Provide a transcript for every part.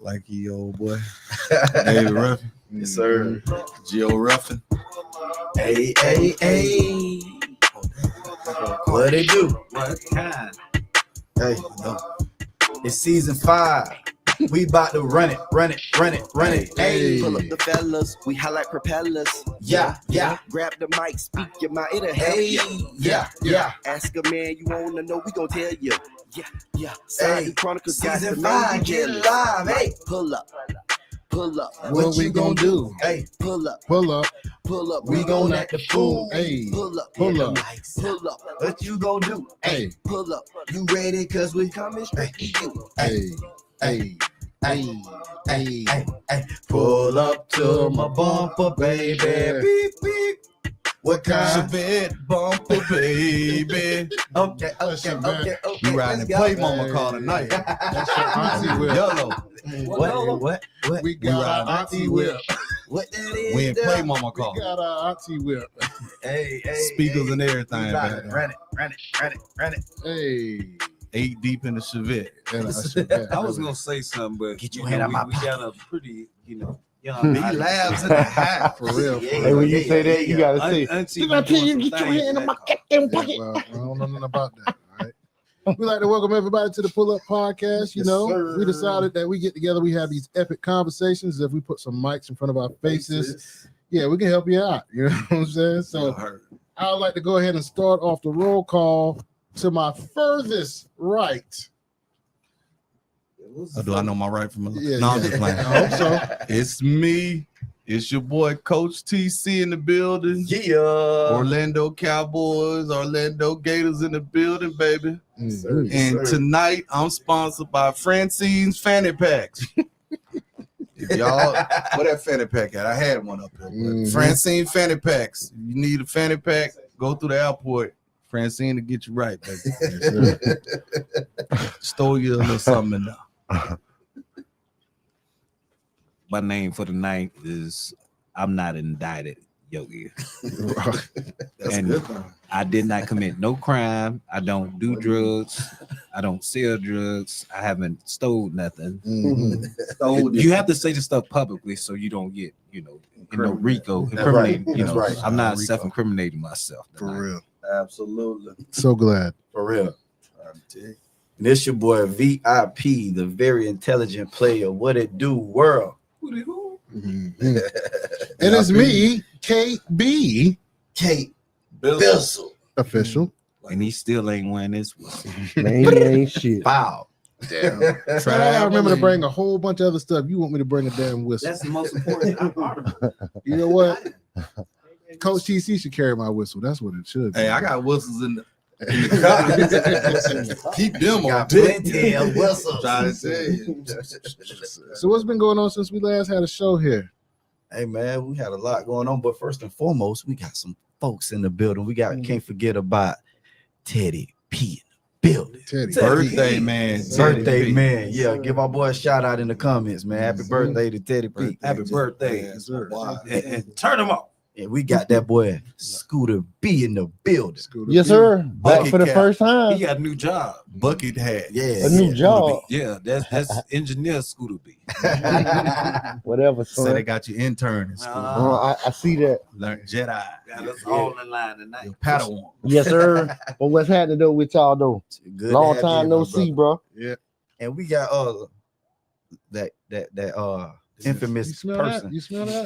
like your old boy, David Ruffin. Yes, sir. Gio Ruffin. Hey. What it do? What kind? Hey, it's season 5. We about to run it. Hey, pull up the fellas, we highlight propellers. Yeah. Grab the mic, speak your mind, it'll help Hey, you. yeah. Ask a man you wanna know, we gon' tell you. Yeah. Hey, SideDude Chronicles got season the 5, man get jealous. live. Hey, Pull up. what we gonna do? Hey, Pull up. we gon' act the fool. Hey, Pull up. pull up. Pull up. What you gonna do? Hey, Pull up. You ready? Cause we Coming straight to you. hey. Pull up to my bumper, baby. Beep, beep. What kind? Chevette bumper, baby. Okay. You riding the play mama car tonight. That's your auntie whip. Yellow. What? We got our auntie whip. What that is? We in play mama car. We got our auntie whip. Hey. Speakers and everything. Run it. Hey. 8 deep in the Chevette. And a Chevette. I was gonna say something, but Get your hand out my we got a pretty, He laughs in the hat. For real. Hey, when you say that, you gotta say, Auntie, did I tell you to get your hand in my goddamn pocket? Well, I don't know nothing about that. All right. We'd like to welcome everybody to the Pullup Podcast. You Yes, know, sir. we decided that we get together, we have these epic conversations. If we put some mics in front of our faces, yeah, we can help you out. You know what I'm saying? So I would like to go ahead and start off the roll call to my furthest right. Do I know my right from my left? Yeah, No, I'm yeah. just playing. I hope so. It's me. It's your boy Coach TC in the building. Yeah. Orlando Cowboys, Orlando Gators in the building, baby. Mhm. And tonight I'm sponsored by Francine's Fanny Packs. If y'all, where that fanny pack at? I had one up here. Mhm. Francine Fanny Packs. If you need a fanny pack, go through the airport. Francine to get you right, baby. Yes, sir. Stole you a little something in there. My name for the night is I'm not indicted, Yogi. That's And good though. I did not commit no crime. I don't do drugs. I don't sell drugs. I haven't stole nothing. Mhm. You have to say the stuff publicly so you don't get, RICO That's right. incriminating. That's right. I'm not RICO. self-incriminating myself. For tonight. real. Absolutely. So glad. For real. I'm telling you. And it's your boy VIP, the very intelligent player. What it do, world? Mhm. And it's me, KB Kate Bizzle. official. And he still ain't wearing this one. Man, he ain't shit. Wow. Damn. I remember to bring a whole bunch of other stuff. You want me to bring a damn whistle? That's the most important part of it. You know what? Coach TC should carry my whistle. That's what it should be. Hey, I got whistles in the car. Keep them on Got deck. plenty of whistles. Trying to tell you. So what's been going on since we last had a show here? Hey man, we had a lot going on, but first and foremost, we got some folks in the building. We got can't forget about Teddy P in the building. Teddy. Birthday man. Birthday Teddy. man. Yeah, give our boy a shout out in the comments, man. Happy birthday to Teddy P. Happy birthday. Yes, sir. Wow. And turn him off. And we got that boy Scooter B in the building. Scooter Yes, B. sir. Back Bucket for the cap. first He time. got a new job. Bucket hat. Yeah. A new job. Yeah, that's engineer Scooter B. Whatever, So they son. got you intern in school. I see that. Learn Jedi. Got us all in line tonight. Your Padawan. Yes, sir. But what's happening though with y'all though? Good to Long have time you, no my see, brother. bro. And we got that infamous You smell person. that? You smell that?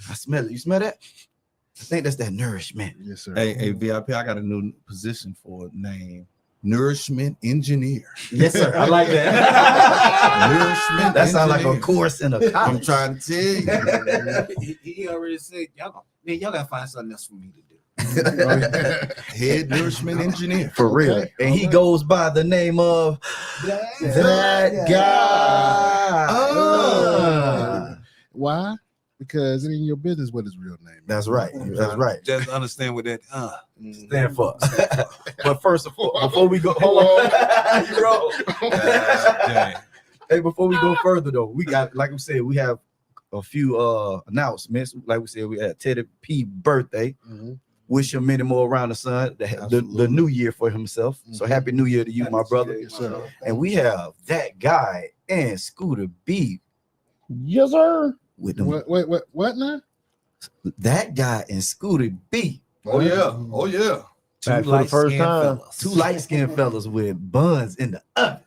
I smell it. You smell that? I think that's that nourishment. Yes, sir. Hey, VIP, I got a new position for a name. Nourishment engineer. Yes, sir. I like that. Nourishment That sounds like a engineer. course in a I'm college. trying to tell you. He already said, y'all gotta find something else for me to do. Head nourishment engineer. For real. Okay. And he goes by the name of that guy. Why? Because it ain't your business what his real name is. That's right. That's right. Just understand what that Stand for. But first of all, before we go, hold on. You roll. Hey, before we go further though, we got, like we said, we have a few announcements. Like we said, we had Teddy P birthday. Mhm. Wish him many more around the sun, the new year for himself. So happy new year to you, my brother. Yes, sir. And we have that guy and Scooter B Yes, sir. with them. What now? That guy and Scooter B. Oh yeah. Oh yeah. Back for the first time. Two light-skinned fellas with buns in the oven.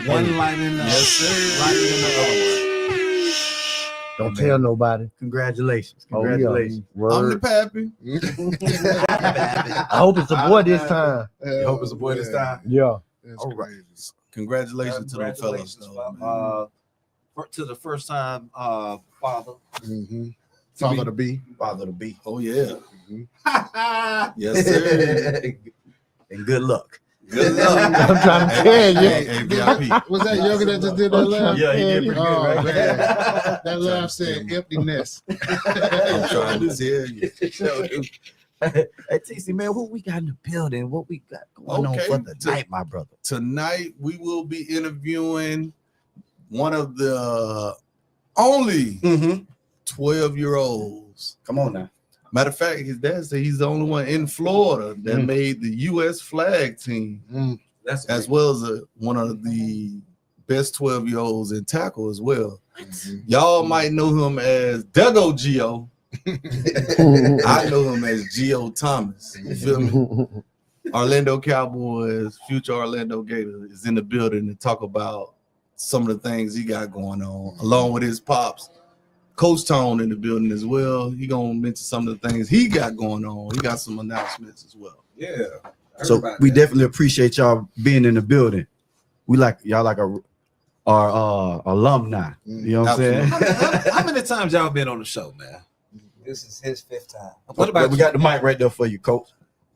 One light in the Yes, sir. light in the other. Don't tell nobody. Congratulations. Oh, Congratulations. yeah. I'm the Word. pappy. I hope it's a boy this time. You hope it's a boy this time. Yeah. That's All right. crazy. Congratulations to them fellas. Though, man. To the first time father. Father to be. Father to be. Oh yeah. Yes, sir. And good luck. Good luck. I'm trying to tell you. Hey, VIP. Was that Yogi that just did that laugh? Yeah, he did pretty good, Oh, right? man. That laugh said emptiness. I'm trying to tell you. Hey, TC, man, what we got in the building? What we got going on Okay. for the night, my brother? Tonight we will be interviewing one of the only 12-year-olds. Come on now. Matter of fact, his dad said he's the only one in Florida that made the U.S. flag team, That's as well as one of the best 12-year-olds in tackle as well. Y'all might know him as Dego Gio. I know him as Gio Thomas. You feel me? Orlando Cowboys, future Orlando Gator is in the building to talk about some of the things he got going on, along with his pops. Coach Tone in the building as well. He gonna mention some of the things he got going on. He got some announcements as well. Yeah. So we definitely appreciate y'all being in the building. We like y'all like our alumni. You know what I'm saying? How many times y'all been on the show, man? This is his 5th time. What about we got the mic right there for you, Coach.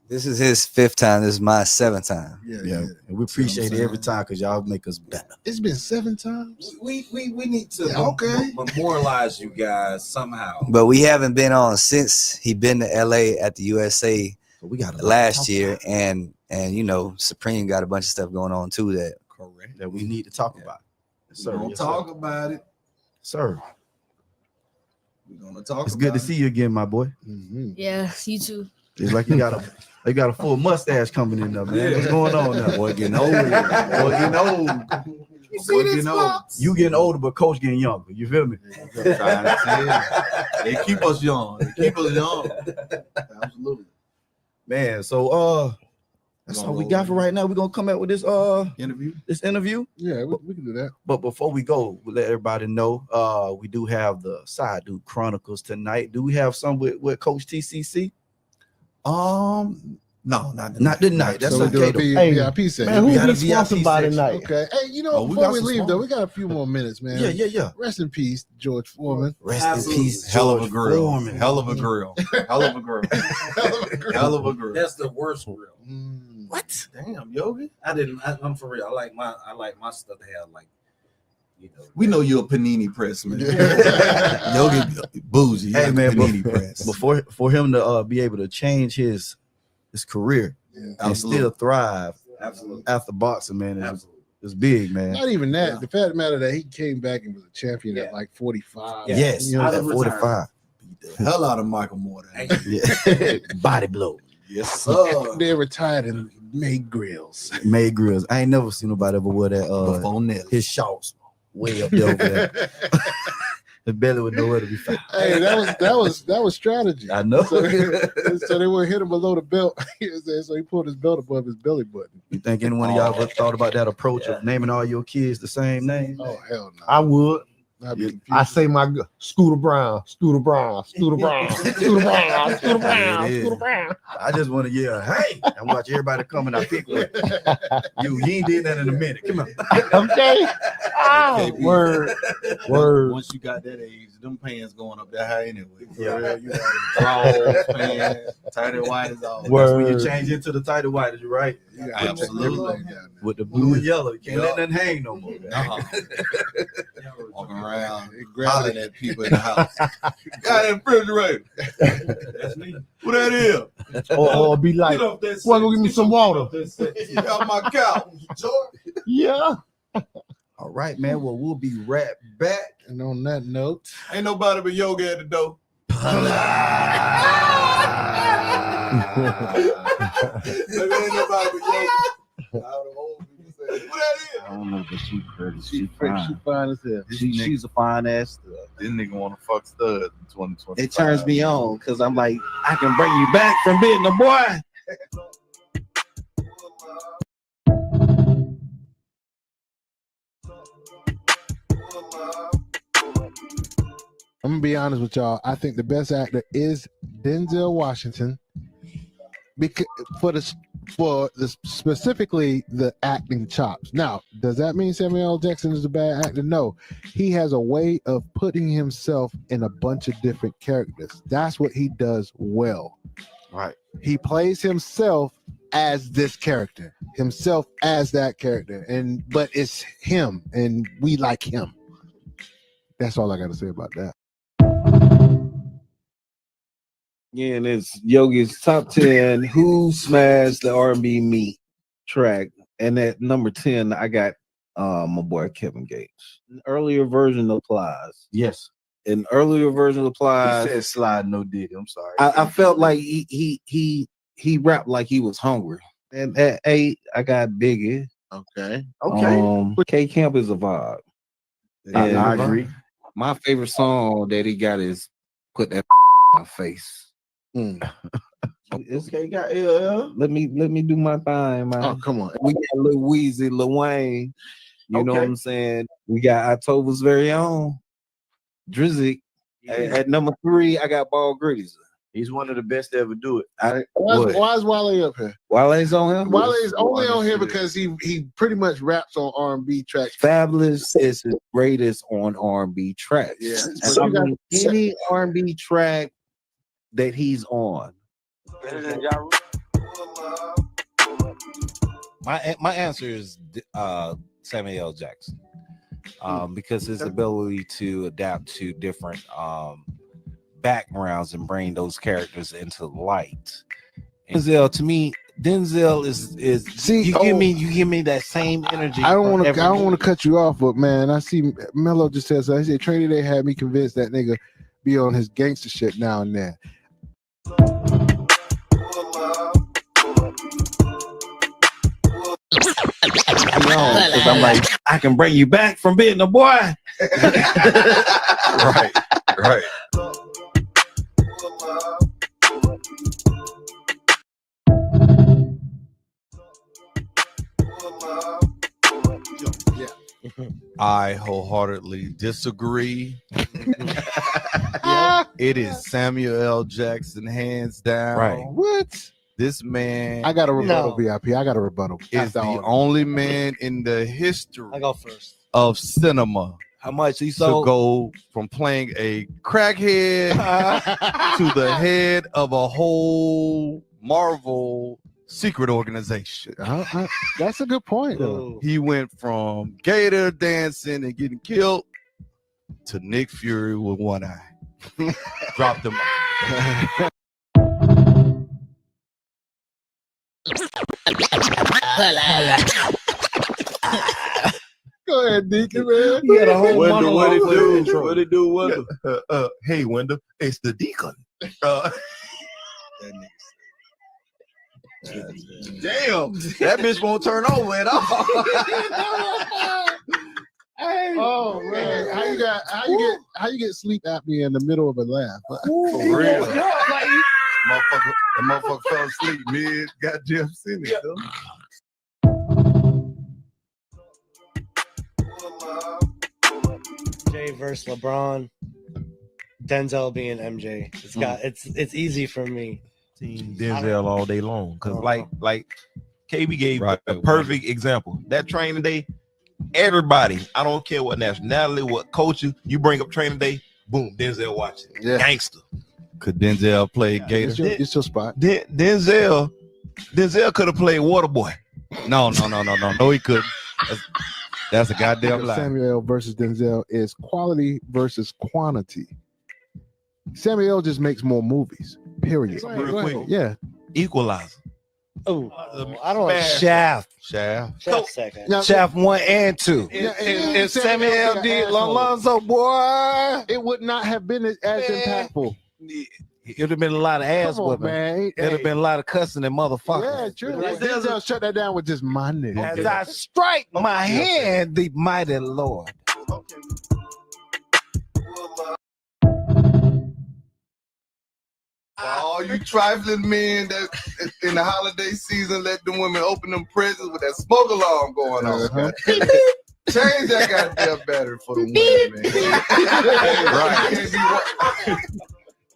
This is his 5th time. This is my 7th time. Yeah. And we appreciate it every time because y'all make us better. It's been 7 times. We need to Okay. memorialize you guys somehow. But we haven't been on since he been to LA at the USA So we got a lot to last talk year, about and you know, Supreme got a bunch of stuff going on too that Correct. that we need to talk about. Yes, We're gonna Yes, talk about it. sir. We're gonna talk. It's good to see you again, my boy. Yeah, you too. It's like you got a full mustache coming in there, man. What's going on now? Boy, getting old. Boy, getting old. Boy, getting old. You getting older, but Coach getting younger. You feel me? They keep us young. They keep us young. Absolutely. Man, so that's all we got for right now. We're gonna come out with this interview. Yeah, we can do that. But before we go, we'll let everybody know we do have the SideDude Chronicles tonight. Do we have some with Coach TCC? No, Not tonight. That's So we do okay. a though. Hey, VIP segment. Man, who We got a we sponsored VIP by section. tonight? Okay. Hey, you know, Oh, we before got we some leave, smoke. though, we got a few more minutes, man. Yeah. Rest in peace, George Foreman. Rest Absolutely. in peace, Hell of a George grill. Foreman. Hell of a grill. Hell of a grill. Hell of a grill. That's the worst grill. What? Damn, Yogi. I'm for real. I like my stuff to have like, you know. We know you're a panini press, man. Yogi bougie. Hey, Hey, man, man, panini press. for him to be able to change his career and Absolutely. still thrive Absolutely. after boxing, man, Absolutely. is big, man. Not even that. The fact of the matter that he came back and was a champion at like 45. Yeah. Yes, You know, at I'm 45. Beat the hell out of Michael Moore. Yeah. Body blow. Yes, sir. they retired and made grills. Made grills. I ain't never seen nobody ever wear that Before Nelly. his shorts way up there over there. The belly was nowhere to be found. Hey, that was strategy. I know. So they wouldn't hit him below the belt. So he pulled his belt above his belly button. You think any one of y'all ever thought about that approach of naming all your kids the same name? Oh hell no! I would. I'd be You- confused. I say my Scooter Brown, Scooter Brown, Scooter Brown, Scooter Brown, Scooter Brown, It is. Scooter Brown. I just want to yell, hey, and watch everybody come and I pick one. You ain't did that in a minute. Come on. Okay. Oh, KB. word. Once you got that age, them pants going up that high anyway. Yeah. You got drawers, pants, tighter white is all. That's when you Word. change into the title white, you're right. You gotta Absolutely. everything down there. With the blue and yellow. You can't let Yeah. nothing hang no more. Walking around, It grabbed hollering at people in the house. Got that refrigerator. That's me. What that is? Or be like, Get off that boy, go give me some water. Get off my couch, George. Yeah. All right, man. Well, we'll be right back. And on that note, Ain't nobody but Yoga at the door. Maybe ain't nobody but Yoga. How the old people say I don't know, but she pretty. She She fine as hell. She's a fine ass stud. This nigga want to fuck stud in 2020. It turns me on because I'm like, I can bring you back from being a boy. I'm gonna be honest with y'all. I think the best actor is Denzel Washington, because for the specifically the acting chops. Now, does that mean Samuel L. Jackson is a bad actor? No, he has a way of putting himself in a bunch of different characters. That's what he does well. Right. He plays himself as this character, himself as that character, but it's him, and we like him. That's all I got to say about that. Yeah, and it's Yogi's top 10 who smashed the R&B meat track. And at number 10, I got my boy Kevin Gates. An earlier version applies. Yes. An earlier version applies. He said slide no dick. I'm sorry. I felt like he rapped like he was hungry. And at 8, I got Biggie. Okay. K Camp is a vibe. I agree. My favorite song that he got is Put That on My Face. It's K got LL. Let me do my thing, man. Oh, come on. We got Lil Weezy, Lil Wayne. You know what I'm saying? We got October's very own Drizzy. At number 3, I got Ball Gritties. He's one of the best to ever do it. Why is Wale up here? Wale's on him. Wale's only on here because he pretty much raps on R&B tracks. Fabulous is his greatest on R&B tracks. Yeah. So I mean, any R&B track that he's on. My answer is Samuel L. Jackson, because his ability to adapt to different backgrounds and bring those characters into light. Denzel, to me, Denzel is you give me that same energy. I don't want to cut you off, but man, I see Mello just said so. He said Training Day had me convinced that nigga be on his gangster shit now and then. Because I'm like, I can bring you back from being a boy. Right. I wholeheartedly disagree. It is Samuel L. Jackson, hands down. Right. What? This man I got a rebuttal, VIP. I got a rebuttal. is the only man in the history I go first. of cinema How much he to sold? go from playing a crackhead to the head of a whole Marvel secret organization. That's a good point, though. He went from gator dancing and getting killed to Nick Fury with one eye. Dropped him off. Go ahead, Deacon, man. He had a whole Wendell, what it monologue for the do? intro. What it do, Wendell? Hey, Wendell, it's the Deacon. Damn, that bitch won't turn over at all. Oh man, how you get sleep apnea in the middle of a laugh? For real. The motherfucker fell asleep mid goddamn sentence. Jay versus LeBron. Denzel being MJ. It's easy for me. Team Denzel all day long. Because like KB gave a perfect example. That Training Day, everybody, I don't care what nationality, what culture, you bring up Training Day, boom, Denzel watching. Yeah. Gangster. Could Denzel play Gator? It's your spot. Denzel could have played Waterboy. No, he couldn't. That's a goddamn lie. Samuel versus Denzel is quality versus quantity. Samuel just makes more movies. Period. Real quick. Yeah. Equalizer. Oh, I don't like Shaft. Shaft. second. Now, Shaft 1 and 2. and Samuel L. did asshole. Alonzo, boy. It would not have been as impactful. It'd have been a lot of ass Come on, whipping. man. It'd have been a lot of cussing and motherfuckers. Yeah, true. Like, Denzel shut that down with just my nigga. As I strike my hand, the mighty Lord. For all you trifling men that in the holiday season let them women open them presents with that smoke alarm going on. Change that goddamn battery for the women, man. Right.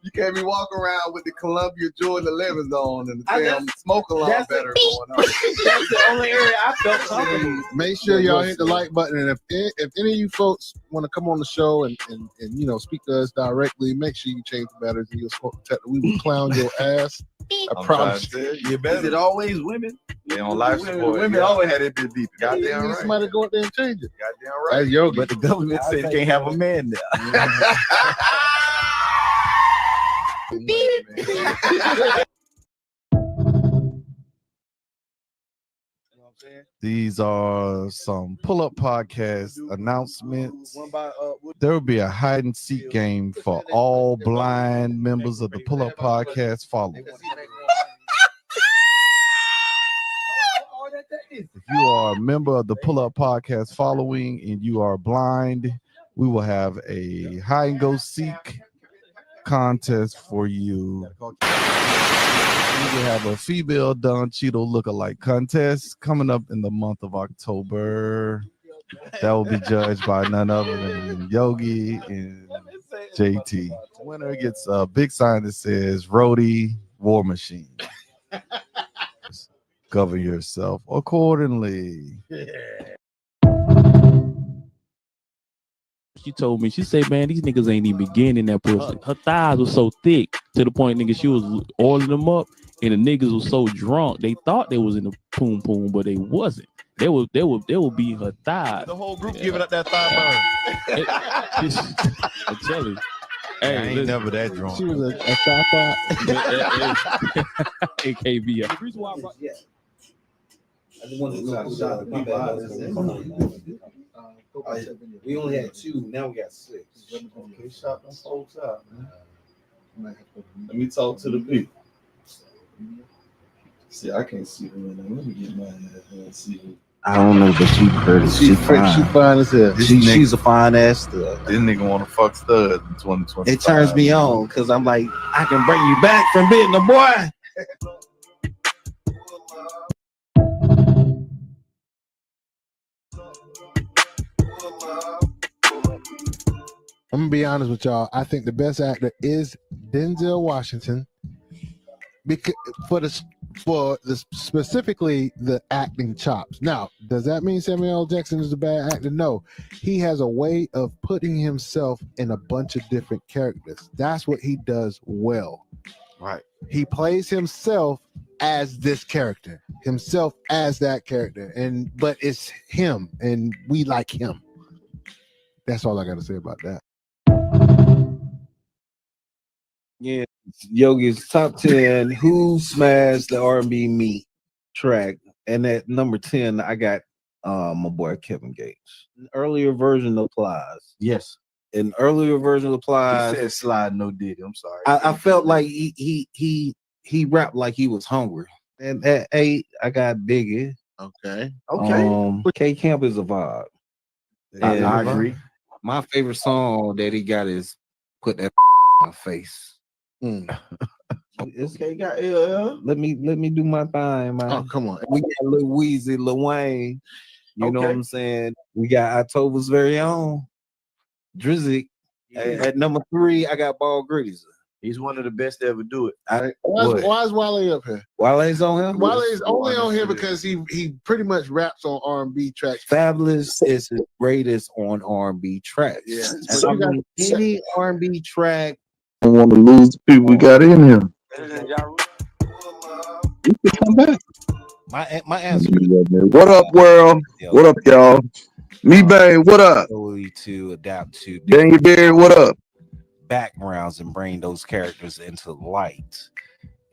You can't be walking around with the Columbia Jordan 11s on and the damn smoke alarm battery going on. That's the only area I felt comfortable. Make sure y'all hit the like button, and if any of you folks want to come on the show and you know speak to us directly, make sure you change the batteries in your smoke detector. We will clown your ass. I promise. You better. Is it always women? They on life support. Women always had it bit deep. Goddamn right. Somebody go out there and change it. Goddamn right. That's yoga. But the government said you can't have a man there. These are some Pull-Up Podcast announcements. There will be a hide and seek game for all blind members of the Pull-Up Podcast followers. If you are a member of the Pull-Up Podcast following and you are blind, we will have a hide and go seek contest for you. We will have a female Don Cheeto lookalike contest coming up in the month of October. That will be judged by none other than Yogi and JT. The winner gets a big sign that says Rhodey War Machine. Govern yourself accordingly. She told me, she said, man, these niggas ain't even getting that pussy. Her thighs were so thick to the point, nigga, she was oiling them up, and the niggas was so drunk, they thought they was in the poom poom, but they wasn't. They were beating her thighs. The whole group giving up that thigh burn. I tell you. Hey, I ain't never that drunk. She was a thigh. AKB. The reason why I brought, yeah. I just wanted to shot. My bad. We only had 2. Now we got 6. Okay, shout them folks out, man. Let me talk to the people. See, I can't see them. Let me get my ass see. I don't know, but she pretty. She fine as hell. She's a fine ass stud. This nigga want to fuck stud in 2020. It turns me on because I'm like, I can bring you back from being a boy. I'm gonna be honest with y'all. I think the best actor is Denzel Washington, because for specifically the acting chops. Now, does that mean Samuel L. Jackson is a bad actor? No, he has a way of putting himself in a bunch of different characters. That's what he does well. Right. He plays himself as this character, himself as that character, but it's him, and we like him. That's all I got to say about that. Yeah, Yogi's top 10 who smashed the R&B meat track, and at number 10 I got my boy Kevin Gates. An earlier version applies. Yes, an earlier version applies. He said slide no diddy. I'm sorry. I felt like he rapped like he was hungry. And at 8 I got Biggie. Okay. K Camp is a vibe. I agree. My favorite song that he got is Put That in My Face. Okay, got LL. Let me do my thing, man. Oh, come on. We got Lil Weezy, Lil Wayne. You know what I'm saying? We got October's very own Drizzy. At number 3, I got Ball Gritties. He's one of the best to ever do it. Why is Wale up here? Wale's on him? Wale's only on here because he pretty much raps on R&B tracks. Fabulous is his greatest on R&B tracks. Yeah. So any R&B track. I don't want to lose the people we got in here. You can come back. My answer. What up, world? What up, y'all? Me Bang, what up? To adapt to Daniel Berry, what up? Backgrounds and bring those characters into light.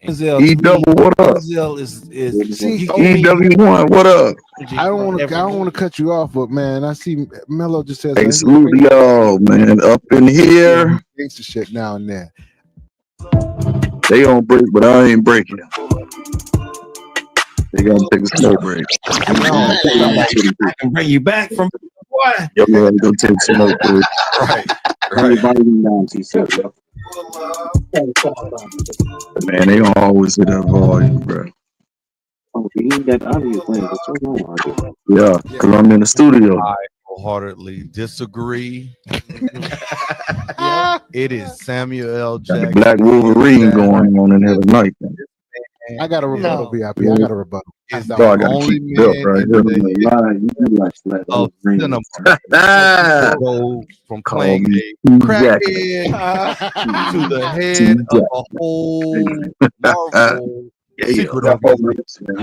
E double, what up? EW1, what up? I don't want to cut you off, but man, I see Mello just says, hey, salute y'all, man, up in here. Gangsta shit now and then. They on break, but I ain't breaking. They gotta take a smoke break. I can bring you back from what? Yo, man, go take a smoke break. Right. Man, they don't always hit that volume, bro. Yeah, because I'm in the studio. I wholeheartedly disagree. It is Samuel L. Got Jackson. the Black Wolverine going on in here tonight. I got a rebuttal, VIP. I got a rebuttal. Is the So I gotta only keep it up man right in here. the of cinema go from Call playing me a Jackson. crackhead to the head of a whole Marvel secret organization.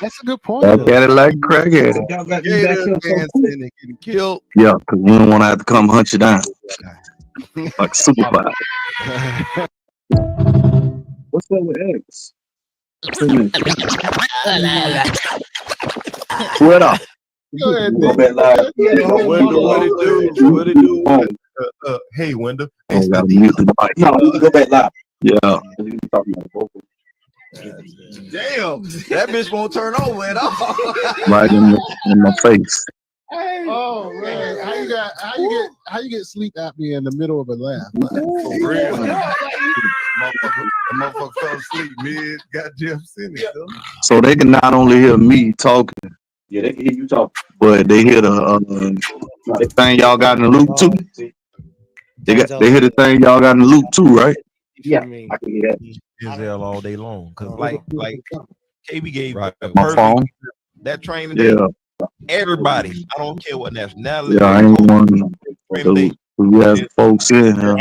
That's a good point. Look at it like crackhead. Gators dancing and getting killed. Yeah, because we don't want to have to come hunt you down. Like Superfly. What's up with X? What up? Go ahead, Go Nick. back live. Wendell, what it do? What it do? Hey, Wendell. I gotta mute the mic. No, we can go back live. Yeah. Damn, that bitch won't turn over at all. Right in my face. Oh man, how you get sleep apnea in the middle of a laugh? For real. Motherfucker fell asleep mid goddamn sentence. So they can not only hear me talking. Yeah, they can hear you talking. But they hear the thing y'all got in the loop too. They hear the thing y'all got in the loop too, right? Yeah, I can hear that. Bizzle all day long, cause like KB gave Right. a My perfect phone. that training day. Yeah. Everybody, I don't care what nationality. Yeah, I ain't one Training day. who has folks in here.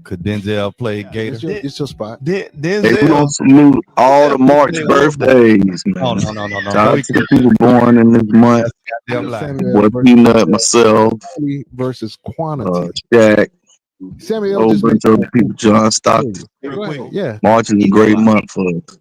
Could Denzel play Gator? It's your spot. Hey, we Denzel, gonna salute all the March birthdays, man. No. Shout out to the people born in this month. Goddamn lie. Boy Peanut, myself, Versus quantity. Jack, Samuel whole just bunch makes of people, John Stockton. real quick. Yeah. March is a great month for us.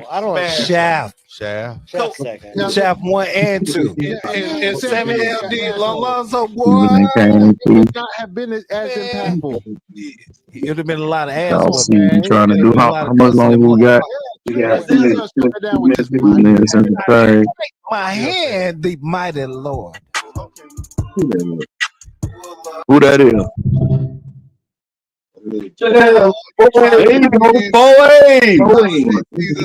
I don't know. Shaft. Shaft. Second. Shaft 1 and 2. And Samuel L. did Lonzo, Even boy. they came through. would not have been as impactful. It would have been a lot of Y'all ass see we trying to do how much longer we got? Denzel shut down with his mic. Minutes and third. My hand, the mighty Lord. Who that is?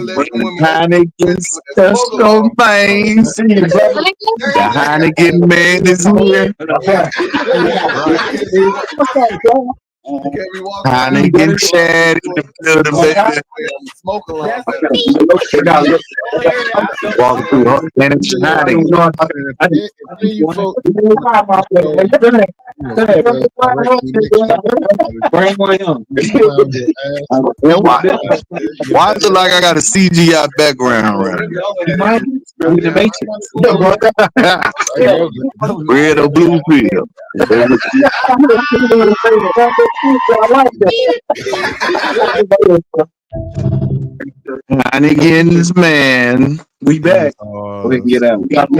Heineken Tesco Mains. The Heineken man is here. Heineken Chad in the building, baby. Walking through Why is it like I got a CGI background right now? Red or blue field. Heineken's man. We back. We can get out. We got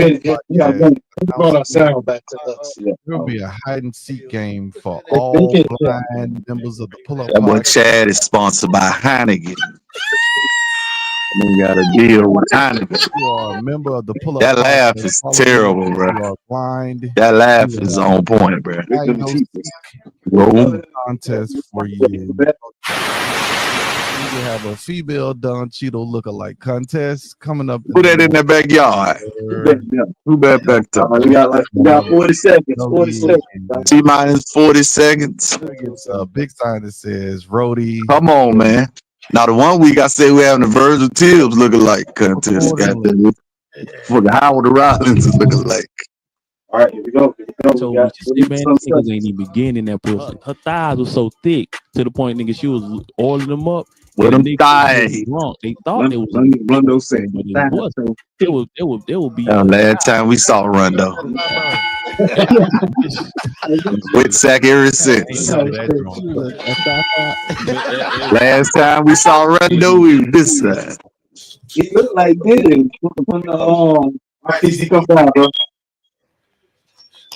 brought our sound back to us. There'll be a hide and seek game for all blind members of the Pullup That boy Podcast. Chad is sponsored by Heineken. We got a deal with Heineken. You are a member of the Pullup That laugh Podcast. is terrible, bro. You are blind. That laugh is on point, bro. Whoa. Contest for you. We have a female Don Cheeto lookalike contest coming up. Who that in the backyard? Who back there? We got 40 seconds. 40 seconds. T-minus 40 seconds. It's a big sign that says Rhodey. Come on, man. Now the one week I said we're having the Virgil Tibbs lookalike contest. For the Howard Rollins is lookalike. All right, here we go. So man, niggas ain't even beginning that pussy. Her thighs were so thick to the point, nigga, she was oiling them up. With them thighs. They thought they was. Rondo said. It would be. Last time we saw Rondo. With sack ever since. Last time we saw Rondo, we was this side. It looked like this.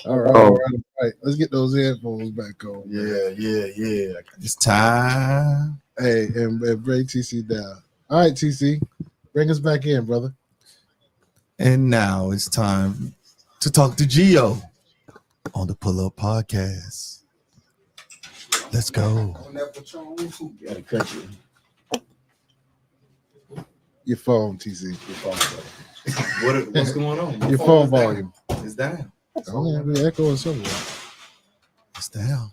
All right. Let's get those headphones back on. Yeah. It's time Hey, and bring TC down. All right, TC, bring us back in, brother. And now it's time to talk to Gio on the Pullup Podcast. Let's go. Your phone, TC. What's going on? Your phone volume. It's down. Oh, yeah, we're echoing somewhere. It's down.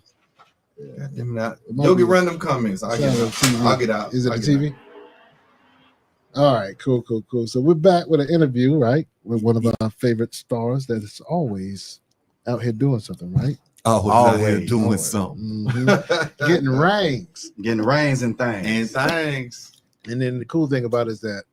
You'll get random comments. I'll get out. Is it the TV? All right, cool. So we're back with an interview, right? With one of our favorite stars that is always out here doing something, right? Out here doing something. Mm-hmm. Getting rings. And things. And then the cool thing about it is that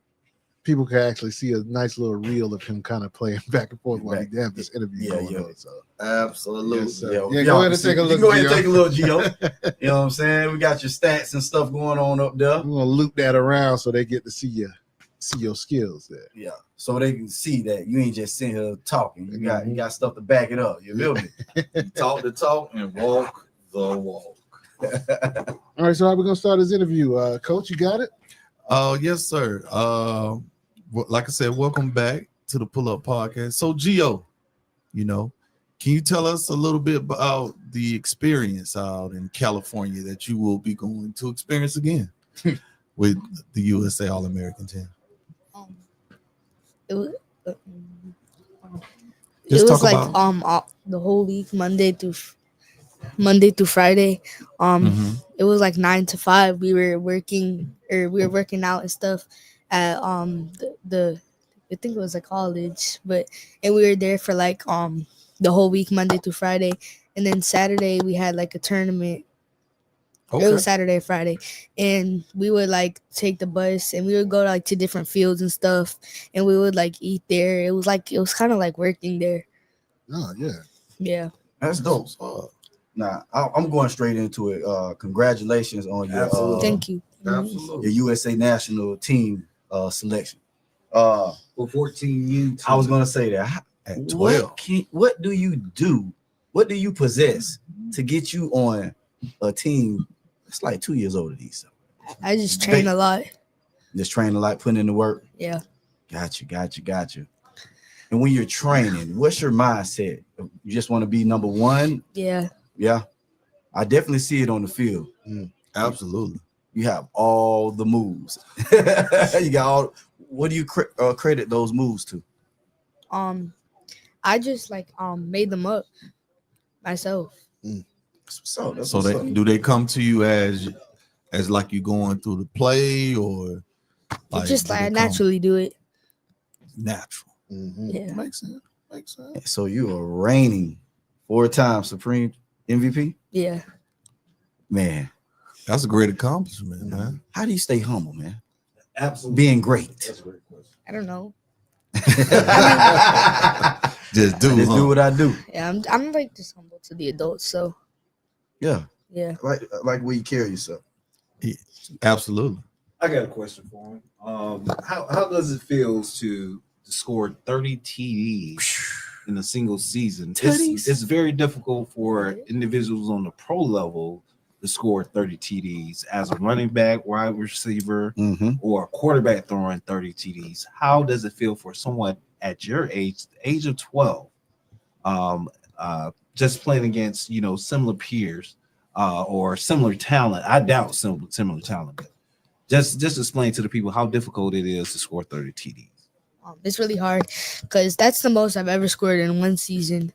people can actually see a nice little reel of him kind of playing back and forth while we have this interview going on. So. Absolutely. Yes, go ahead and take a look. Go ahead and take a look, Gio. You know what I'm saying? We got your stats and stuff going on up there. We're gonna loop that around so they get to see your skills there. Yeah. So they can see that you ain't just sitting here talking. You got stuff to back it up. You feel me? Talk the talk and walk the walk. All right, so how we gonna start this interview? Coach, you got it? Yes, sir. Like I said, welcome back to the Pullup Podcast. So, Gio, can you tell us a little bit about the experience out in California that you will be going to experience again with the USA All-American team? It was like the whole week, Monday through Friday. It was like 9 to 5. We were working out and stuff at the I think it was a college, and we were there for like the whole week, Monday through Friday, and then Saturday we had like a tournament. Okay. It was Saturday, Friday, and we would like take the bus and we would go to different fields and stuff, and we would like eat there. It was kind of like working there. Oh yeah, yeah, that's dope. Nah, I'm going straight into it. Congratulations on your thank you. Your USA national team selection. For 14U. I was gonna say that at 12. What do you do? What do you possess to get you on a team? It's like 2 years older than you. I just train a lot. Just train a lot, putting in the work. Yeah. Got you. And when you're training, what's your mindset? You just want to be number one? Yeah. Yeah. I definitely see it on the field. Absolutely. You have all the moves. You got all. What do you credit those moves to? I just made them up myself. So do they come to you as like you going through the play, or I naturally do it? Natural. Yeah, makes sense. So you are reigning 4-time Supreme MVP. Yeah, man, that's a great accomplishment, man. How do you stay humble, man? Absolutely, being great. That's a great question. I don't know. Just do what I do. Yeah, I'm just humble to the adults. So yeah, like where you carry yourself. Yeah, absolutely. I got a question for him. How does it feel to score 30 TDs in a single season? It's very difficult for individuals on the pro level to score 30 TDs as a running back, wide receiver, or a quarterback throwing 30 TDs. How does it feel for someone at your age, the age of 12, just playing against similar peers or similar talent? I doubt similar talent, but just explain to the people how difficult it is to score 30 TDs. It's really hard because that's the most I've ever scored in one season.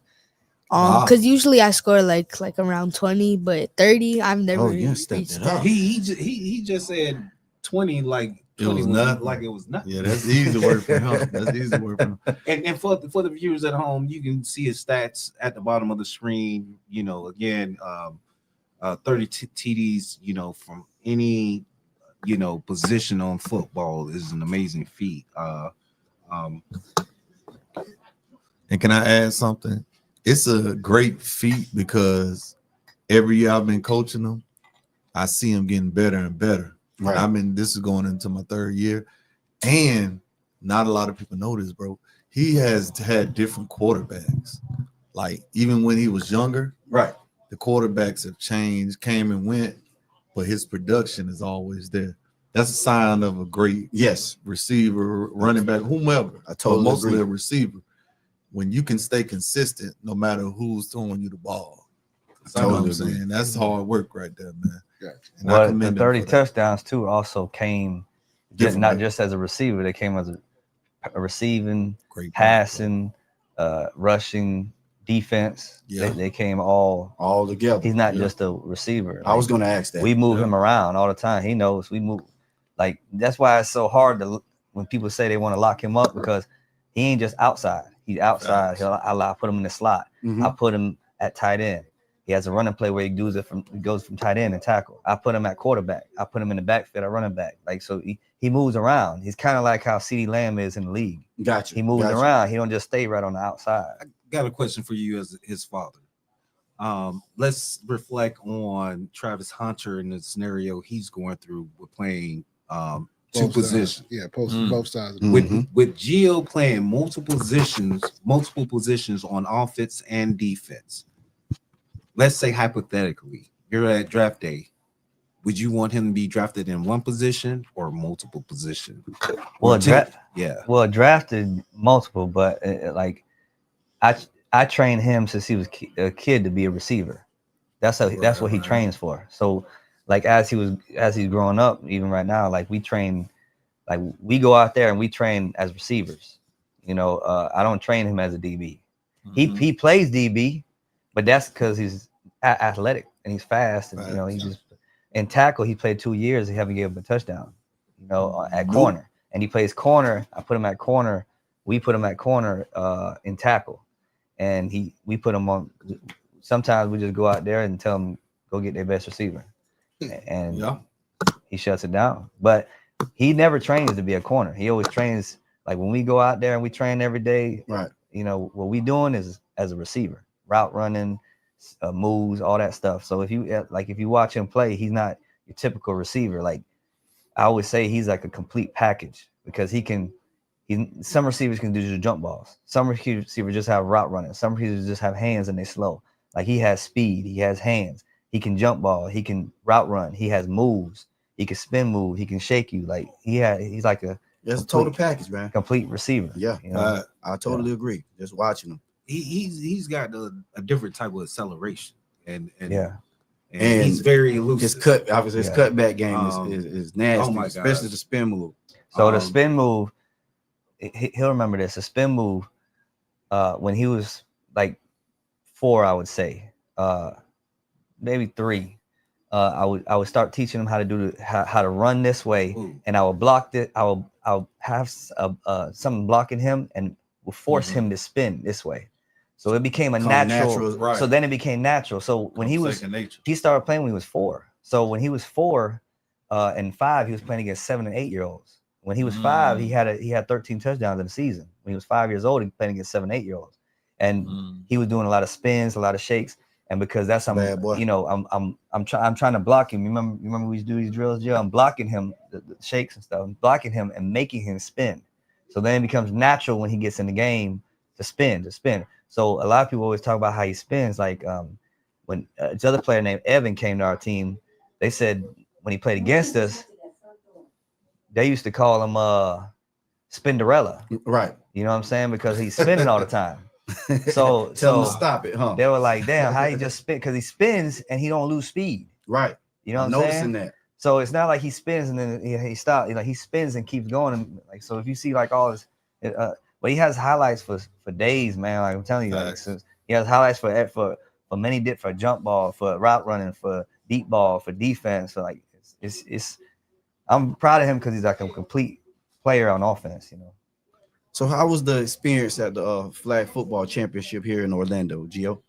Because usually I score like around 20, but 30 I've never reached that. He just said 20 like it was nothing. Like it was nothing. Yeah, that's easy work for him. And for the viewers at home, you can see his stats at the bottom of the screen. 30 TDs. From any position on football is an amazing feat. And can I add something? It's a great feat because every year I've been coaching them, I see him getting better and better. Right. This is going into my 3rd year, and not a lot of people know this, bro. He has had different quarterbacks. Like even when he was younger, right? The quarterbacks have changed, came and went, but his production is always there. That's a sign of a great receiver, running back, whomever. I totally mostly agree. a receiver. When you can stay consistent, no matter who's throwing you the ball. You know what I'm saying? That's hard work right there, man. And I But the commend him 30 for that. touchdowns too also came Different not way. just as a receiver, they came as a receiving, passing, rushing, defense. Yeah. They came all together. He's not just a receiver. I was gonna ask that. We move him around all the time. He knows we move. Like that's why it's so hard to when people say they want to lock him up, because he ain't just outside. He's outside. I put him in the slot. I put him at tight end. He has a running play where he goes from tight end and tackle. I put him at quarterback. I put him in the backfield at running back. Like, so he moves around. He's kind of like how CeeDee Lamb is in the league. Gotcha. He moves around. He don't just stay right on the outside. I got a question for you as his father. Let's reflect on Travis Hunter in the scenario he's going through with playing two positions. Yeah, both sides. With Gio playing multiple positions on offense and defense. Let's say hypothetically, you're at draft day. Would you want him to be drafted in one position or multiple positions? Well, Well, drafted multiple, but like I trained him since he was a kid to be a receiver. That's what he trains for. So like as he's growing up, even right now, like we go out there and we train as receivers. You know, I don't train him as a DB. He plays DB, but that's because he's athletic and he's fast, and you know he just in tackle. He played 2 years. He haven't given him a touchdown. You know, at corner, and he plays corner. I put him at corner. We put him at corner in tackle, and we put him on. Sometimes we just go out there and tell him go get their best receiver, and he shuts it down. But he never trains to be a corner. He always trains like when we go out there and we train every day. Right. You know what we doing is as a receiver, route running, moves, all that stuff. So if you watch him play, he's not your typical receiver. Like I always say, he's like a complete package because some receivers can do just jump balls. Some receivers just have route running. Some receivers just have hands and they slow. Like he has speed, he has hands, he can jump ball, he can route run, he has moves, he can spin move, he can shake you. Like he's like a total package, man. Complete receiver. Yeah, you know? I totally agree. Just watching him. He's got a different type of acceleration, and he's very elusive. His cutback game is nasty, Oh my especially gosh. the spin move. So the spin move, he'll remember this. The spin move, when he was like 4, I would say, maybe 3. I would start teaching him how to do how to run this way, and I would block it. I'll have something blocking him and will force him to spin this way. So it became a natural. right. So then it became natural. So when he started playing when he was 4. So when he was 4 and 5, he was playing against 7 and 8 year olds. When he was 5, he had 13 touchdowns in the season. When he was 5 years old, he was playing against 7 and 8 year olds, and he was doing a lot of spins, a lot of shakes. And because that's something, you know, I'm trying to block him. You remember we used to do these drills, Joe? I'm blocking him, the shakes and stuff. I'm blocking him and making him spin. So then it becomes natural when he gets in the game to spin. So a lot of people always talk about how he spins. Like when this other player named Evan came to our team, they said when he played against us, they used to call him Spinderella. Right. You know what I'm saying? Because he's spinning all the time. So Tell him to stop it, huh? They were like, damn, how he just spin? Because he spins and he don't lose speed. Right. You know what I'm noticing saying? that. So it's not like he spins and then he stops. You know, he spins and keeps going. And like, so if you see like all this, but he has highlights for days, man. Like I'm telling you, like, he has highlights for many for jump ball, for route running, for deep ball, for defense. So like it's I'm proud of him because he's like a complete player on offense. You know. So how was the experience at the flag football championship here in Orlando, Gio?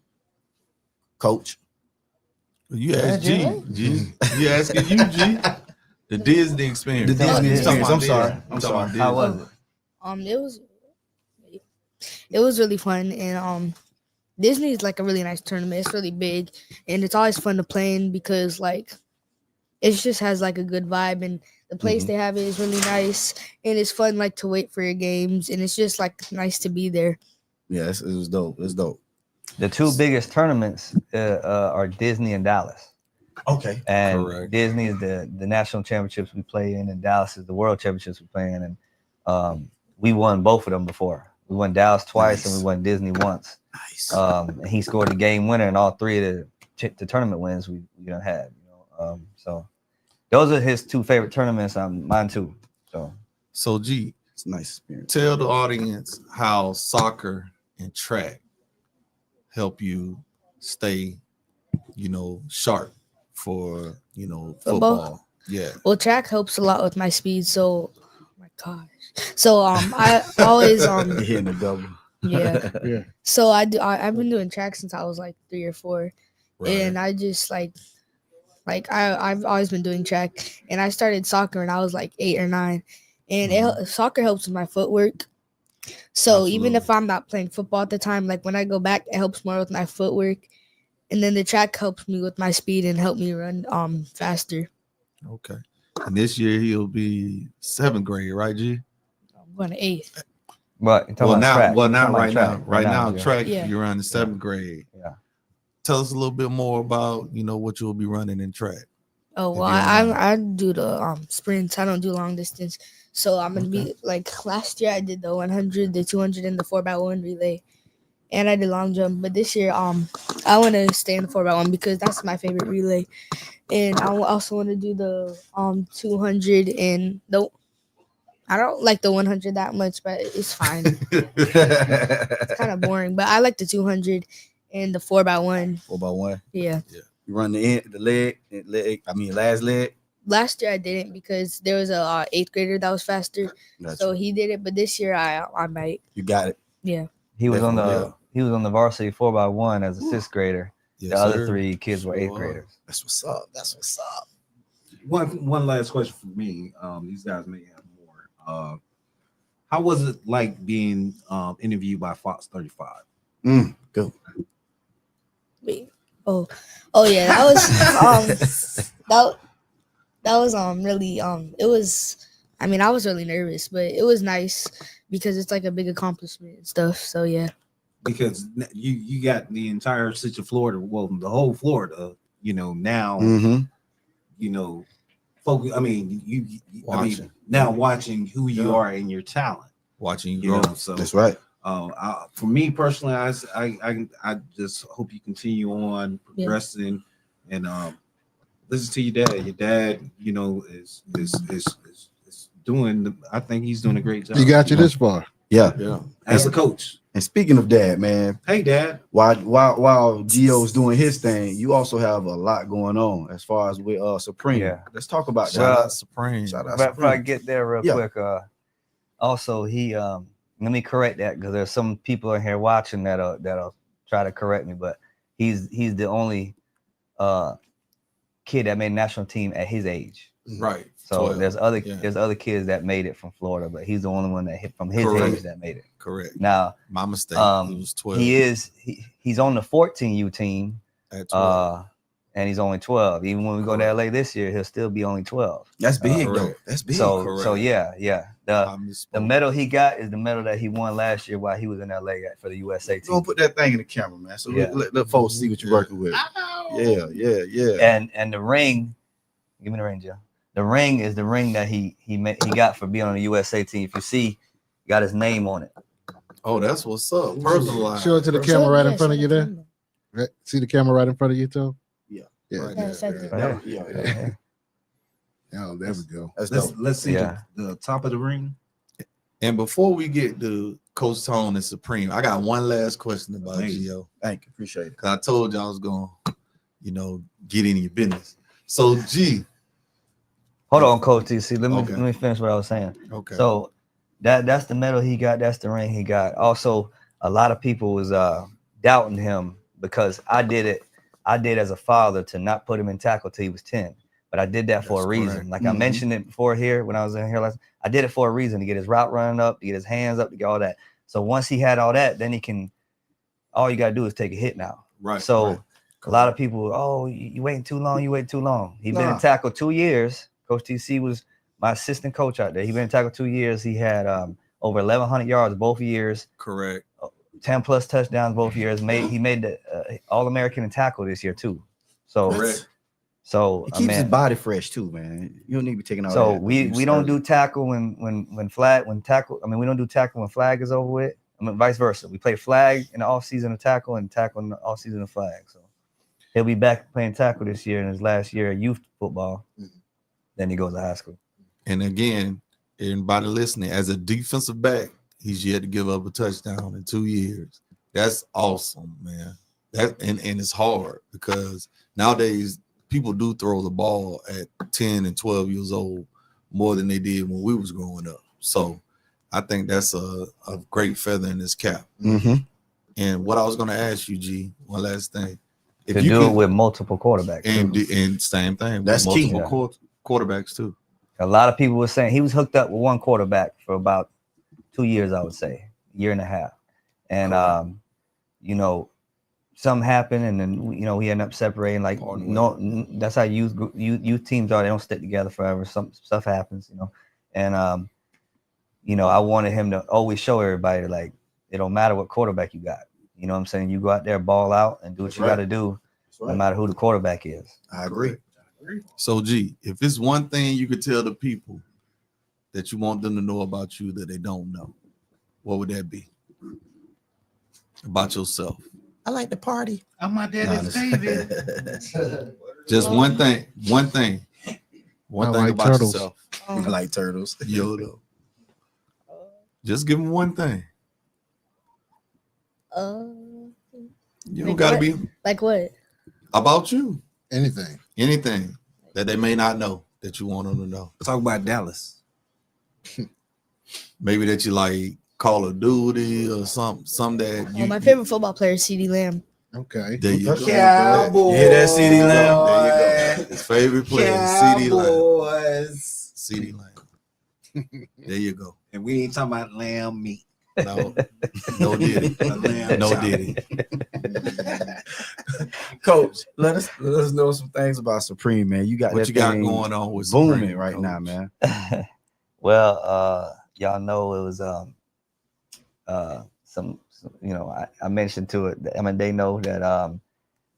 Coach? You asked G. You asking you, G. The Disney experience. The Disney experience. I'm sorry. How was it? It was really fun, and Disney is like a really nice tournament. It's really big, and it's always fun to play in because like it just has like a good vibe, and the place they have it is really nice, and it's fun like to wait for your games, and it's just like nice to be there. Yeah, it was dope. It's dope. The 2 biggest tournaments are Disney and Dallas. Okay. And Correct. Disney is the national championships we play in, and Dallas is the world championships we play in. And we won both of them before. We won Dallas twice, and we won Disney once. Nice. And he scored the game winner in all three of the tournament wins we done had. So those are his two favorite tournaments. Mine too. So G, It's a nice experience. tell the audience how soccer and track help you stay, sharp for, football. Yeah. Well, track helps a lot with my speed. So, oh my gosh. So I always Hitting the double. Yeah. Yeah. So I've been doing track since I was like 3 or 4, and I just like I've always been doing track, and I started soccer when I was like 8 or 9, and soccer helps with my footwork. So even if I'm not playing football at the time, like when I go back, it helps more with my footwork, and then the track helps me with my speed and help me run faster. Okay. And this year he'll be 7th grade, right, G? I'm going to 8th. But Right now, track, Yeah. you're on the 7th grade. Yeah. Tell us a little bit more about, what you'll be running in track. Oh well, I do the sprints. I don't do long distance. So I'm gonna be like last year I did the 100, the 200, and the 4x1 relay, and I did long jump. But this year I want to stay in the 4x1 because that's my favorite relay, and I also want to do the 200 and I don't like the 100 that much, but it's fine. It's kind of boring, but I like the 200 and the 4x1. 4x1. Yeah. You run the leg. Last leg. Last year I didn't because there was a 8th grader that was faster, so he did it. But this year I might. You got it. Yeah. He was on the varsity 4x1 as a 6th grader. Yes, the other sir. 3 kids were 8th graders. That's what's up. One last question for me. These guys may have more. How was it like being interviewed by Fox 35? Go. Oh yeah, that was that was really it was. I mean, I was really nervous, but it was nice because it's like a big accomplishment and stuff. So yeah. Because you got the entire city of Florida, well, the whole Florida, now, focus. I mean, now watching who you are and your talent, watching you grow. So that's right. For me personally, I just hope you continue on progressing and listen to your dad. Your dad, is doing. I think he's doing a great job. He got you this far. Yeah. As a coach. And speaking of dad, man. Hey, Dad. While Gio's doing his thing, you also have a lot going on as far as with Supreme. Yeah. Let's talk about Shout that. out Supreme. Before I get there real quick, also he let me correct that because there's some people in here watching that'll try to correct me, but he's the only kid that made national team at his age. Right. So 12. there's other kids that made it from Florida, but he's the only one that hit from his age that made it. Correct. Now, my mistake. He was 12. He's on the 14U team. At 12. And he's only 12. Even when we go to LA this year, he'll still be only 12. That's big, though. That's big. So yeah. The medal he got is the medal that he won last year while he was in LA for the USA team. Don't put that thing in the camera, man. So let folks see what you're working with. Yeah. And the ring, give me the ring, Joe. The ring is the ring that he got for being on the USA team. If you see, got his name on it. Oh, that's what's up. Personalized. Show it to the camera right in front of you there. Right. See the camera right in front of you, Toe? Yeah. Right there. Oh, there we go. Let's see the top of the ring. And before we get to Coach Tone and Supreme, I got one last question about Gio. Thank you. Appreciate it. Because I told you I was going to, get in your business. So, G. Hold on, Coach TC. Let me finish what I was saying. Okay. So that's the medal he got. That's the ring he got. Also, a lot of people was doubting him because I did it. I did as a father to not put him in tackle till he was 10. But I did that for a reason. Correct. Like I mentioned it before here when I was in here last. I did it for a reason, to get his route running up, to get his hands up, to get all that. So once he had all that, then he can. All you gotta do is take a hit now. Right. So a lot of people, you waiting too long. You waiting too long. He been in tackle 2 years. Coach TC was my assistant coach out there. He been in tackle 2 years. He had over 1,100 yards both years. Correct. 10 plus touchdowns both years. He made the All-American in tackle this year too. So correct. So It keeps his body fresh too, man. You don't need to be taking all So that. we don't do tackle when tackle. I mean, we don't do tackle when flag is over with. I mean, vice versa. We play flag in the off season of tackle and tackle in the off season of flag. So he'll be back playing tackle this year in his last year of youth football. Then he goes to high school. And again, everybody listening, as a defensive back, he's yet to give up a touchdown in 2 years. That's awesome, man. That and it's hard because nowadays people do throw the ball at 10 and 12 years old more than they did when we was growing up. So I think that's a great feather in his cap. And what I was going to ask you, G, one last thing. If you do it with multiple quarterbacks. And same thing. That's with key. multiple quarterbacks too. A lot of people were saying he was hooked up with one quarterback for about 2 years, I would say, year and a half. And, you know, something happened and then, you know, we ended up separating. Like, no, that's how youth teams are. They don't stick together forever. Some stuff happens, you know. And, you know, I wanted him to always show everybody, like, it don't matter what quarterback you got. You know what I'm saying? You go out there, ball out, and do what you got to do, no matter who the quarterback is. I agree. So, G, if it's one thing you could tell the people that you want them to know about you that they don't know, what would that be? About yourself. I like to party. I'm my daddy's baby. Just one thing. One thing like about turtles. yourself. I like turtles. Yoda. Just give them one thing. You don't gotta be like what? About you. Anything that they may not know that you want them to know. Talk about Dallas. Maybe that you like Call of Duty or something that you. My favorite football player is CeeDee Lamb. Okay. There you go. Cowboys. Yeah, that's CeeDee Lamb. There you go. His favorite player is CeeDee Lamb. CeeDee Lamb. There you go. And we ain't talking about lamb meat. No did it. No did it. Coach, let us know some things about Supreme, man. You got what that you got thing going on with booming Supreme, right Coach. now, man. Well, y'all know it was some you know, I mentioned to it. I mean, they know that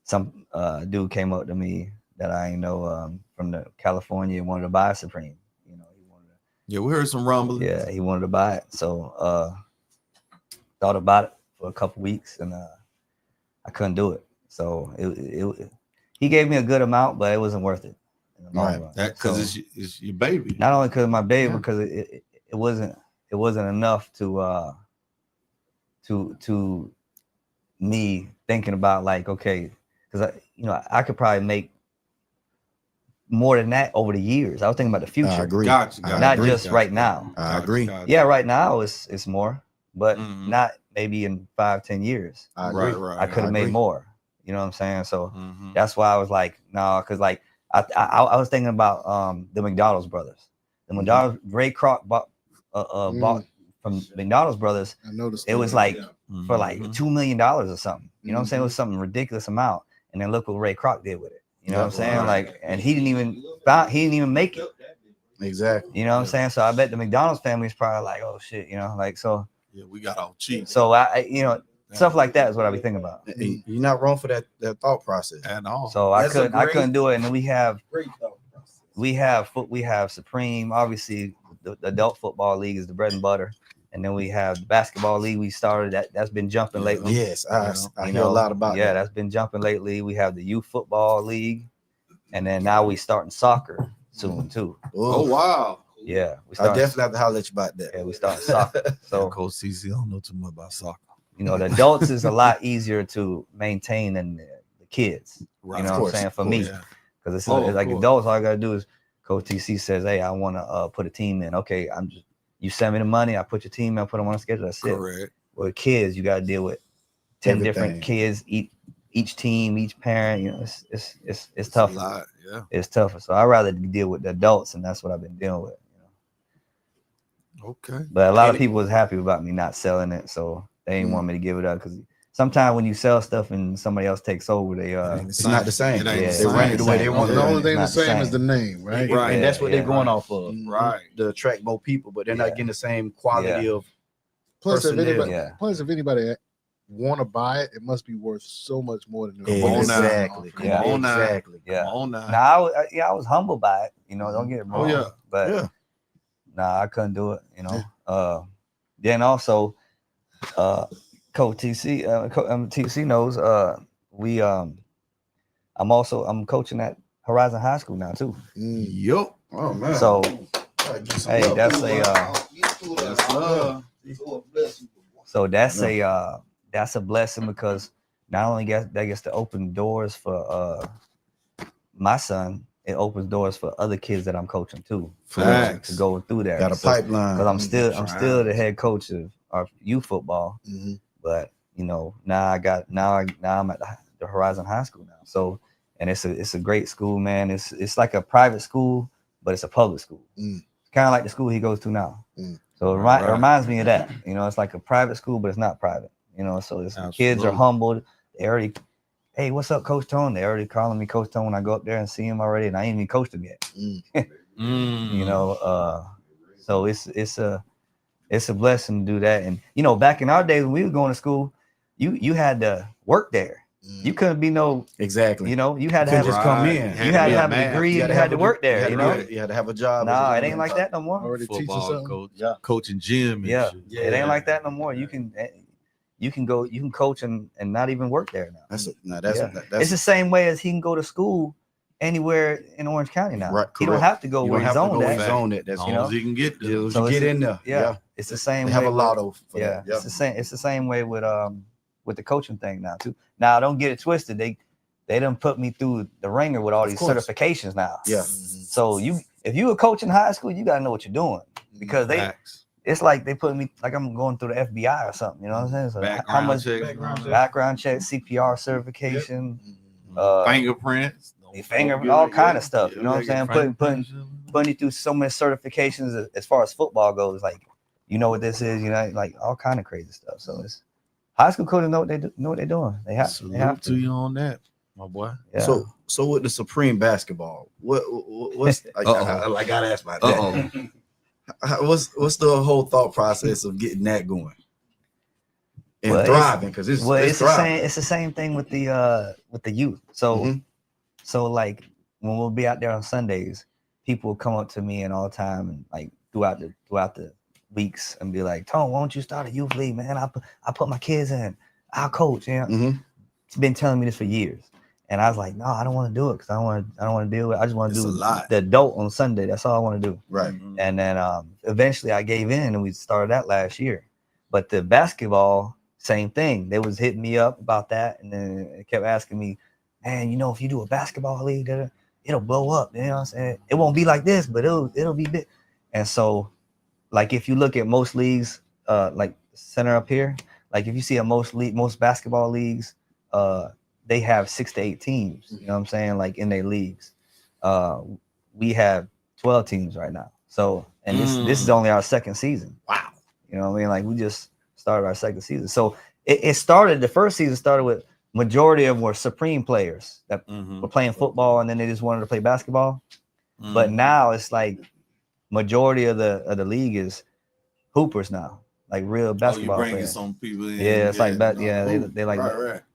some dude came up to me that I ain't know from the California wanted to buy Supreme. You know, he wanted to. Yeah, we heard some rumblings. Yeah, he wanted to buy it. So thought about it for a couple weeks and I couldn't do it. So it he gave me a good amount, but it wasn't worth it in the long run. That because it's your baby. Not only because of my baby, because it wasn't enough to me thinking about like, okay, because I could probably make more than that over the years. I was thinking about the future. I agree. Gotcha. Not just right now. I agree. Yeah, right now it's more, but not maybe in 5-10 years. I agree. Right. I could have made agree. more. You know what I'm saying? So that's why I was like, no, because like I was thinking about the McDonald's brothers. The McDonald's Ray Kroc bought from McDonald's brothers. I noticed it was like for like $2 million or something. You know what I'm saying? It was something ridiculous amount. And then look what Ray Kroc did with it. You know what I'm saying? Like, and he didn't even make it. Exactly. You know what I'm saying? So I bet the McDonald's family is probably like, oh shit, you know, like so. Yeah, we got all cheap. So I stuff like that is what I be thinking about. You're not wrong for that thought process at all. So I couldn't do it. And then we have Supreme. Obviously, the adult football league is the bread and butter. And then we have the basketball league we started that's been jumping lately. Yes, I hear a lot about that. Yeah, that's been jumping lately. We have the youth football league, and then now we starting soccer soon too. Oh wow. Yeah, I definitely have to holler at you about that. Yeah, we starting soccer. So Coach CC, I don't know too much about soccer. You know, the adults is a lot easier to maintain than the kids. Right. You know what I'm saying? For me, because it's like adults, all I gotta do is Coach TC says, "Hey, I want to put a team in." Okay, you send me the money, I put your team in, I put them on a schedule. That's it. Correct. Well, kids, you got to deal with 10 different kids, each team, each parent. You know, it's tough. A lot, yeah. It's tougher. So I'd rather deal with the adults, and that's what I've been dealing with. You know? Okay. But a lot of people was happy about me not selling it, so they didn't want me to give it up because sometimes when you sell stuff and somebody else takes over, they it's not the same. Yeah, they run it the way they want. The only thing the same is the name, right? Right, and that's what they're going off of. Right, to attract more people, but they're not getting the same quality of. Plus, if personnel. anybody want to buy it, it must be worth so much more than exactly. Yeah, exactly. Yeah. Come on now. Now, I was humbled by it. You know, don't get it wrong. yeah. But nah, I couldn't do it. You know. Then also, Coach TC, TC knows. I'm coaching at Horizon High School now too. Yup. Oh man. So, hey, that's a blessing because not only that gets to open doors for my son, it opens doors for other kids that I'm coaching too. Facts. To go through that. Got a pipeline. Because I'm still the head coach of our youth football, but you know now I'm at the Horizon High School now. So, and it's a great school, man. It's like a private school, but it's a public school. Kind of like the school he goes to now. So it reminds me of that. You know, it's like a private school, but it's not private. You know, so the kids are humbled. They already, hey, what's up, Coach Tone? They already calling me Coach Tone when I go up there and see him already, and I ain't even coached him yet. You know, so it's a blessing to do that. And you know, back in our days when we were going to school, you had to work there. You couldn't be exactly. You know, you had to have just come in. You had to have a degree. You had to work there. You know, you had to have a job. Nah, it ain't like that no more. Already teaching something. Coach, coaching gym. And yeah, shit. it ain't like that no more. You can coach and not even work there now. That's it's the same way as he can go to school anywhere in Orange County now. Right, he don't have to go where he's on that. That's as long as he can get there. So get in there. Yeah, it's the same. They way have a lotto. It's the same. It's the same way with the coaching thing now too. Now don't get it twisted. They done put me through the ringer with all these certifications now. Yeah. So if you a coach in high school, you gotta know what you're doing because it's like they put me like I'm going through the FBI or something. You know what I'm saying? So background check, CPR certification, fingerprints, all kind of stuff. You know what I'm saying? Putting you through so many certifications as far as football goes. Like, you know what this is? You know, like all kind of crazy stuff. So it's high school coaches know what they do, know what they're doing. They have to you on that, my boy. Yeah. So with the Supreme basketball, what's I gotta ask about that. What's the whole thought process of getting that going and thriving? Because it's the same thing with the youth. So so like when we'll be out there on Sundays, people will come up to me and all the time and like throughout the weeks and be like, Tone, why don't you start a youth league, man? I put my kids in. I'll coach. You know? He's been telling me this for years. And I was like, no, I don't want to do it because I don't want to deal with it. I just want to do the adult on Sunday. That's all I want to do. Right. And then eventually I gave in and we started that last year. But the basketball, same thing. They was hitting me up about that. And then they kept asking me, man, you know, if you do a basketball league, it'll blow up. You know what I'm saying? It won't be like this, but it'll be big. And so, like, if you look at most leagues, like center up here, like if you see most basketball leagues, they have 6 to 8 teams. You know what I'm saying? Like in their leagues, we have 12 teams right now. So, and this is only our second season. Wow. You know what I mean? Like we just started our second season. So it started. The first season started with majority of them were Supreme players that were playing football and then they just wanted to play basketball. But now it's like majority of the league is hoopers now, like real basketball players. Some people in. Yeah, it's like that. Yeah, they like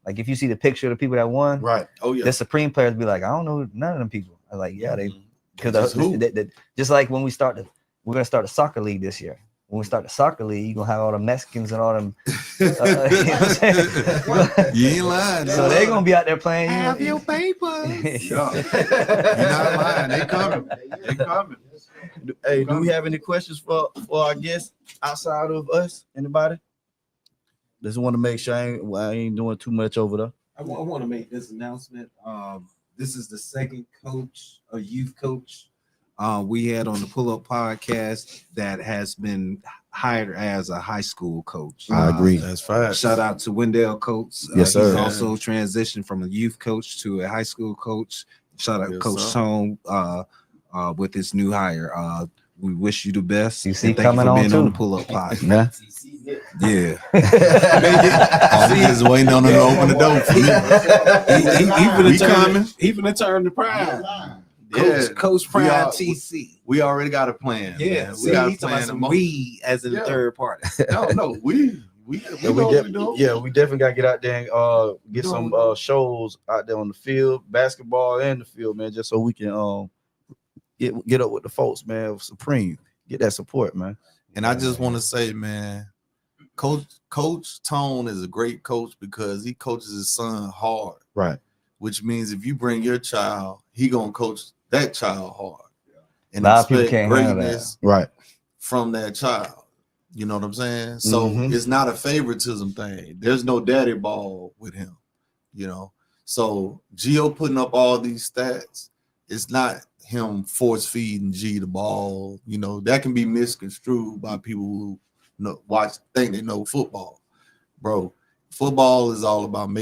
like if you see the picture of the people that won, right? Oh yeah, the Supreme players be like, I don't know none of them people. I'm like, yeah, because just like when we're gonna start a soccer league this year. When we start the soccer league, you're gonna have all the Mexicans and all them. You know what I'm you ain't lying. So they're gonna be out there playing. Have your papers. You're not lying. They coming. They coming. Hey, do we have any questions for our guests outside of us? Anybody? Just want to make sure I ain't doing too much over there. I want to make this announcement. This is the second coach, a youth coach, we had on the Pullup Podcast that has been hired as a high school coach. I agree. That's fine. Shout out to Wendell Coates. Yes, sir. He's also transitioned from a youth coach to a high school coach. Shout out Coach Tone with his new hire. We wish you the best. You see, thank you for being on the Pullup Podcast. Yeah. I'm just waiting on him to open the door for me. Even to turn the prime. Coach Prime TC. We already got a plan. Yeah, man. We got a plan. We as in the third party. No, we we definitely gotta get out there and get some shows out there on the field, basketball and the field, man, just so we can get up with the folks, man. Supreme, get that support, man. And I just want to say, man, Coach Tone is a great coach because he coaches his son hard. Right. Which means if you bring your child, he gonna coach that child hard. And A lot of people expect can't handle greatness right from that child. You know what I'm saying? So it's not a favoritism thing. There's no daddy ball with him, you know. So Gio putting up all these stats, it's not him force feeding G the ball. You know, that can be misconstrued by people who think they know football. Bro, football is all about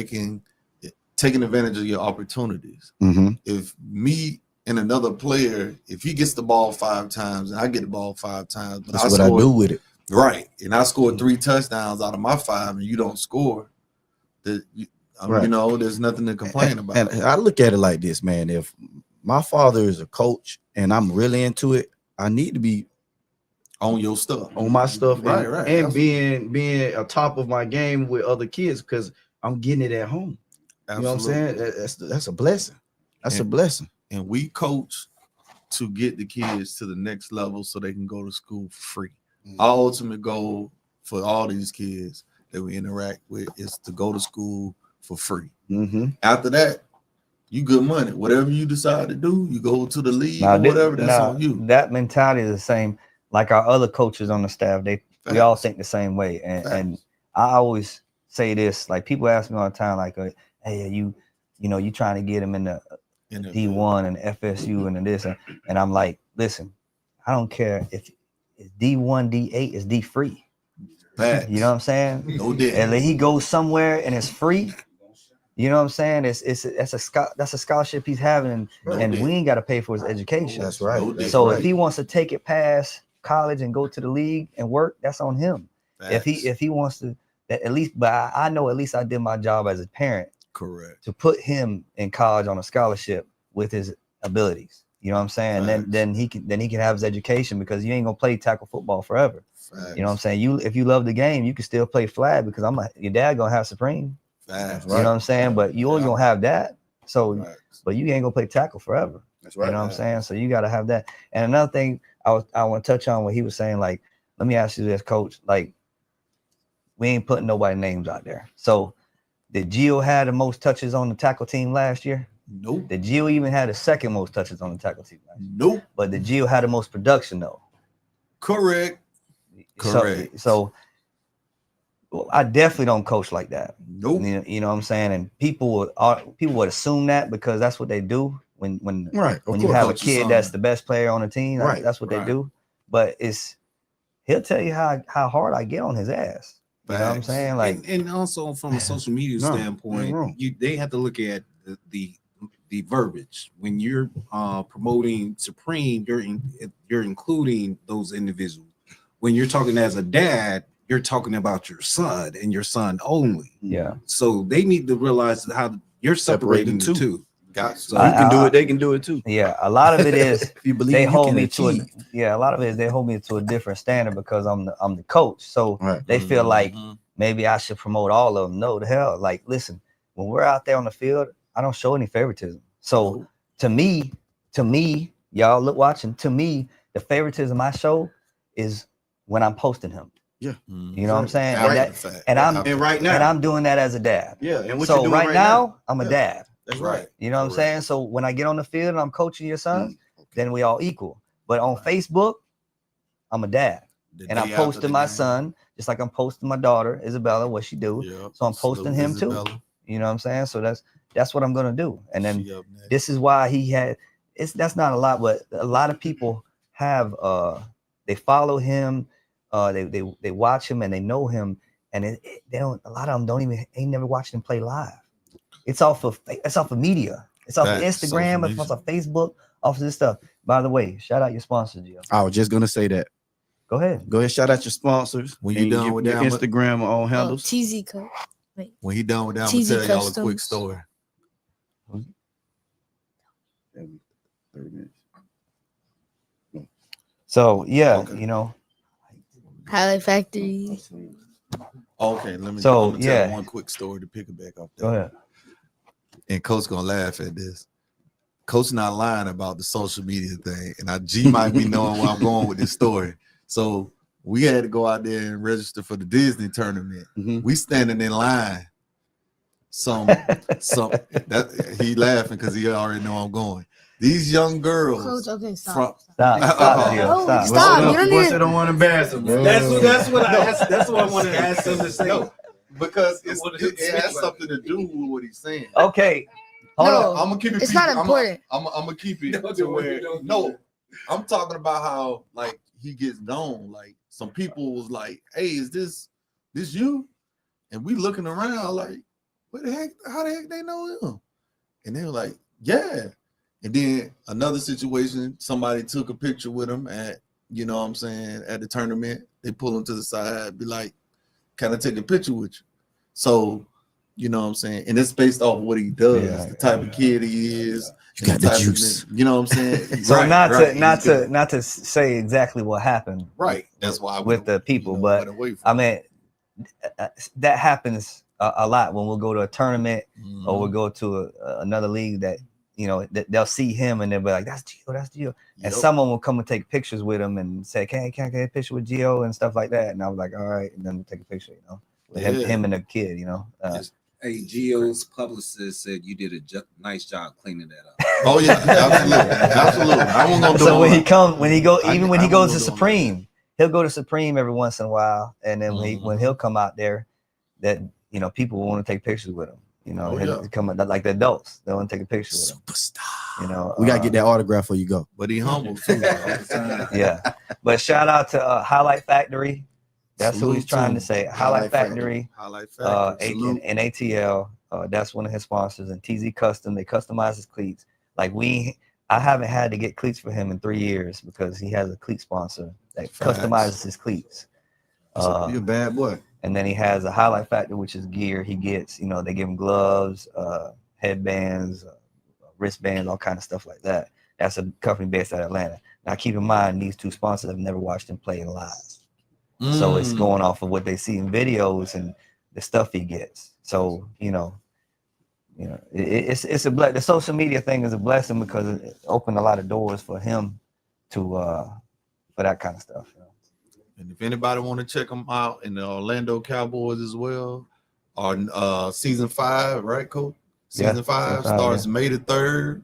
taking advantage of your opportunities. If me and another player, if he gets the ball 5 times and I get the ball 5 times, but that's what I do with it. Right. And I scored 3 touchdowns out of my 5 and you don't score, you know, there's nothing to complain about. And I look at it like this, man. If my father is a coach and I'm really into it, I need to be on your stuff, on my stuff, right, and that's being a top of my game with other kids because I'm getting it at home. Absolutely. You know what I'm saying? That's a blessing. That's a blessing. And we coach to get the kids to the next level so they can go to school for free. Our ultimate goal for all these kids that we interact with is to go to school for free. After that, you good money. Whatever you decide to do, you go to the league or whatever. That's on you. That mentality is the same. Like our other coaches on the staff, we all think the same way. And I always say this, like people ask me all the time, like, hey, you trying to get them in the D1 and FSU and this, and I'm like, listen, I don't care if it's D1, D8 is D free. Facts. You know what I'm saying? No debt. And then he goes somewhere and it's free. You know what I'm saying? That's a scholarship he's having, and we ain't got to pay for his education. That's right. So if he wants to take it past college and go to the league and work, that's on him. If he wants to, at least, but I know at least I did my job as a parent. Correct. To put him in college on a scholarship with his abilities. You know what I'm saying? Then he can have his education because you ain't gonna play tackle football forever. Facts. You know what I'm saying? If you love the game, you can still play flag because your dad gonna have Supreme. Facts. You know what I'm saying? But you only gonna have that. So but you ain't gonna play tackle forever. That's right. You know what I'm saying? So you gotta have that. And another thing I want to touch on what he was saying, like, let me ask you this, coach. Like, we ain't putting nobody's names out there. So did Gio have the most touches on the tackle team last year? Nope. Did Gio even have the second most touches on the tackle team last year? Nope. But did Gio have the most production though? Correct. So I definitely don't coach like that. Nope. You know what I'm saying? And people would assume that because that's what they do when you have a kid that's the best player on the team. That's what they do. But he'll tell you how hard I get on his ass. You know what I'm saying? Like, and also from a social media standpoint, they have to look at the verbiage when you're promoting Supreme. You're including those individuals. When you're talking as a dad, you're talking about your son and your son only. Yeah. So they need to realize how you're separating the two. Gotcha. So you can do it, they can do it too. Yeah, a lot of it is if you believe they you hold can me achieve. a lot of it is they hold me to a different standard because I'm the coach. So they feel like maybe I should promote all of them. No, the hell. Like, listen, when we're out there on the field, I don't show any favoritism. So to me, y'all watching, to me, the favoritism I show is when I'm posting him. Yeah. You know what I'm saying? And right now, and I'm doing that as a dad. Yeah. And what so you doing right now, I'm a dad. That's right. You know what I'm saying? So when I get on the field and I'm coaching your son, then we all equal. But on Facebook, I'm a dad. And I'm posting my son, just like I'm posting my daughter, Isabella, what she do. Yep. So I'm posting him too. You know what I'm saying? So that's what I'm gonna do. And then this is why that's not a lot, but a lot of people have they follow him, they watch him and they know him, and they don't, a lot of them ain't never watched him play live. It's off of media. It's off of Instagram, it's off of Facebook, off of this stuff. By the way, shout out your sponsors, Gio. I was just gonna say that. Go ahead. Shout out your sponsors. When you done with that, Instagram on handles. TZ Cut. When he done with that, I'm gonna tell y'all a quick story. 30 minutes. So yeah, you know, Highlight Factory. Okay, let me So, tell yeah. one quick story to pick it back up Go there. ahead. And Coach gonna laugh at this. Coach not lying about the social media thing, and G might be knowing where I'm going with this story. So we had to go out there and register for the Disney tournament. We standing in line. That he laughing because he already know I'm going. These young girls. Coach, okay, stop. Stop. You don't need They don't want to embarrass him. That's what I want to ask him to say. No, because it has something to do with what he's saying. Okay. No, I'm gonna keep it. it's not important. I'm gonna keep it to where. No, I'm talking about how like he gets known. Like some people was like, "Hey, is this you?" And we looking around like, "What the heck? How the heck they know him?" And they were like, "Yeah." And then another situation, somebody took a picture with him at, you know what I'm saying, at the tournament. They pull him to the side, be like, "Can I take a picture with you?" So, you know what I'm saying? And it's based off what he does, the type of kid he is. You got the juice. You know what I'm saying? So not to say exactly what happened. Right. That's why with the people, but I mean that happens a lot when we'll go to a tournament or we'll go to another league that they'll see him and they'll be like, that's Gio. And someone will come and take pictures with him and say, can I get a picture with Gio and stuff like that? And I was like, all right, and then we'll take a picture, with him and the kid, Hey, Gio's publicist said you did a nice job cleaning that up. Oh yeah, absolutely. I won't go. So when he goes to Supreme, he'll go to Supreme every once in a while, and then when he'll come out there, that people will want to take pictures with him. He'll come like the adults, they want to take a picture with him. Superstar. We gotta get that autograph before you go. But he humble too. Yeah. But shout out to Highlight Factory. That's who he's trying to say. Highlight Factory. And ATL. That's one of his sponsors. And TZ Custom. They customize his cleats. Like I haven't had to get cleats for him in 3 years because he has a cleat sponsor that customizes his cleats. You're a bad boy. And then he has a Highlight Factory, which is gear. He gets, they give him gloves, headbands, wristbands, all kind of stuff like that. That's a company based out of Atlanta. Now, keep in mind, these two sponsors have never watched him play live. So it's going off of what they see in videos and the stuff he gets. So, it's a the social media thing is a blessing because it opened a lot of doors for him to for that kind of stuff. And if anybody want to check them out in the Orlando Cowboys as well, or season 5, right, Coach? Season 5 starts May the 3rd.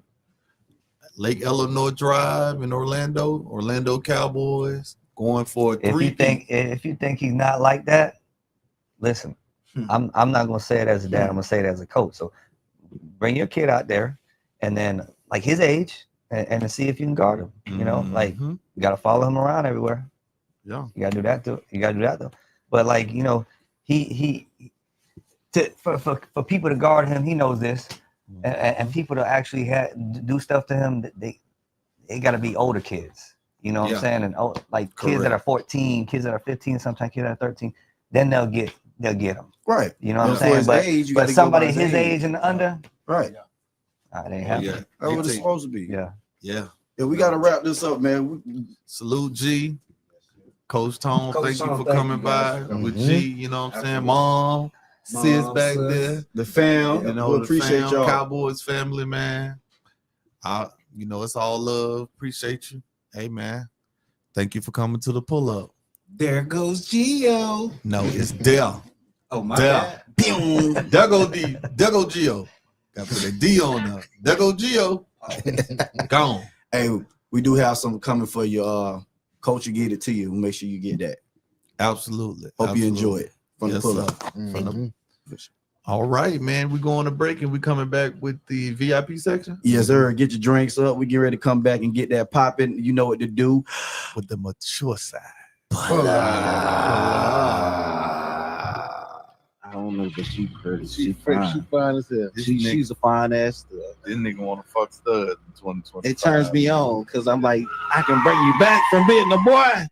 Lake Eleanor Drive in Orlando Cowboys going for a 3. If you think he's not like that, listen. I'm not gonna say it as a dad. I'm gonna say it as a coach. So bring your kid out there, and then like his age, and see if you can guard him. You gotta follow him around everywhere. Yeah, you gotta do that too. But like for people to guard him, he knows this, and people to actually do stuff to him. They gotta be older kids. You know what I'm saying? And kids that are 14, kids that are 15, sometimes kids that are 13, then they'll get them. Right. You know what I'm saying? But somebody his age and under, right? They ain't happening. That's what it's supposed to be. Yeah. We gotta wrap this up, man. Salute G. Coach Tone, thank you for coming by with G, you know what I'm saying? Mom, sis back there. The fam, we appreciate y'all. Cowboys family, man. It's all love. Appreciate you. Hey, man. Thank you for coming to the pull-up. There goes Gio. No, it's Dell. Oh, my God. There go Gio. Got to put a D on there. There go Gio. Gone. Hey, we do have something coming for you. Coach will get it to you. We'll make sure you get that. Absolutely. Hope you enjoy it from the pull-up. All right, man. We're going to break and we're coming back with the VIP section. Yes, sir. Get your drinks up. We get ready to come back and get that popping. You know what to do. With the mature side. I don't know, but she pretty. She fine as hell. She's a fine ass stud. This nigga want to fuck stud in 2020. It turns me on because I'm like, I can bring you back from being a boy.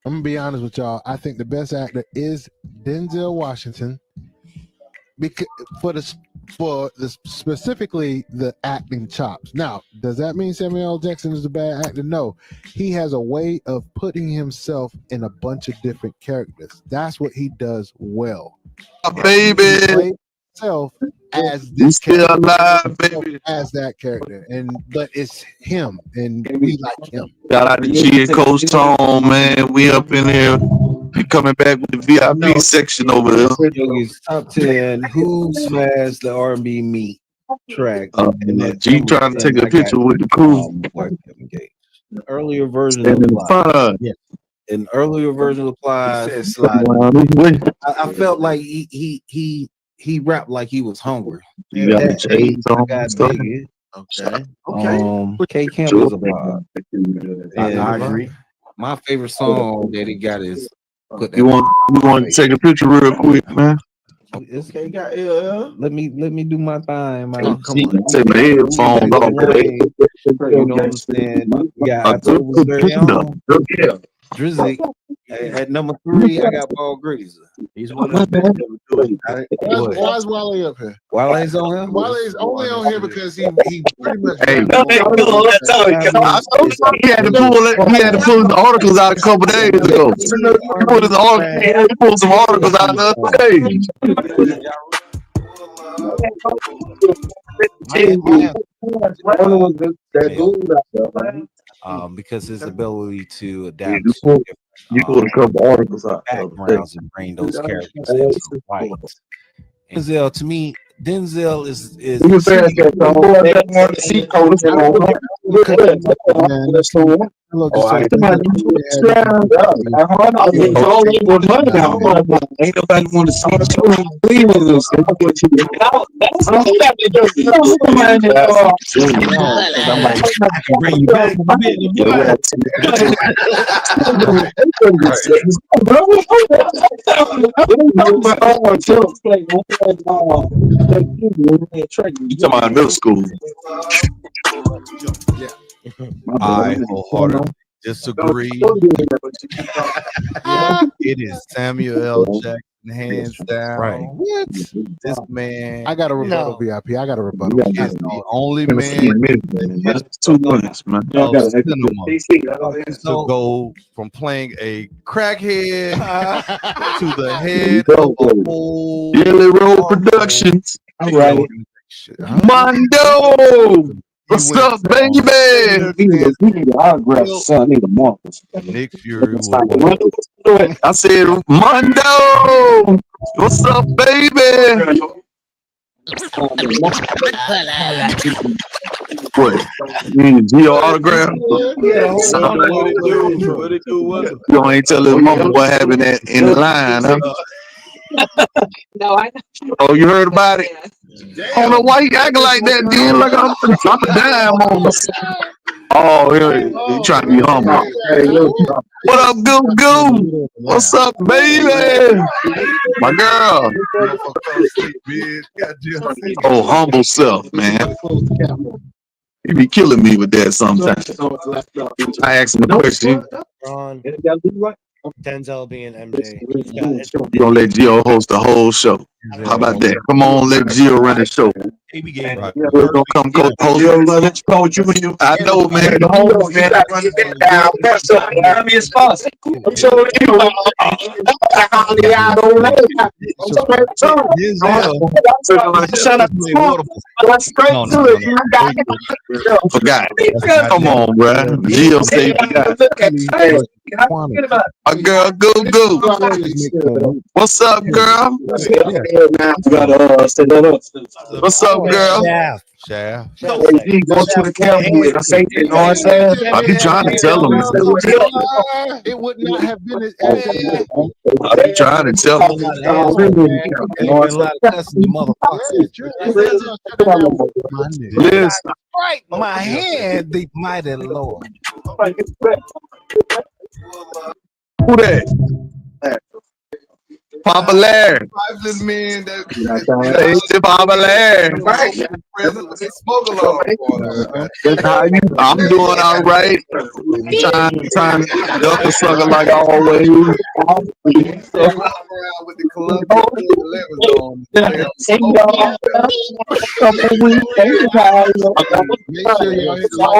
I'm gonna be honest with y'all. I think the best actor is Denzel Washington, because for the for specifically the acting chops. Now, does that mean Samuel L. Jackson is a bad actor? No. He has a way of putting himself in a bunch of different characters. That's what he does well. Baby. He plays himself as You this still character, alive, baby. as that character, but it's him, and we like him. Shout out to G and Coach Tone, man. We up in here. We coming back with the VIP section over there. Yogi's top 10 who smashed the R&B meat track. And that G trying to take a picture with the crew. An earlier version Stand in the front. an earlier version applies. I felt like he rapped like he was hungry. You got the chains on I and stuff. dig it. Okay. K Campbell's a vibe. I agree. My favorite song that he got is Put That. You want to take a picture real quick, man? This K got Let me do my thing, man. Come on. Take my headphones off. You know what I'm saying? Yeah, I thought it was very on. Drizzy at number 3. I got Paul Grazer. He's one of the best ever do it. Why is Wale up here? Wale's on him. Wale's only on here because he pretty much. Hey, he had to pull the articles out a couple days ago. He pulled some articles out the other day. Because his ability to adapt You pulled a couple articles out. backgrounds and bring those characters into light. Denzel, to me, Denzel is Ain't nobody want to see you talking about middle school. I wholeheartedly disagree. It is Samuel L. Jackson, hands down. Right. What? This man. I got a rebuttal, VIP. I got a rebuttal. Is the only man That's 2 months, man. of cinema to go from playing a crackhead to the head of a whole Yearly Road Productions. All right. Mondo. What's up, baby? Nick Fury. I said, Mondo. What's up, baby? What? You need a Geo autograph? You ain't tell his mama what happened in the line, huh? No, I know. Oh, you heard about it? I don't know why you acting like that, then. Like I'm a dime on us. Oh, he trying to be humble. What up, Goo? What's up, baby? My girl. Oh, humble self, man. He be killing me with that sometimes. I ask him a question. Ron, Denzel being MJ. You gonna let Gio host the whole show? How about that? Come on, let Gio run the show. Don't come host. I know, man. Forgot. Come on, bro. Gio say forgot. My girl, Goo. What's up, girl? What's up, girl? Shaft. Go to the camera. You know what I'm saying? I be trying to tell him. It would not have been as I be trying to tell him. Listen. Right, my hand, the mighty Lord. Who that? Popular. Trifling men that It's popular. they smoke a lot. That's how I'm doing all right. Trying to duck a sucker like always. With the Columbia 11 on. Make sure y'all hit the like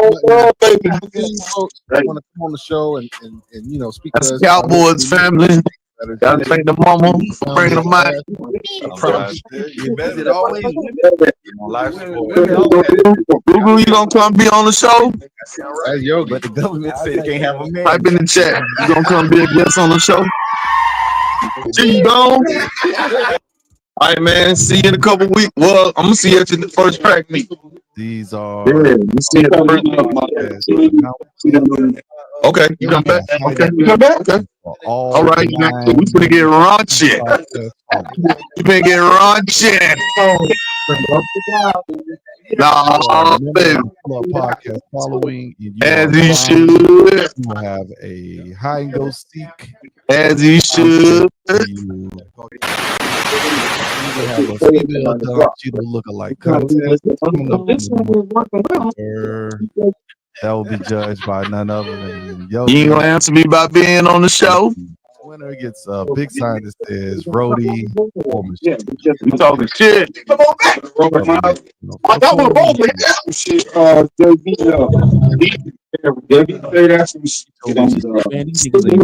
button. Folks want to come on the show and you know speak That's to us. Cowboys family. Gotta thank the mama for bringing them out. You invested always. Google, you gonna come be on the show? That's yoga. But the government said they can't have a man. Type in the chat. You gonna come be a guest on the show? G Bone. All right, man. See you in a couple weeks. Well, I'm gonna see you at the first track meet. These are You see you at the first. Okay, you come back. Okay, you come back. Okay. All right, so we finna get raunchy. You finna get raunchy. Nah, baby. Podcast following. As he should. You will have a high and go seek. As he should. You will have a female Cheeto lookalike contest. That will be judged by none other than You ain't gonna answer me by being on the show. Winner gets a big sign that says Rody or Michelle. We talking shit. Come on back. I got one rolling. Shit.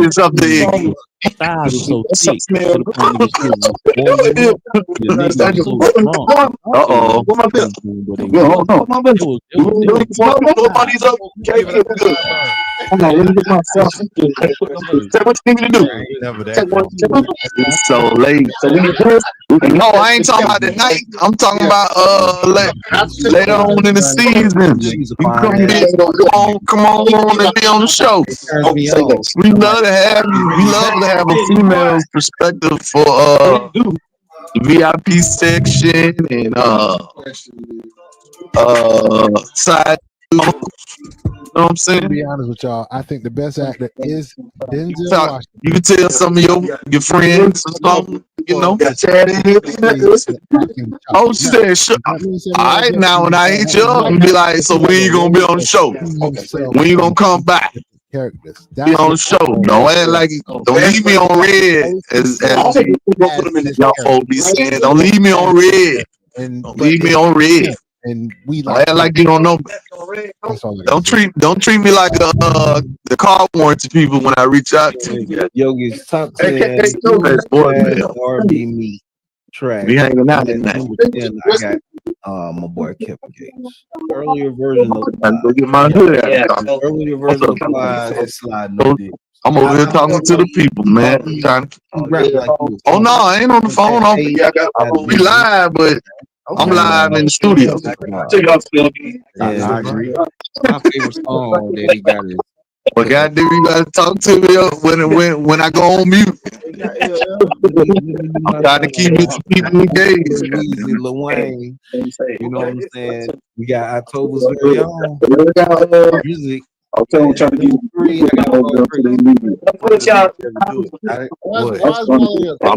It's up to you. Thighs are so thick to the point that she was warming up. The nigga was so strong. Uh-oh. Nobody's up. Let me get myself. Say what you need me to do. It's so late. No, I ain't talking about tonight. I'm talking about later on in the season. You come on and be on the show. We love to have you. We love to have a female perspective for the VIP section and side. You know what I'm saying? To be honest with y'all, I think the best actor is Denzel Washington. You can tell some of your friends or something, you know. Oh, she said, sure. All right, now when I hit you up and be like, so when you gonna be on the show? When you gonna come back? Characters. Be on the show. Don't act like don't leave me on red as y'all folks be saying. Don't leave me on red. Don't leave me on red. And we like you don't know. Don't treat me like the car warranty people when I reach out to you. Yogi's top 10 R&B meet track. We hanging out tonight. I got my boy Kevin Gates. Earlier version of go get my hood out. Earlier version of Slide No Dick. I'm over here talking to the people, man. Oh no, I ain't on the phone. We live, but I'm live in the studio. I agree. My favorite song that he got is. But goddamn, you gotta talk to me when I go on mute. I'm trying to keep people engaged. Lil Wayne, you know what I'm saying? We got October's very own music. Okay, I'm trying to get I'm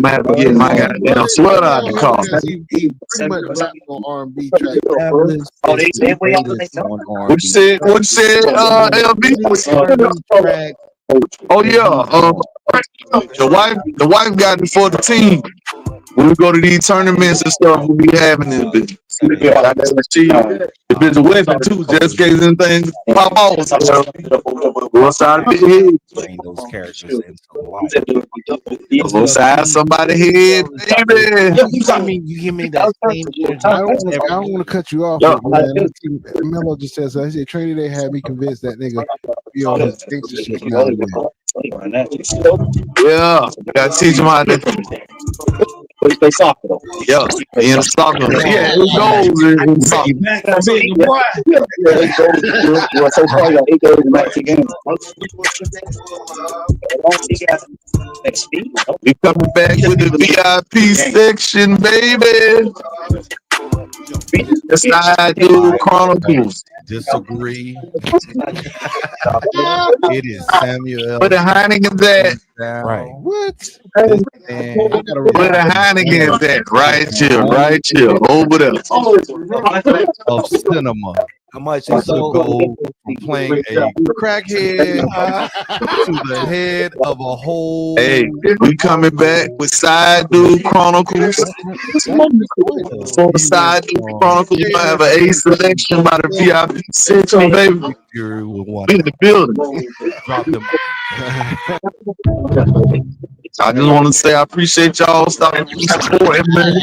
gonna have to get my goddamn sweater out the car. He pretty much rapped on R&B track. What you said, LB? Oh yeah, the wife got before the team. When we go to these tournaments and stuff, we be having this bitch. The bitch a weapon too, just in case anything pop off. One side of the head. Those characters One side somebody's head, baby. You give me that same energy. I don't want to cut you off. Man. Melo just says, I said, Trinity, they had me convinced that nigga, you know, this gangster shit. Yeah, gotta teach him how to. They soccer though. Yeah, in soccer. Yeah, it goes in soccer. We coming back with the VIP section, baby. It's SideDude Chronicles. Disagree. It is Samuel. Where the Heineken's at? Right. What? Where the Heineken's at? Right here, over there. Of cinema. How much To is so go from playing a crackhead to the head of a whole. Hey, we coming back with SideDude Chronicles. For SideDude Chronicles, you might have an A selection by the VIP section, baby. We in the building. Drop them. I just want to say I appreciate y'all stopping supporting, man.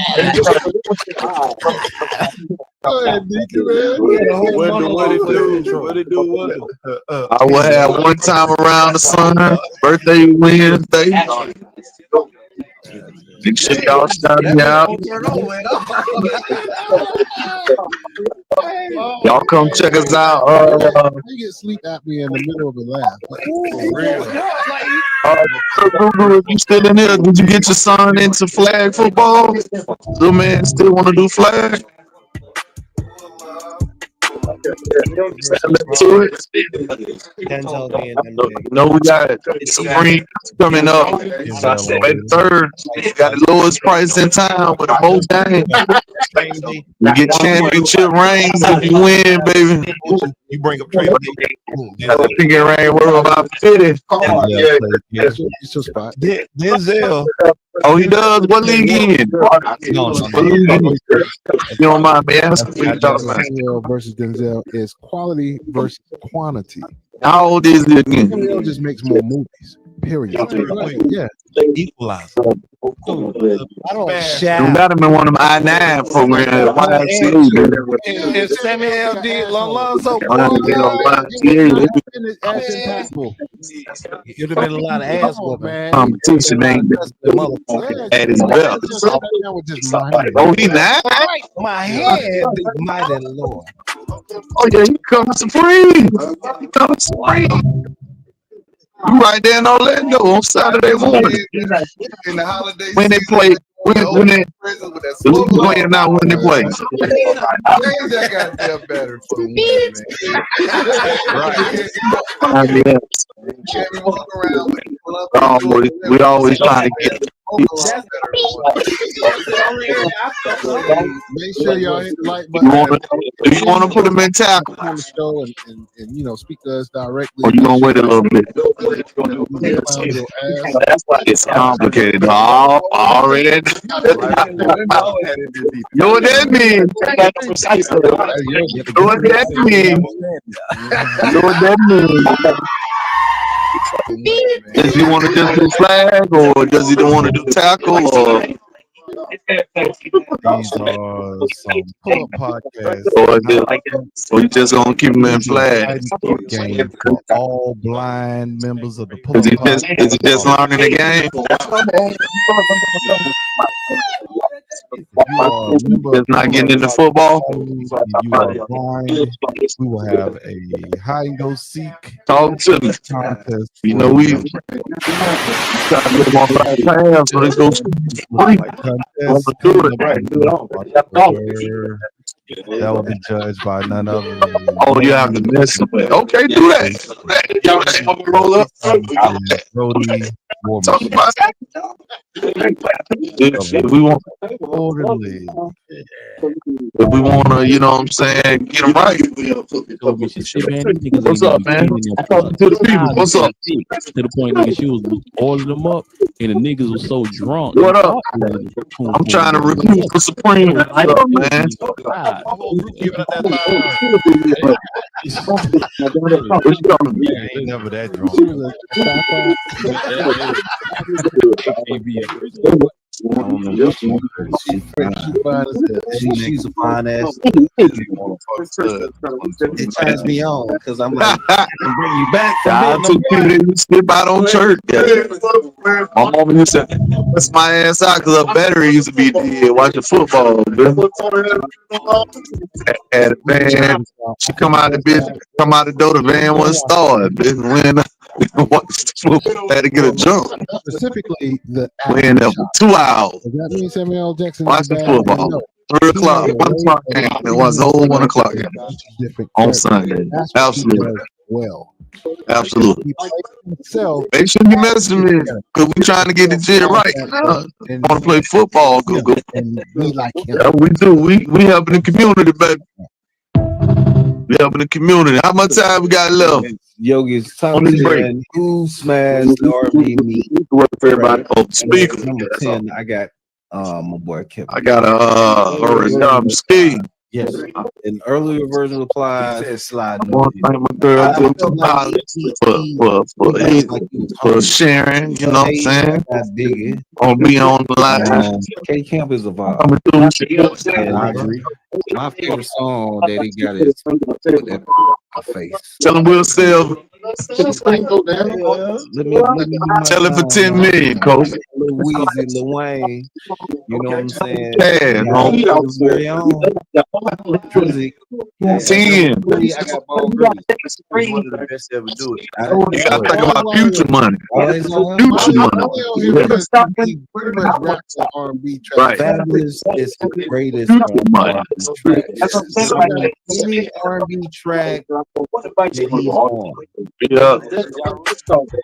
Go ahead, Deacon, man. What it do? I will have one time around the sun, birthday Wednesday. Make sure y'all shout me out. Y'all come check us out. You get sleep apnea in the middle of a laugh. If you still in here, did you get your son into flag football? Little man still want to do flag? Denzel being MJ. No, we got Supreme coming up. May 3rd. Got the lowest price in town with the most game. You get championship rings if you win, baby. You bring up trade. I think it ring worth about 50. It's your spot. Denzel. Oh, he does? What league he in? You don't mind me asking what you talking about? Samuel versus Denzel is quality versus quantity. How old is he again? Denzel just makes more movies. Period. Yeah. Equalizer. I don't You shout. got him in one of them I-9 programs. If Samuel L. did Lonzo, YMCA. it'd have been a lot of ass whooping. Competition ain't at his belt. Oh, he not? My head is mighty Lord. Oh, yeah, he comes supreme. He comes supreme. You right there in Orlando on Saturday morning. In the holiday When they play, when they playing out when they play. that goddamn better for the We always trying to get. Make sure y'all hit the like button. Do you want to put them in tackle? On the show and speak to us directly. Or you gonna wait a little bit? It's complicated. Already. You know what that means? You know what that means? You know what that means? Does he want to just do flag, or does he want to do tackle, or? These are some Pullup Podcast. Or you just gonna keep him in flag? Game for all blind members of the Pullup Podcast. Is he just learning the game? Just not getting into football. You are blind. We will have a hide and go seek. Talk to me. Contest. You know we trying to get them on 5 pounds, so they go. That will be judged by none other than. Oh, you have to miss them. Okay, do that. Roll up. Brody Talk about that. If we want, orderly. if we want to, you know what I'm saying, get them right. What's up, man? Talking to the people. What's up? To the point, nigga, she was oiling them up, and the niggas was so drunk. What up? I'm trying to recruit for Supreme. What's up, man? What you calling me? Ain't never that drunk. She's a fine ass. It turns me on because I'm like, I can bring you back. I took people that skip out on church. My mama used to bust my ass out because her battery used to be dead watching football. And man, she come out the door, the van wasn't started. When watched the football, had to get a jump. Specifically, the We in there for 2 hours. Does that mean Samuel L. Jackson? Watch the football. 3 o'clock, 1 o'clock game. It was whole 1 o'clock game on Sunday. Absolutely. Well, Absolutely. himself. Make sure you message me because we trying to get the gym right. I want to play football. Go. And we like him. Yeah, we do. We helping the community, baby. We helping the community. How much time we got left? Yogi's top 10 who smashed the R&B meet. Everybody. Oh, speaker. Number 10, I got my boy Kevin. I got a ski. Yes. An earlier version applies. Slide. I want to thank my girl for sharing. You know what I'm saying? I dig it. I'll be on the line. K Camp is a vibe. And I agree. My favorite song that he got is Put That My Face. Tell him we'll sell. Let me Tell it for 10 million, coach. Weezy, Lil Wayne, you know what I'm saying? Yeah, very own. Drizzy. 10. I got Bone Breeze. One of the best ever do it. You gotta think about future money. Future money. He pretty much raps the R&B track. Right. Fabulous is the greatest money. any R&B track that he's on. Yeah.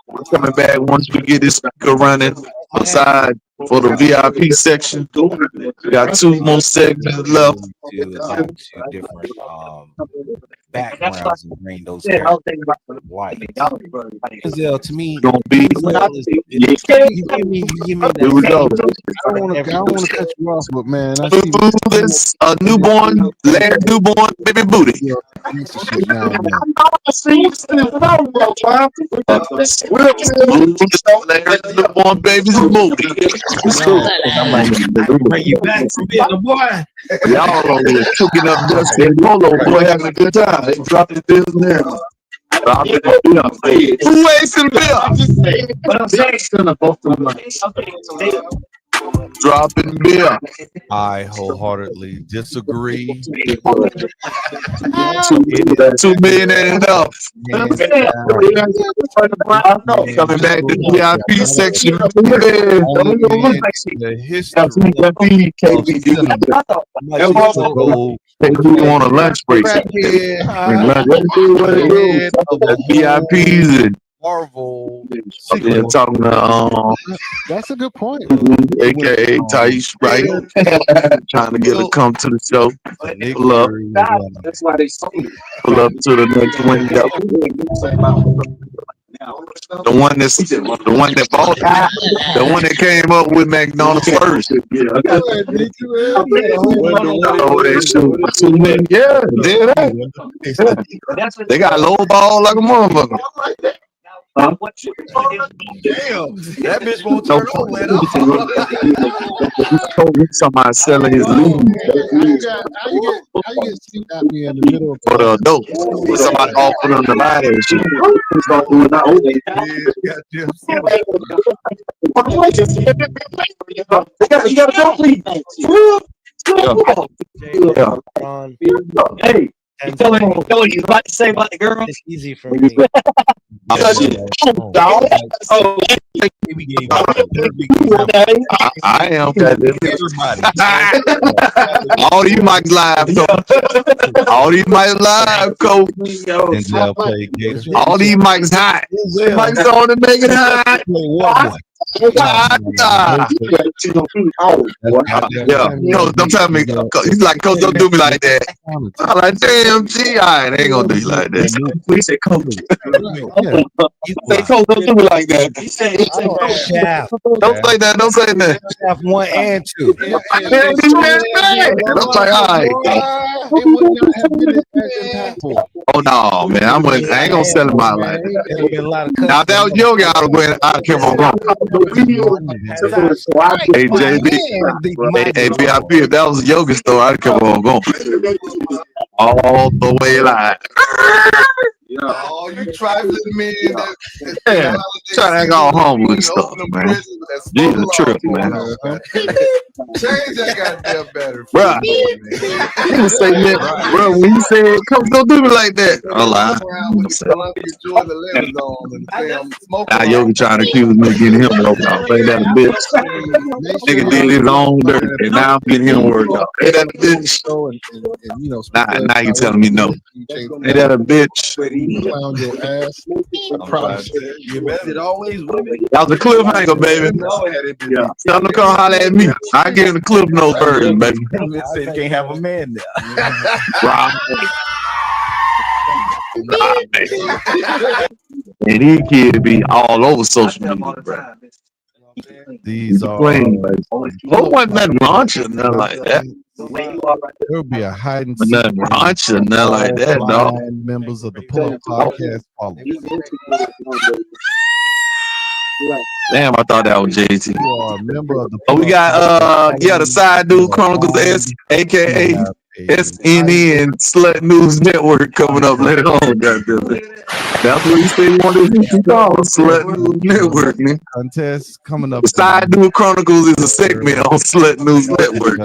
We're coming back once we get this speaker running aside for the VIP section. We got 2 more segments left. Two different backgrounds and bring those characters light. Gazelle, to me, Gonna be. you give me Here we go. I don't want to cut you off, but man, I see This newborn, last newborn baby booty. shit now, man. Newborn baby's booty. Bring you back from being a boy. Y'all over here cooking up dust and polo, boy, having a good time. They dropping this there. Who wasting beer? But I'm saying, both of them. Dropping beer. I wholeheartedly disagree. 2 million ain't enough. Coming back to the VIP section. The history you on a lunch break. VIPs and Marvel. and talking to That's a good point. AKA Taish, right? Trying to get her to come to the show. Pull up. That's why they sold it. Pull up to the next window. The one that bought it. The one that came up with McDonald's first. Oh, they shoot 2 million. Yeah, they got low ball like a motherfucker. Damn, that bitch won't turn over. Somebody selling his lead. How you get sleep apnea in the middle of For the adults. Somebody offered them the buy that shit. Hey, tell him he's about to say about the girl. It's easy for me. I am. All these mics live, coach. All these mics live, coach. All these mics hot. Mics on and make it hot. Yeah, no, don't tell me. He's like, coach, don't do me like that. I'm like, damn, G, I ain't gonna do you like that. We said coach. Say, coach, don't do me like that. Don't say that. Don't say that. Shaft 1 and 2. I'm like, all right. Oh no, man, I ain't gonna sell him out like that. Now if that was Yogi, I'd keep on going. Hey JB, hey VIP, if that was a yoga store, I'd keep on going. All the way live. All you trifling men that Yeah, try to act all humble and stuff, man. These are trip, man. Change that goddamn battery. Bruh, nigga say that, bro, when he said, come don't do me like that. I'm like, now Yogi trying to accuse me of getting him worked out. Ain't that a bitch? Nigga did his own dirt, and now I'm getting him worked out. Ain't that a bitch? Now you telling me no. Ain't that a bitch? Found your ass. I promise You bet always women. That was a cliffhanger, baby. Yeah. Tell them to come holler at me. I get in the cliff notes version, baby. Said you can't have a man there. Right. And these kids be all over social media, bro. These are what wasn't that launch or nothing like that? There'll be a hiding Nothing launch or nothing like that, dog. Members of the Pullup Podcast follow. Damn, I thought that was JT. You are a member of the We got the SideDude Chronicles S, aka SNN Slut News Network coming up later on. Goddamn it. That's what you say you want to call Slut News Network, man. Contest coming up. SideDude Chronicles is a segment on Slut News Network.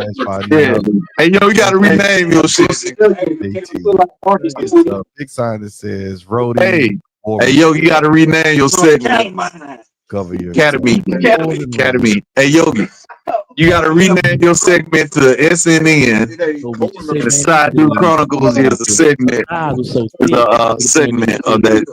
Yeah. Hey, yo, you gotta rename your shit. Big sign that says Rody. Hey, yo, you gotta rename your segment. Cover your Academy. Hey, Yogi, you gotta rename your segment to SNN. The SideDude Chronicles is a segment. It's a segment of that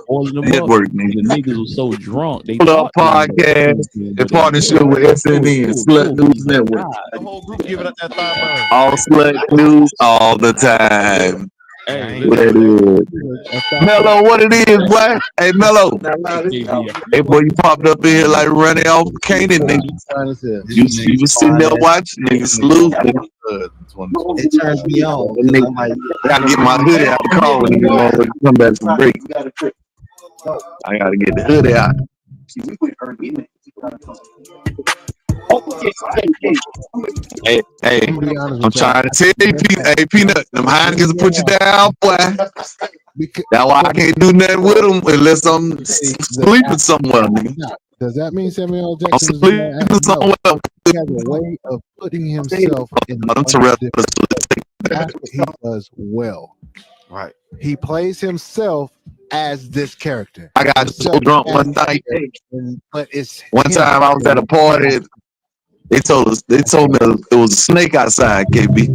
network, The niggas was so drunk. They Pullup Podcast in partnership with SNN, Slut News Network. The whole group giving up that thigh All Slut News all the time. What it is. Mello, what it is, boy? Hey, Mello. Hey, boy, you popped up in here like running off Canaan, nigga. You was sitting there watching, nigga, salute. It turns me on. I gotta get my hoodie out the car when nigga come back from break. I gotta get the hoodie out. Hey, I'm trying to tell you, hey, Peanut, them Heinekens will put you down, boy. That's why I can't do nothing with them unless I'm sleeping somewhere, nigga. Does that mean Samuel I'm Jackson sleeping somewhere. he has a way of putting himself in he does well? Right. He plays himself as this character. I got so drunk one night. But it's one time I was at a party. They told me there was a snake outside, KB.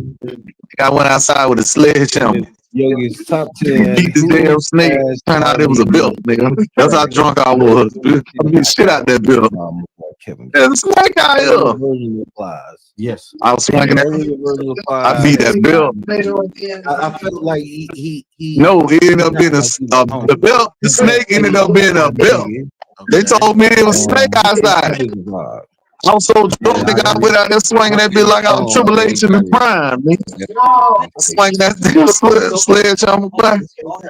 I went outside with a sledgehammer. Yogi's top 10. Beat this damn snake. Turned out it was a bill, nigga. That's how drunk I was. I beat shit out that bill. There's a snake out here. Yes. I was swinging that. I beat that bill. I felt like he No, it ended up being the belt. The snake ended up being a belt. They told me it was a snake outside. I was so drunk, nigga, I went out there swinging that bitch like I was Triple H in the prime, nigga. Swinging that sledgehammer back.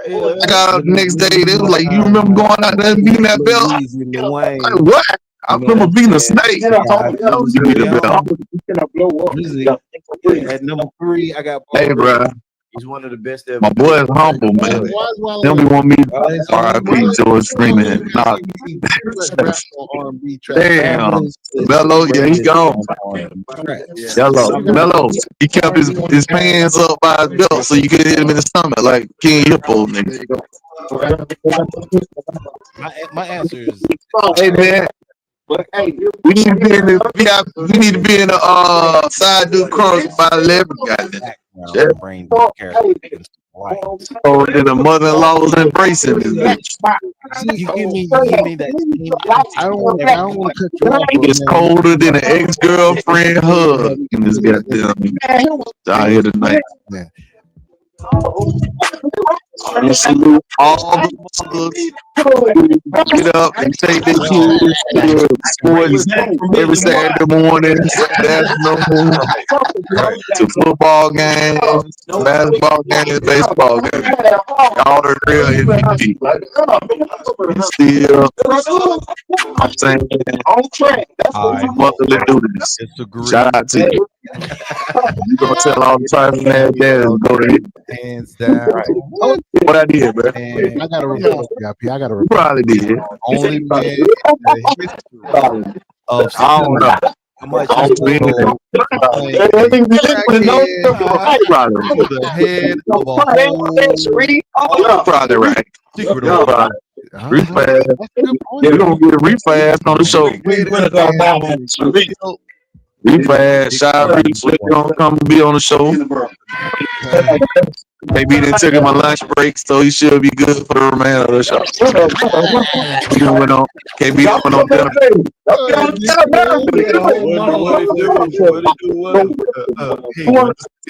I got up the next day, they was like, you remember going out there and beating that belt? Like, what? I remember beating a snake. You beat a belt. At number 3, I got Hey, bro. He's one of the best ever. My boy is humble, man. They don't be want me R.I.P. George Freeman. Nah. Damn. Mello, yeah, he gone. Mello. He kept his hands up by his belt so you could hit him in the stomach like King Hippo, nigga. My answer is hey, man. We need to be in the SideDude Chronicles by 11, goddamn. Oh, and the mother-in-law was embracing this bitch. You give me that. I don't want to cut you off. It's colder than an ex-girlfriend hug in this goddamn out here tonight. Yeah. You salute all the get up and take their kids to sports every Saturday morning, to football games, basketball games, baseball games. All the real MVP. Still, I'm saying, all right, let's do this. Shout out to you. You gonna tell all the tribes that to go to hands down. What I did, bro? I got a report. I got a You report. probably did. Only man in the history of I don't know. How much I don't believe it. the head of a whole You're probably right. secret You're of probably refast. Yeah, we're gonna get a refast on the show. Refast, shy reflex gonna come be on the show. Maybe he didn't take him a lunch break, so he should be good for the remainder of the show. He went on. KB went on dinner.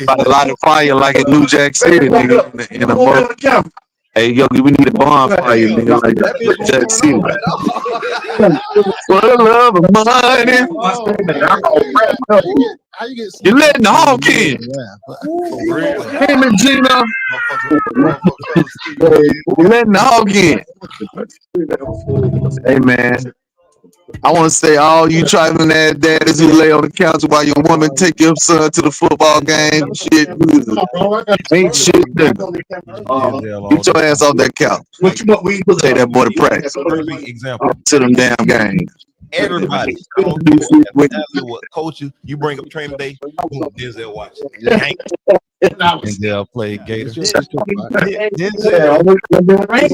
About to light a fire like in New Jack City, nigga, in a month. Hey, Yogi, we need a bonfire, nigga, like New Jack City. For the love of money. You letting the hawk in. Him and Gina. You letting the hawk in. Hey, man. I want to say all you trifling ass daddies who lay on the couch while your woman take your son to the football game, shit, ain't shit nigga. Get your ass off that couch. Take that boy to practice. Perfect example. Oh. To them damn games. Everybody, I don't care what coach you bring up training day, Denzel watch. Denzel played Gator. Denzel played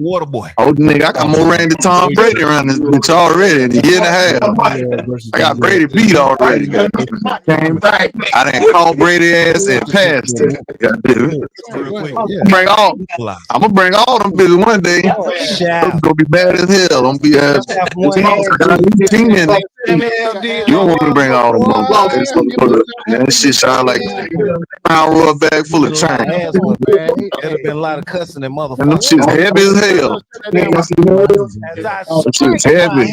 Water Boy. Oh, nigga, I got more rain than Tom Brady around this bitch already in a year and a half. I got Brady beat already. I done called Brady ass and passed it. I'm gonna bring all them bitches one day. It's gonna be bad as hell. I'm gonna be you don't want me to bring all them motherfuckers. That shit sound like pound rub bag full of change. There'd have been a lot of cussing and motherfuckers. And them shit's heavy as hell. Them shit's heavy.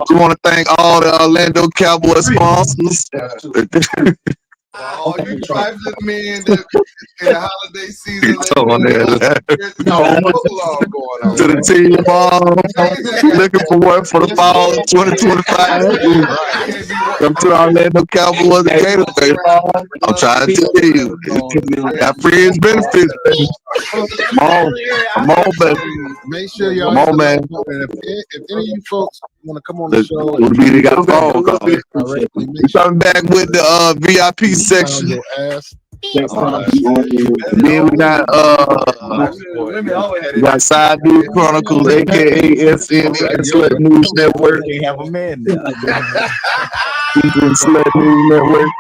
We want to thank all the Orlando Cowboy sponsors. All you trifling men that in the holiday season to the team looking for work for the fall 2025. Come to Orlando Cowboys and Gators, baby. I'm trying to tell you, got friends benefits. Come on, baby. Make sure y'all. Come on, man. If any of you folks want to come on the show, we got a phone call. We coming back with the VIP section. Then we got SideDude Chronicles, aka SN Slut News Network. They have a man there. Slut News Network.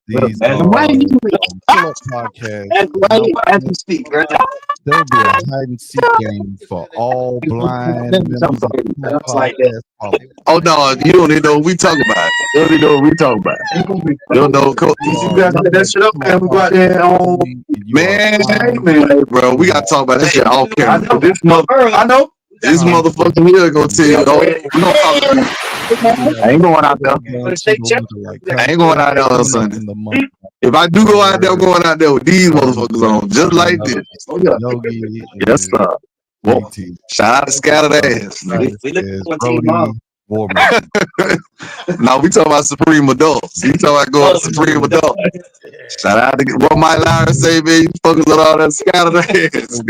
These Pullup Podcast. There'll be a hide and seek game for all blind members of the podcast. Oh no, you don't even know what we talking about. You don't even know what we talking about. You don't know. You guys set that shit up, man. We go out there man, bro. We gotta talk about that shit off camera. This this motherfucker here gonna tell you. Oh, we gonna talk about it. I ain't going out there. I ain't going out there on Sunday. If I do go out there, I'm going out there with these motherfuckers on, just like this. Yes, sir. Well, shout out to Scattered Ass. No, we talking about Supreme Adults. You talking about going to Supreme Adults. Shout out to what my Larry say, man. You fuckers with all that Scattered Ass.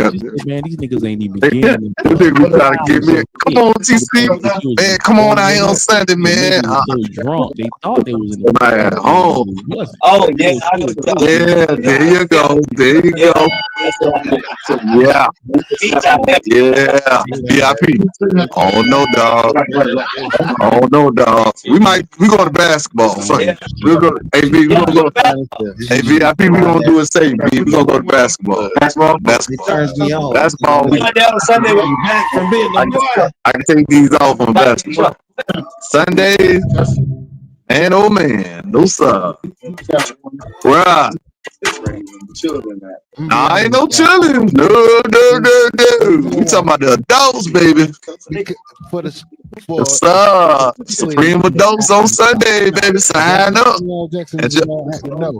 Man, these niggas ain't even beginning. Trying to get me. Come on, TC. Man, come on out here on Sunday, man. So drunk, they thought they was in the man. Oh, yeah. There you go. There you go. Yeah. Yeah. VIP. Oh no, dog. Oh no, dog. We go to basketball. We'll go. Hey, V, we gonna go. Hey, VIP, we gonna do it safe. V, we gonna go to basketball. Basketball. I can take these off on basketball. Sundays. And oh man, no sir. Right. Nah, ain't no chilling. No. We talking about the adults, baby. For the Yes, sir. Supreme Dose on Sunday, baby. Sign up.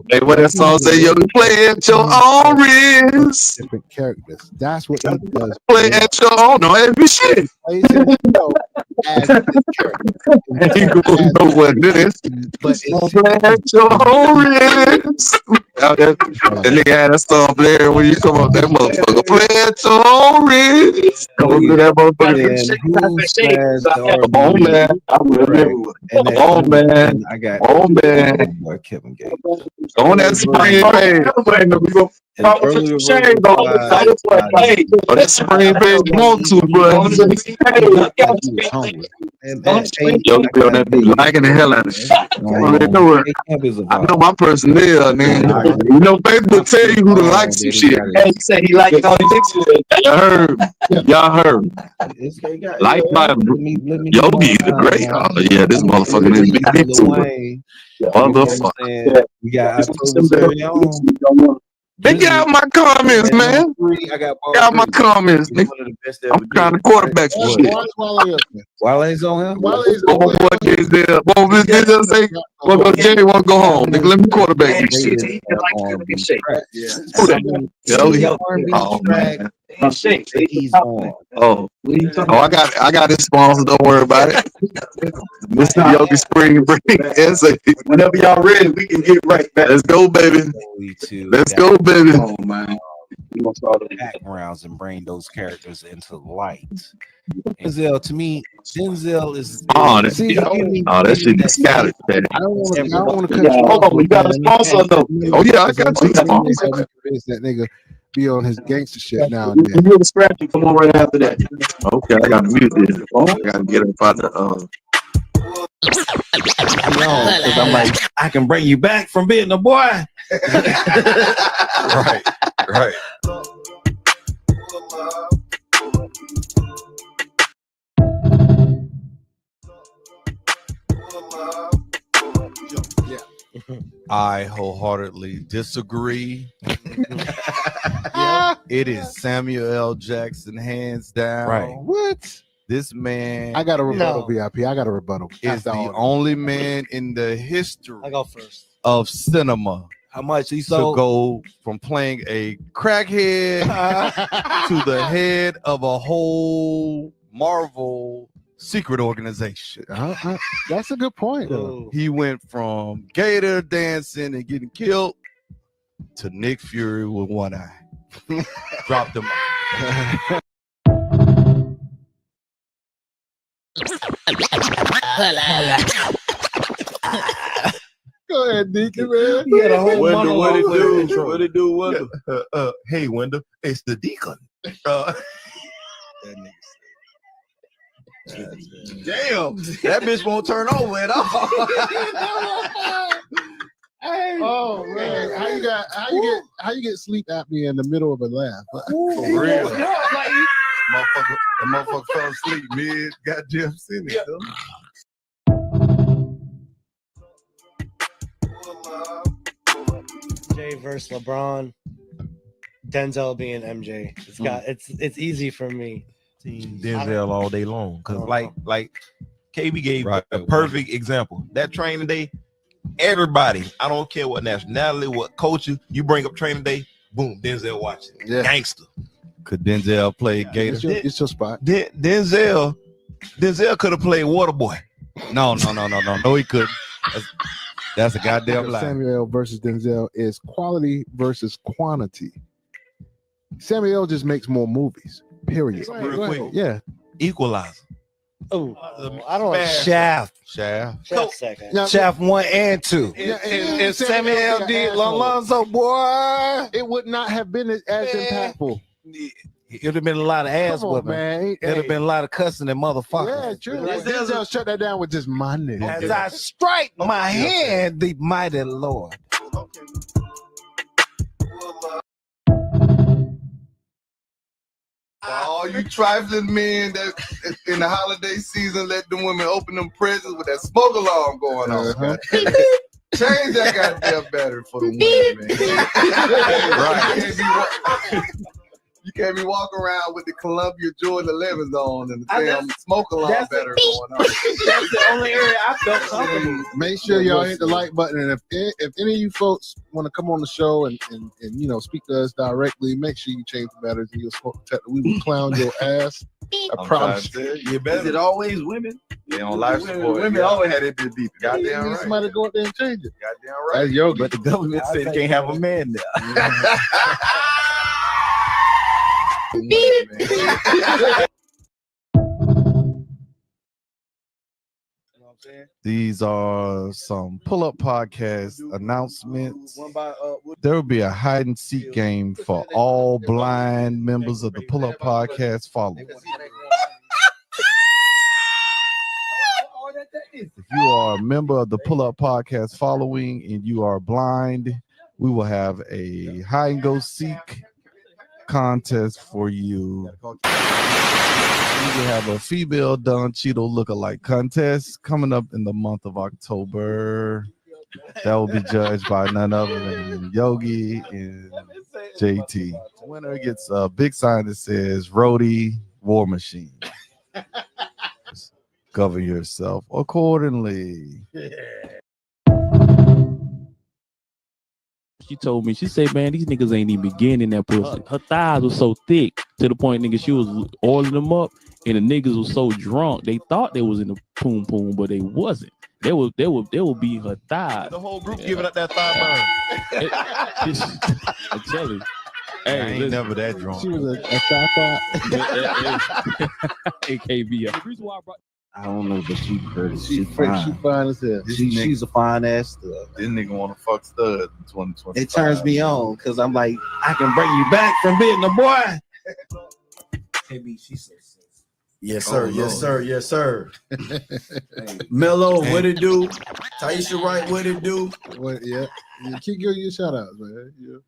Hey, what that song say? You play at your own risk. Different characters. That's what he does. Play at your own. No every shit. Plays himself as his character. Ain't gonna know what this. But Play at your own risk. That nigga had that song blaring when you come up that motherfucker. Play at your own risk. Come up to that motherfucker. Come on, man. Come on, man. I got boy Kevin Gates. On that spring page. Oh, that spring page want to, bro. Yo, be on that bitch liking the hell out of shit. I know my personnel, man. You know, Facebook tell you who to like some shit. He said he liked all these pictures. Y'all heard. Like my Yogi the Great. Oh yeah, this motherfucker is big too. Motherfucker. We got October. They got my comments, man. Got my comments. I'm trying to quarterback some shit. Wale's on him. Denzel say, "Well, Jay won't go home. Nigga, let me quarterback this shit." Oh man. I got his sponsor. Don't worry about it. Mr. Yogi Spring Break. Whenever y'all ready, we can get right back. Let's go, baby. Let's go, baby. Oh man. We gonna start the backgrounds and bring those characters into light. Denzel, to me, Denzel is. That shit is scattered. I don't want to cut you off. Hold on, we got a sponsor though. Oh yeah, I got you. That nigga be on his gangster shit now and then. You the scratch, you come on right after that. Okay, I got to mute this. I got to get up out the. Because I'm like, I can bring you back from being a boy. Right. I wholeheartedly disagree. It is Samuel L. Jackson, hands down. Right. What? This man. I got a rebuttal, VIP. I got a rebuttal. Is the only man in the history I go first. of cinema How much he to sold? go from playing a crackhead to the head of a whole Marvel secret organization. That's a good point. He went from Gator dancing and getting killed to Nick Fury with one eye. Dropped him off. Go ahead, Deacon, man. He had a whole What it do? intro. What it do? Wonder? Hey, Wonder, it's the Deacon. That nigga. Damn, that bitch won't turn over at all. Oh man, how you get sleep apnea in the middle of a laugh? For real. The motherfucker fell asleep mid goddamn sentence. Jay versus LeBron. Denzel being MJ. It's easy for me. Team Denzel all day long. Because like KB gave a perfect example. That training day, everybody, I don't care what nationality, what culture, you bring up training day, boom, Denzel watching. Yeah. Gangster. Could Denzel play Gator? It's your spot. Denzel could have played Waterboy. No, he couldn't. That's a goddamn lie. Samuel versus Denzel is quality versus quantity. Samuel just makes more movies. Period. Real quick. Yeah. Equalizer. Oh, I don't like Shaft. second. Shaft 1 and 2. If Samuel L. did Alonzo, boy, it would not have been as impactful. It would have been a lot of ass whooping. It would have been a lot of cussing and motherfuckers. Yeah, true. Denzel shut that down with just money. As I strike my hand, the mighty Lord. All you trifling men that in the holiday season let the women open them presents with that smoke alarm going on. Change that goddamn battery for the women, man. Right. You can't be walking around with the Columbia Jordan 11s on and the damn smoke alarm better going on. That's the only area I felt comfortable. Make sure y'all hit the like button, and if any of you folks want to come on the show and you know speak to us directly, make sure you change the batteries in your smoke detector. We will clown your ass. I promise. You better. Is it always women? They on life support. Women always had it bit deep. Goddamn Goddamn right. right. Somebody go out there and change it. Goddamn right. That's Yogi. But the government said you can't have a man there. These are some Pull-Up Podcast announcements. There will be a hide and seek game for all blind members of the Pull-Up Podcast following. If you are a member of the Pull-Up Podcast following and you are blind, we will have a hide and go seek contest for you. We will have a female Don Cheeto lookalike contest coming up in the month of October. That will be judged by none other than Yogi and JT. The winner gets a big sign that says Rhodey War Machine. Just govern yourself accordingly. She told me, she said, man, these niggas ain't even getting that pussy. Her thighs were so thick to the point, nigga, she was oiling them up, and the niggas was so drunk, they thought they was in the poom poom, but they wasn't. They will be her thighs. The whole group giving up that thigh burn. I tell you. Hey, I ain't never that drunk. She was a thigh. AKB. I don't know, but she pretty. She fine as hell. She's a fine ass stud. This nigga want to fuck stud in 2020. It turns me on because I'm like, I can bring you back from being a boy. KB, she's so sick. Yes, sir. Yes, sir. Yes, sir. Mello, what it do? Taisha Wright, what it do? What? Yeah. Keep giving you shout outs, man. Yeah.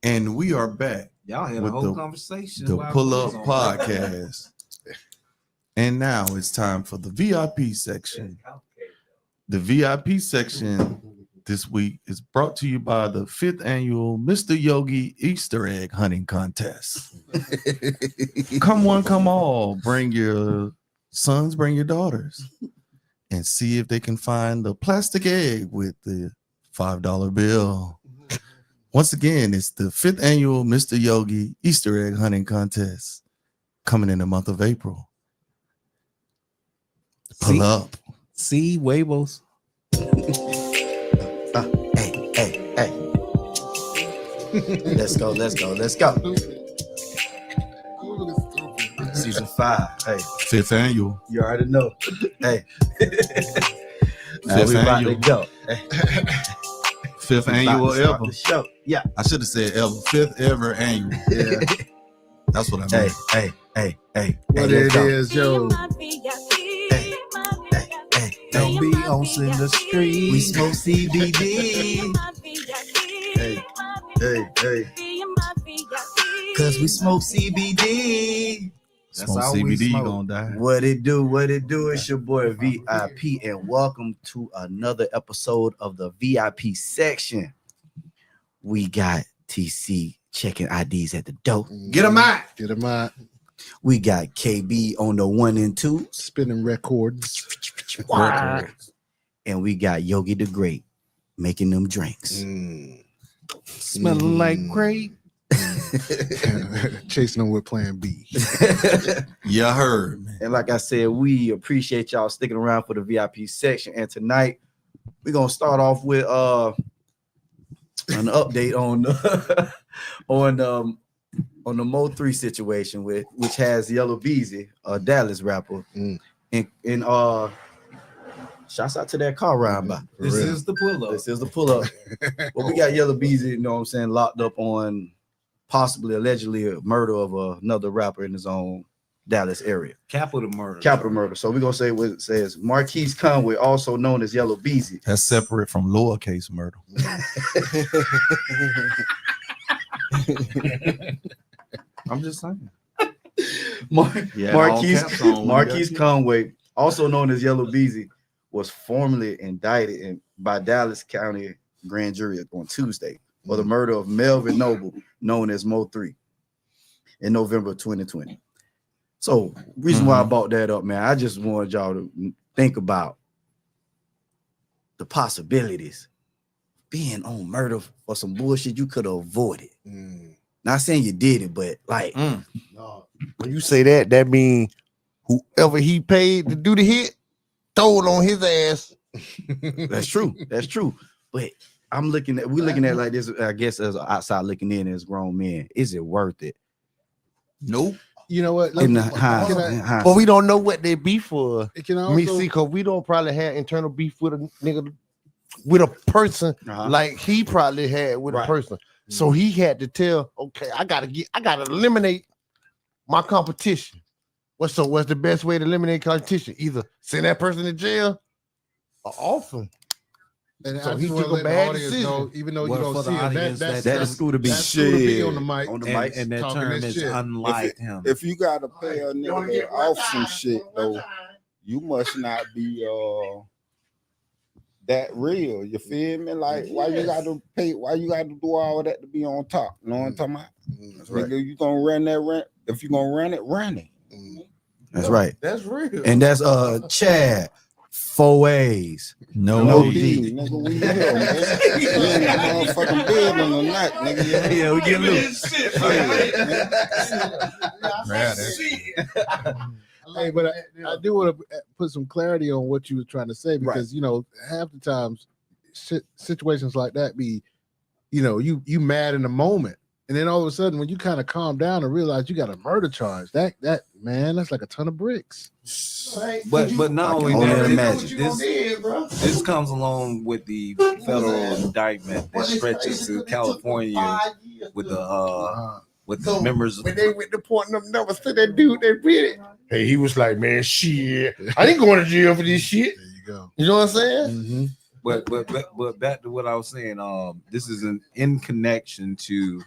And we are back. Y'all had a with whole conversation. The Pull-Up Podcast. And now it's time for the VIP section. The VIP section this week is brought to you by the 5th annual Mr. Yogi Easter egg hunting contest. Come one, come all. Bring your sons, bring your daughters, and see if they can find the plastic egg with the $5 bill. Once again, it's the 5th annual Mr. Yogi Easter egg hunting contest coming in the month of April. Pull up. See, Weibos. Hey. Let's go. Season 5. Hey. 5th annual. You already know. Hey. 5th annual. Go. Hey. 5th annual ever. The show. Yeah. I should have said ever. 5th ever annual. Yeah. That's what I mean. Hey. What it is, Joe. Don't be on in the street. We smoke CBD. Hey. Cause we smoke CBD. That's how CBD gonna die. What it do? It's your boy VIP, and welcome to another episode of the VIP section. We got TC checking IDs at the door. Get them out. We got KB on the 1 and 2 spinning records. And we got Yogi the Great making them drinks. Smelling like grape. Chasing them with Plan B. Yeah, I heard. Man. And like I said, we appreciate y'all sticking around for the VIP section. And tonight we're gonna start off with an update on the Mo 3 situation which has Yellow Beezy, a Dallas rapper, and shouts out to that car ride by. This is the pull up. Well, we got Yellow Beezy, you know what I'm saying, locked up on allegedly a murder of another rapper in his own Dallas area. Capital murder. So we're gonna say what it says. Marquise Conway, also known as Yellow Beezy. That's separate from lowercase murder. I'm just saying. Marquise Conway, also known as Yellow Beezy, was formally indicted by Dallas County grand jury on Tuesday for the murder of Melvin Noble, known as Mo 3, in November 2020. So, reason why I brought that up, man, I just wanted y'all to think about the possibilities being on murder for some bullshit you could have avoided. Not saying you did it, but like, when you say that, that means whoever he paid to do the hit, throw it on his ass. That's true. That's true. But we're looking at like this, I guess, as outside looking in as grown men. Is it worth it? Nope. You know what? But we don't know what they beef for. It can also, me see, because we don't probably have internal beef with a nigga, with a person like he probably had with a person. So he had to tell, okay, I gotta eliminate my competition. What's the best way to eliminate competition? Either send that person to jail or off him. And so I he just took want a to let the bad audience decision. know, even though you don't see it, that's Scooter B. That's Scooter B on the mic. And that term is unlike him. If you gotta pay a nigga off some shit though, you must not be that real. You feel me? Like why you gotta pay? Why you gotta do all that to be on top? You know what I'm talking about? That's right. Nigga, you gonna run that rent? If you gonna run it. That's right. That's real. And that's Chad 4 A's. No D. Nigga, we here, man. We in the motherfucking building or not, nigga. Yeah, we get loose. Hey, but I do want to put some clarity on what you were trying to say, because you know, half the times situations like that be, you know, you mad in the moment, and then all of a sudden when you kind of calm down and realize you got a murder charge, that man, that's like a ton of bricks. But not only that, this this comes along with the federal indictment that stretches to California with the members. When they went to point them numbers to that dude, they read it. Hey, he was like, man, shit, I ain't going to jail for this shit. There you go. You know what I'm saying? But back to what I was saying, this is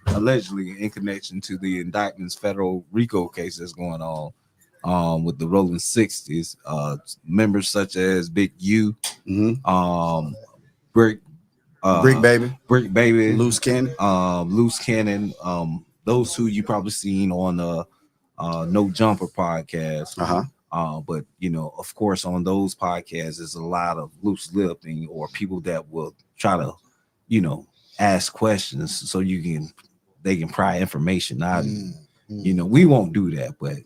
allegedly in connection to the indictments, federal RICO case that's going on with the Rolling 60s, members such as Big U, Brick Baby, Loose Cannon, those who you probably seen on the No Jumper podcast. But you know, of course, on those podcasts, there's a lot of loose lipping or people that will try to, you know, ask questions so they can pry information out. You know, we won't do that, but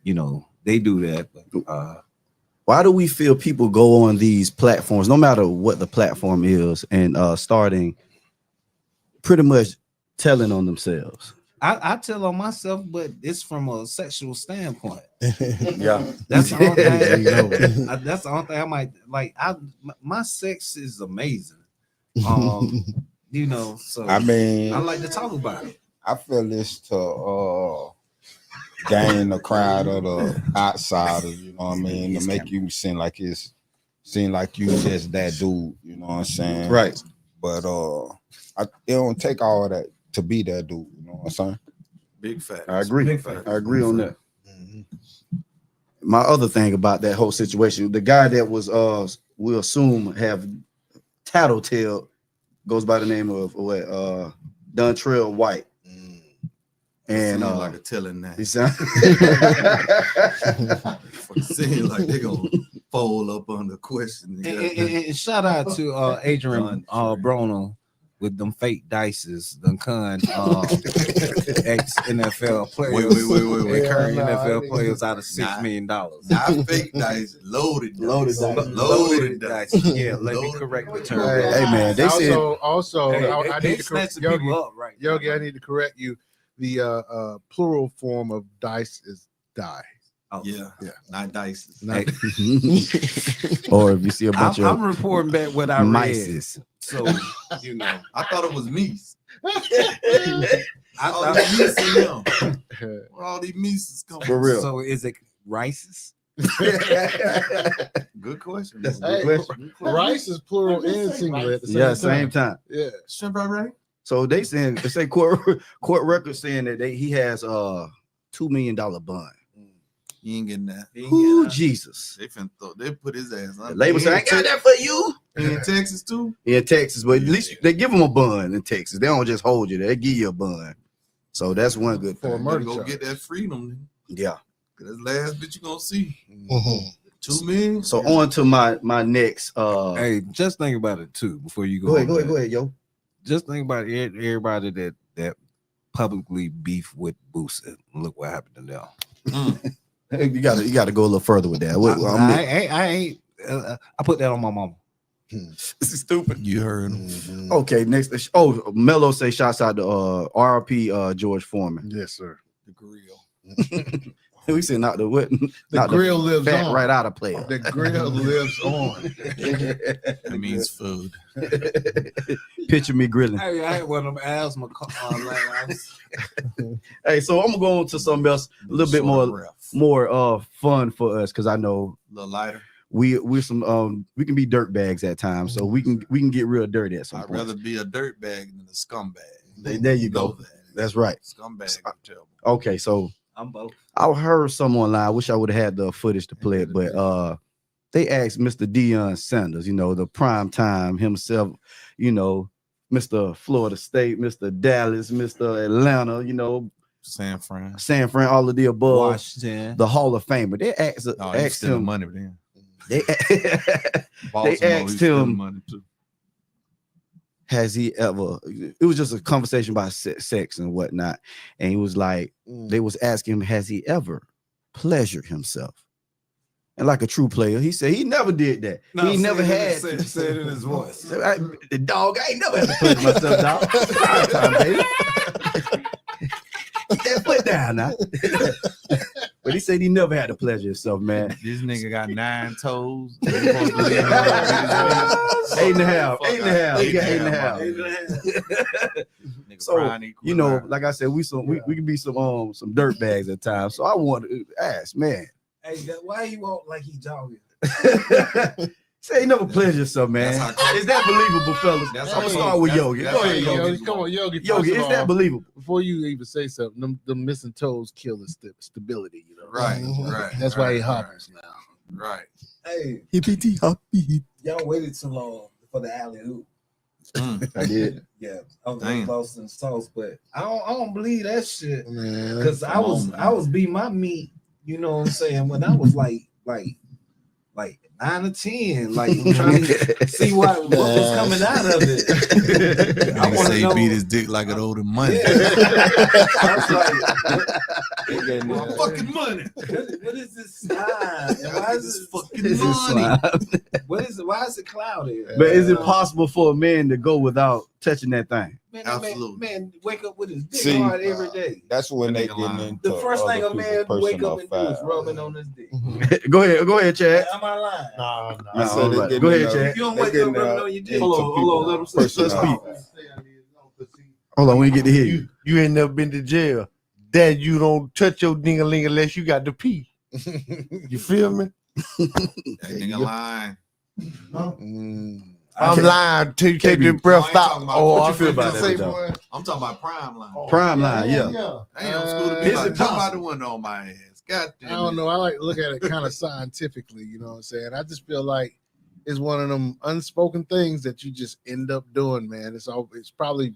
you know, they do that. But why do we feel people go on these platforms, no matter what the platform is, and starting pretty much telling on themselves? I tell on myself, but it's from a sexual standpoint. Yeah, that's the only thing. That's the only thing I might like. My sex is amazing. You know, so I mean, I like to talk about it. I feel this to gain the crowd of the outsiders, you know what I mean, to make you seem like you just that dude, you know what I'm saying? Right. But it don't take all that to be that dude, you know what I'm saying? Big fact. I agree. I agree on that. My other thing about that whole situation, the guy that was we'll assume have tattletale goes by the name of Dontrell White. And like a telling that. He sound seems like they're gonna fold up on the question. And shout out to Adrian Brono with them fake dices, them ex NFL players. Wait. Current NFL players out of $6 million. Not fake dice, loaded dice. Yeah, let me correct the term. Hey man, they said also I need to correct Yogi, up right Yogi, I need to correct you. The plural form of dice is die. Oh, yeah, not dice. Or if you see a bunch I'm reporting back what I mices. read. So you know, I thought it was meese. I thought where all these meeses come for real. So is it rices? Good question. That's a good question. Rice is plural and singular at the same time. Yeah, shrimp right. So they say court records saying that he has $2 million bond. He ain't getting that. Ooh, Jesus. They put his ass on. The label said, I got that for you. In Texas too? In Texas, but at least they give them a bun in Texas. They don't just hold you there. They give you a bun. So that's one good thing. Go get that freedom. Yeah. That's the last bitch you gonna see. Mm-hmm. 2 million. So on to my next. Hey, just think about it too before you go. Go ahead, yo. Just think about everybody that publicly beef with Boosie. Look what happened to them. You gotta go a little further with that. I ain't. I put that on my mama. This is stupid. You heard him. Okay, next. Oh, Mello say shouts out to RP George Foreman. Yes, sir. The grill. We said not the what? The grill lives on. Right out of player. The grill lives on. That means food. Picture me grilling. Hey, I had one of them asthma labs. Hey, so I'm gonna go on to something else, a little bit more fun for us, because I know a little lighter. We're some we can be dirt bags at times, so we can get real dirty at some I'd point. rather be a dirt bag than a scumbag. There you go. That's right. Scumbag. Okay, so I'm both. I heard someone online. I wish I would have had the footage to play it, but they asked Mr. Deion Sanders, the prime time himself, Mr. Florida State, Mr. Dallas, Mr. Atlanta, San Fran, all of the above, Washington, the Hall of Famer. They asked him money, man. They asked him, money too. Has he ever? It was just a conversation about sex and whatnot, and he was like, they was asking him, has he ever pleasured himself? And like a true player, he said he never did that. No, he never had. Said in his voice. The dog, I ain't never had to pleasure myself, dog. All time, baby. Put that foot down now. But he said he never had to pleasure himself, man. This nigga got 9 toes. 8 and a half. He got 8 and a half. So, like I said, we can be some dirt bags at times. So I want to ask, man. Hey, why he walk like he jogging? Say he never pleasure yourself, man. Is that believable, fellas? I'm gonna start with Yogi. Go ahead, Yogi. Come on, Yogi. Yogi, is that believable? Before you even say something, the missing toes kill the stability. Right. That's why he hobbles now. Right. Hey, hippity hoppy. Y'all waited too long for the alley-oop. I did. Yeah, I'm getting lost in sauce, but I don't believe that shit. Because I was beating my meat. You know what I'm saying? When I was like 9 or 10, like trying to see what was coming out of it. I want to say beat his dick like it owed him money. I was like, my fucking money. What is this slime? Why is this fucking money? Why is it cloudy? But is it possible for a man to go without touching that thing? Absolutely. Man, wake up with his dick hard every day. That's when they get into the first thing a man wake up and do is rubbing on his dick. Go ahead, Chad. Am I lying? No. Go ahead, Chad. You don't wake up rubbing on your dick. Hold on, let him speak. Hold on, we get to hear you. You ain't never been to jail. That you don't touch your ding-a-ling unless you got to pee. You feel me? That nigga lying. I'm lying till you take your breath out. What you feel about that? I'm talking about prime line. Prime line, yeah. Damn, school to be like, jump out the window on my ass. God damn. I don't know. I like to look at it kind of scientifically. You know what I'm saying? I just feel like it's one of them unspoken things that you just end up doing, man. It's probably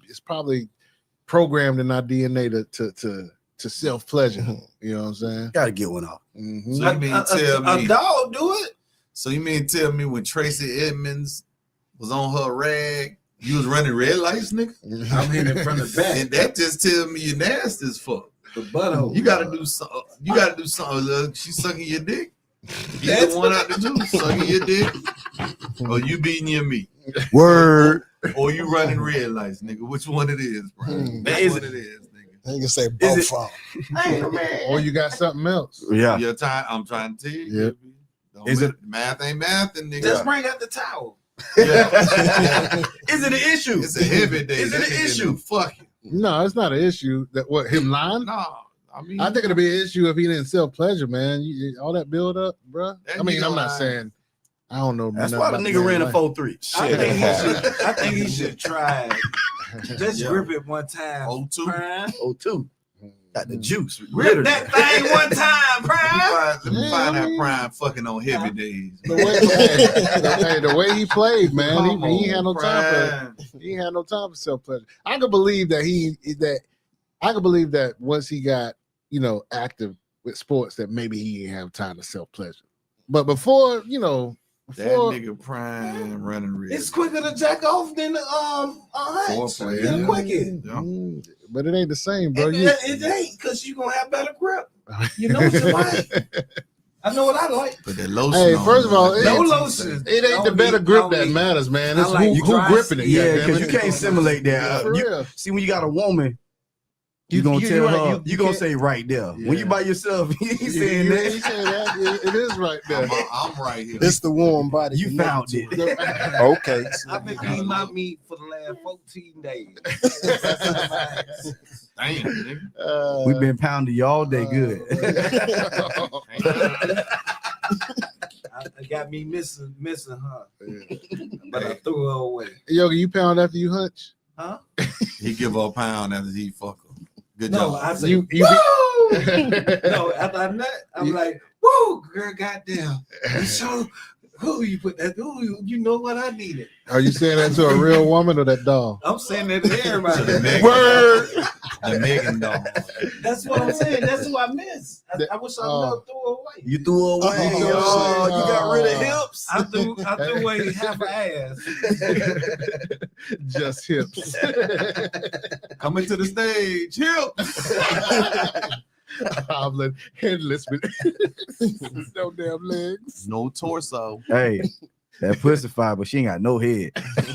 programmed in our DNA to self pleasure. You know what I'm saying? Gotta get one off. So you mean tell me a dog do it? So you mean tell me when Tracy Edmonds was on her rag, you was running red lights, nigga? I'm hitting from the back. And that just tell me you nasty as fuck. The butthole. You gotta do something. You gotta do something. She sucking your dick. Either one out the two, sucking your dick, or you beating your meat. Word. Or you running red lights, nigga. Which one it is, bro? Which one it is, nigga? You can say both of them. Or you got something else. Yeah. I'm trying to tell you. Yep. Is it math ain't math, and nigga? Just bring out the towel. Yeah. Is it an issue? It's a heavy day. Is it an issue? Fuck you. No, it's not an issue. That what him lying? No, I mean, I think it'll be an issue if he didn't self pleasure, man. All that build up, bro. I mean, I'm not saying. I don't know. That's why the nigga ran a 4.3. I think he should try it. Just grip it one time. 02. 02. Got the juice. Rip that thing one time, Prime. Let me find out Prime fucking on heavy days. The way he played, man, he had no Prime. time for he had no time for self pleasure. I could believe that once he got active with sports, that maybe he didn't have time to self pleasure. But before that nigga Prime running real. It's quicker to jack off than Foreplay. Quicker. But it ain't the same, bro. It ain't because you're gonna have better grip. You know what you like. I know what I like. But that lotion. Hey, first of all, no lotion. It ain't the better grip that matters, man. It's who gripping it. Yeah, because you can't simulate that. See, when you got a woman, you gonna tell her. You gonna say right there. Yeah. When you by yourself, you ain't saying that. He saying that. It is right there. I'm right here. It's the warm body. You found it. Okay. I've been eating my meat for the last 14 days. Damn, nigga. We've been pounding you all day. Good. I got me missing her, but I threw her away. Yogi, you pound after you hunch? Huh? He give her a pound after he fuck her. Good no, job. I say, woo! No, after I'm not, I'm like, woo, girl, goddamn. You so who you put that? Who you know what I needed? Are you saying that to a real woman or that dog? I'm saying that to everybody. Word. The Megan dog. That's what I'm saying. That's who I miss. I wish I never threw her away. You threw her away. Oh, you got rid of hips. I threw away half an ass. Just hips. Coming to the stage. Hips. Hobbling, headless with no damn legs. No torso. Hey, that pussy fire, but she ain't got no head. If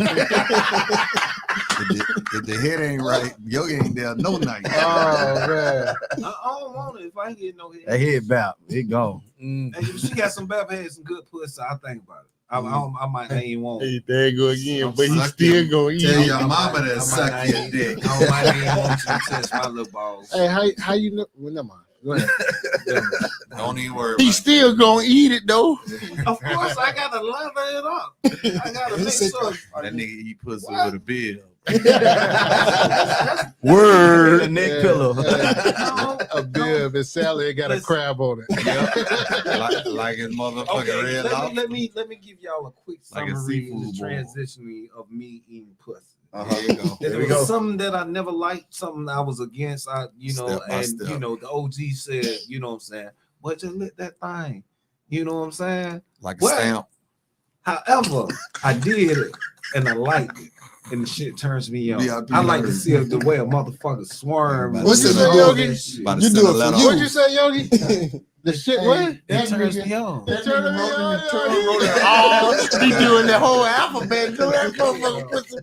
the head ain't right, Yogi ain't there no night. Oh man. I don't want it if I ain't get no head. That head bout, it gone. And if she got some bad head, some good pussy, I think about it. I might not even want it. Hey, there you go again, but he's still gonna eat. Tell your mama that suck your dick. I might even want you to touch my little balls. Hey, how you know? Well, never mind. Go ahead. Don't even worry. He's still gonna eat it though. Of course, I gotta lather it up. I gotta make sure. That nigga eat pussy with a beard. Word. A neck pillow. A bib and salad got a crab on it. Yep. like his motherfucking red lobster. Let me give y'all a quick Like a summary seafood of the bowl. transitioning of me eating pussy. There you go. There was something that I never liked, something I was against. Step by step. The OG said, you know what I'm saying? Well, just lit that thing. You know what I'm saying? Like a stamp. However, I did it and I liked it. And the shit turns me on. VIP I like to see the way a motherfucker swarm. What's this, Yogi? You do it for you. What'd you say, Yogi? The shit, what? It turns me on. It turns me on. Oh, he doing the whole alphabet. Do that motherfucker put some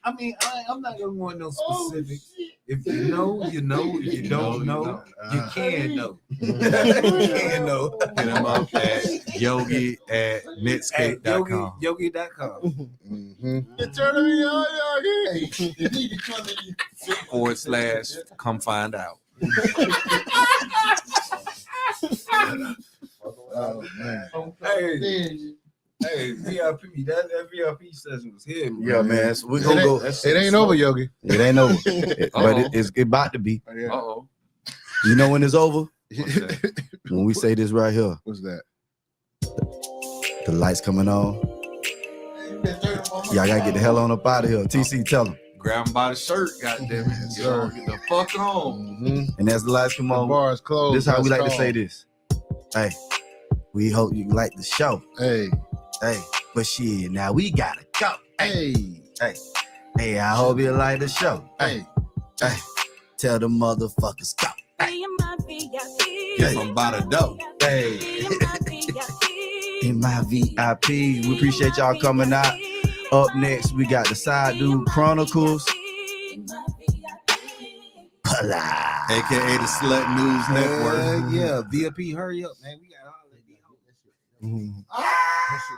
I'm not gonna want no specific. If you know, you know. If you don't know, you can know. You can know. Hit him up at Yogi at Netscape.com. Yogi.com. It turned me on, Yogi. / come find out. Oh man. Hey, VIP. That VIP session was here, man. Yeah, man. So we're gonna go. It ain't over, Yogi. It ain't over. But it's about to be. Uh-oh. You know when it's over? When we say this right here. What's that? The lights coming on. Y'all gotta get the hell on up out of here. TC, tell them. Grab him by the shirt, goddamn it. Sir. Get the fuck on. And as the lights come on, The bar is closed. this is how we That's like to say called. this. Hey, we hope you like the show. Hey, But shit, now we gotta go. hey, Hey, I hope you like the show. hey. Tell the motherfuckers go. Get him by the dough. Hey, in my VIP, we appreciate y'all coming out. Up next, we got the SideDude Chronicles. Pullup. AKA the Slut News Network. Yeah, VIP, hurry up, man. We got all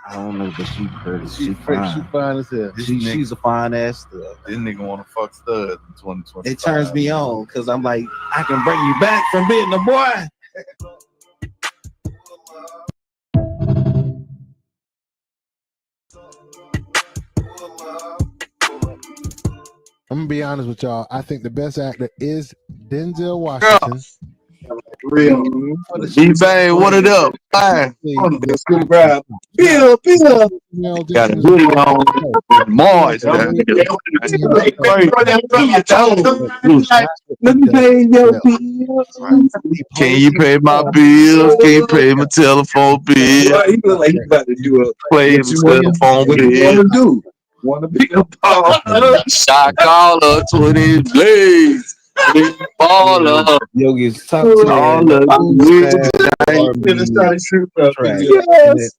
I don't know, but she pretty. She fine. fine as hell. She's a fine ass stud. This nigga want to fuck studs in 2020. It turns me on because I'm like, I can bring you back from being a boy. I'm gonna be honest with y'all. I think the best actor is Denzel Washington. Real. D-Bang, what it up? Fine. Bill. Got a hoodie on. Mars. Let me pay your bills. Can you pay my bills? Can you pay my telephone bill? He look like he's about to do a play my telephone bill. Want to be a baller? Shot caller, 20 blades. Baller. Yogi's top 10.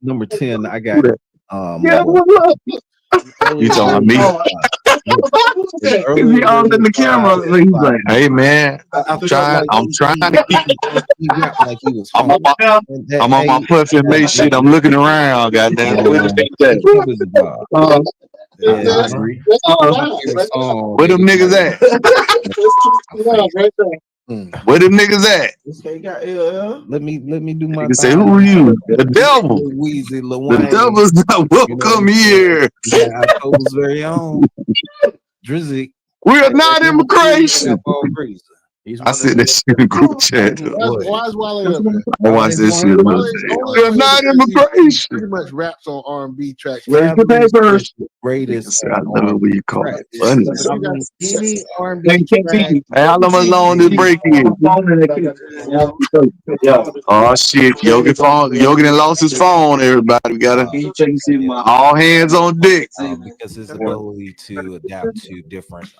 Number 10, I got you talking me? He all in the camera. He's like, hey man, I'm trying to keep I'm on my puff and make shit. I'm looking around, goddamn. Where them niggas at? Where them niggas at? Let me do my. You say, who are you? The devil. The devil's not welcome here. October's very own. Drizzy. We are not immigration. I said that shit in the group chat. Why is Wale up there? I watched this shit. We are not immigration. Pretty much raps on R&B tracks. Where's the papers? Greatest. I love it when you call it funny. Any R&B track. Hey, how long this break is? Oh shit, Yogi done lost his phone. Everybody, we gotta all hands on deck. Because his ability to adapt to different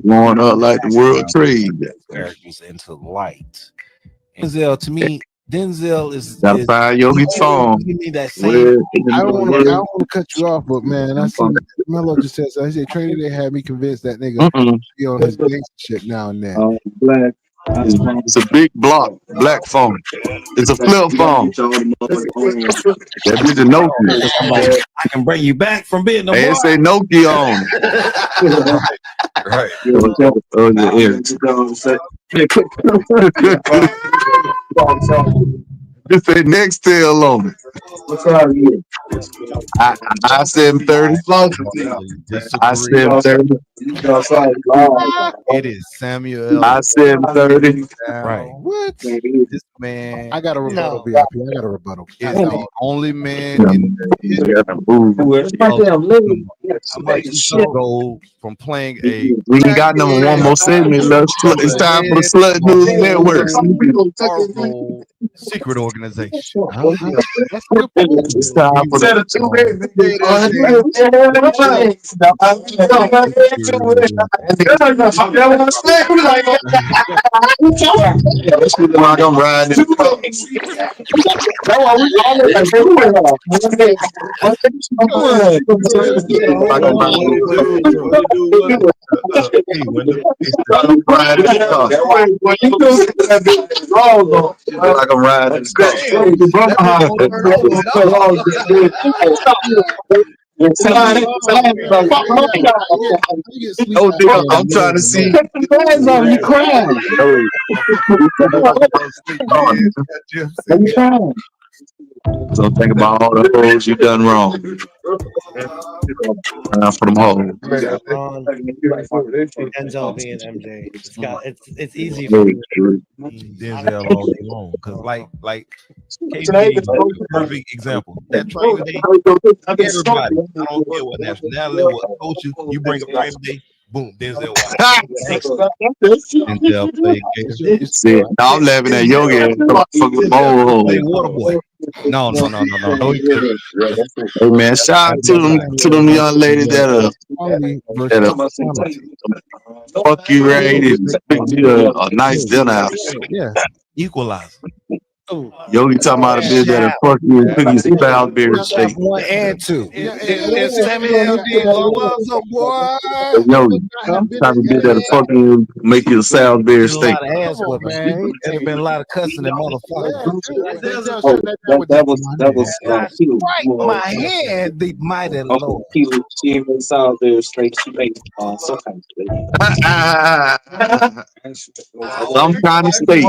going up like the World Trade characters into light. Denzel, to me, Denzel is gotta find Yogi's phone. I don't want to cut you off, but man, I see Melo just said so. He said Trader Day had me convinced that nigga be on his gangster shit now and then. Black. It's a big black phone. It's a flip phone. That bitch a Nokia. I can bring you back from being Hey, it say Nokia on. Right. This say Nextel on it. What's wrong with you? I said 30. I said 30. It is Samuel. I said 30. Right. What? This man. I got a rebuttal, VIP. I got a rebuttal. Is the only man in the go from playing a. We ain't got number one more segment left. It's time for the Slut News Network. Secret organization. It's time for the like I'm riding. Like I'm riding. Oh, dear, I'm trying to see. You crying? So think about all the hoes you done wrong. For them hoes. Denzel being MJ. It's easy for me. Denzel all day long. Because like KB, perfect example. That training day, everybody, I don't care what nationality, what culture, you bring up training day, boom, Denzel. Denzel played. I'm laughing at Yogi and fucking bowl. Water boy. No. Hey man, shout out to them young ladies that fuck you right and pick you a nice dinner out. Yeah. Equalizer. Yogi talking about a bitch that'll fuck you and pick you Salisbury steak. 1 and 2. It's Samuel D. What's up, boy? Yogi, type of bitch that'll fuck you and make you a Salisbury steak. There's been a lot of cussing that motherfucker. That was right. My hand, the mighty Lord. She ain't been Salisbury steak. She makes some kind of steak. Some kind of steak.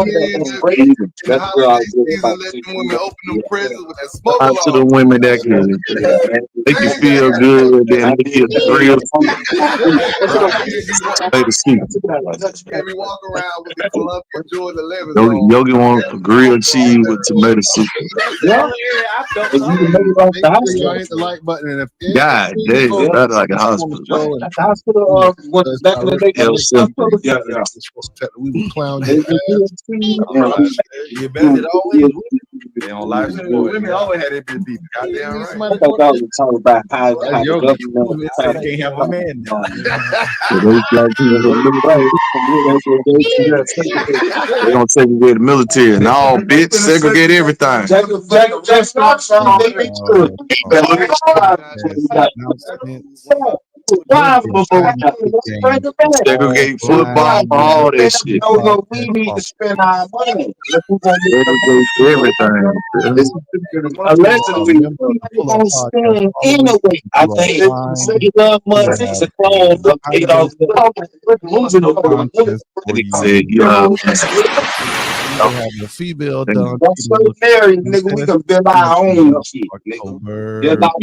That's where I season, let them women open them presents with that smoke Out to the women that can make you feel good, then make you real. Play the seat. Maybe walk around with the Columbia Jordan 11 on. Yogi wants grilled cheese with tomato soup. Make sure y'all hit the like button, and if God damn, that's like a hospital. Back in the day, we were clowning. You better it always. They on live support. Women always had it been deep. Goddamn right. I thought that was talking about how the government can't have a man now. They gonna segregate the military and all, bitch, segregate everything. Segregate football, all that shit. We need to spend our money. Segregate everything. Allegedly, we don't spend anyway. I think it's money to close up losing the We have a female dunk. married, nigga. We can build our own shit. You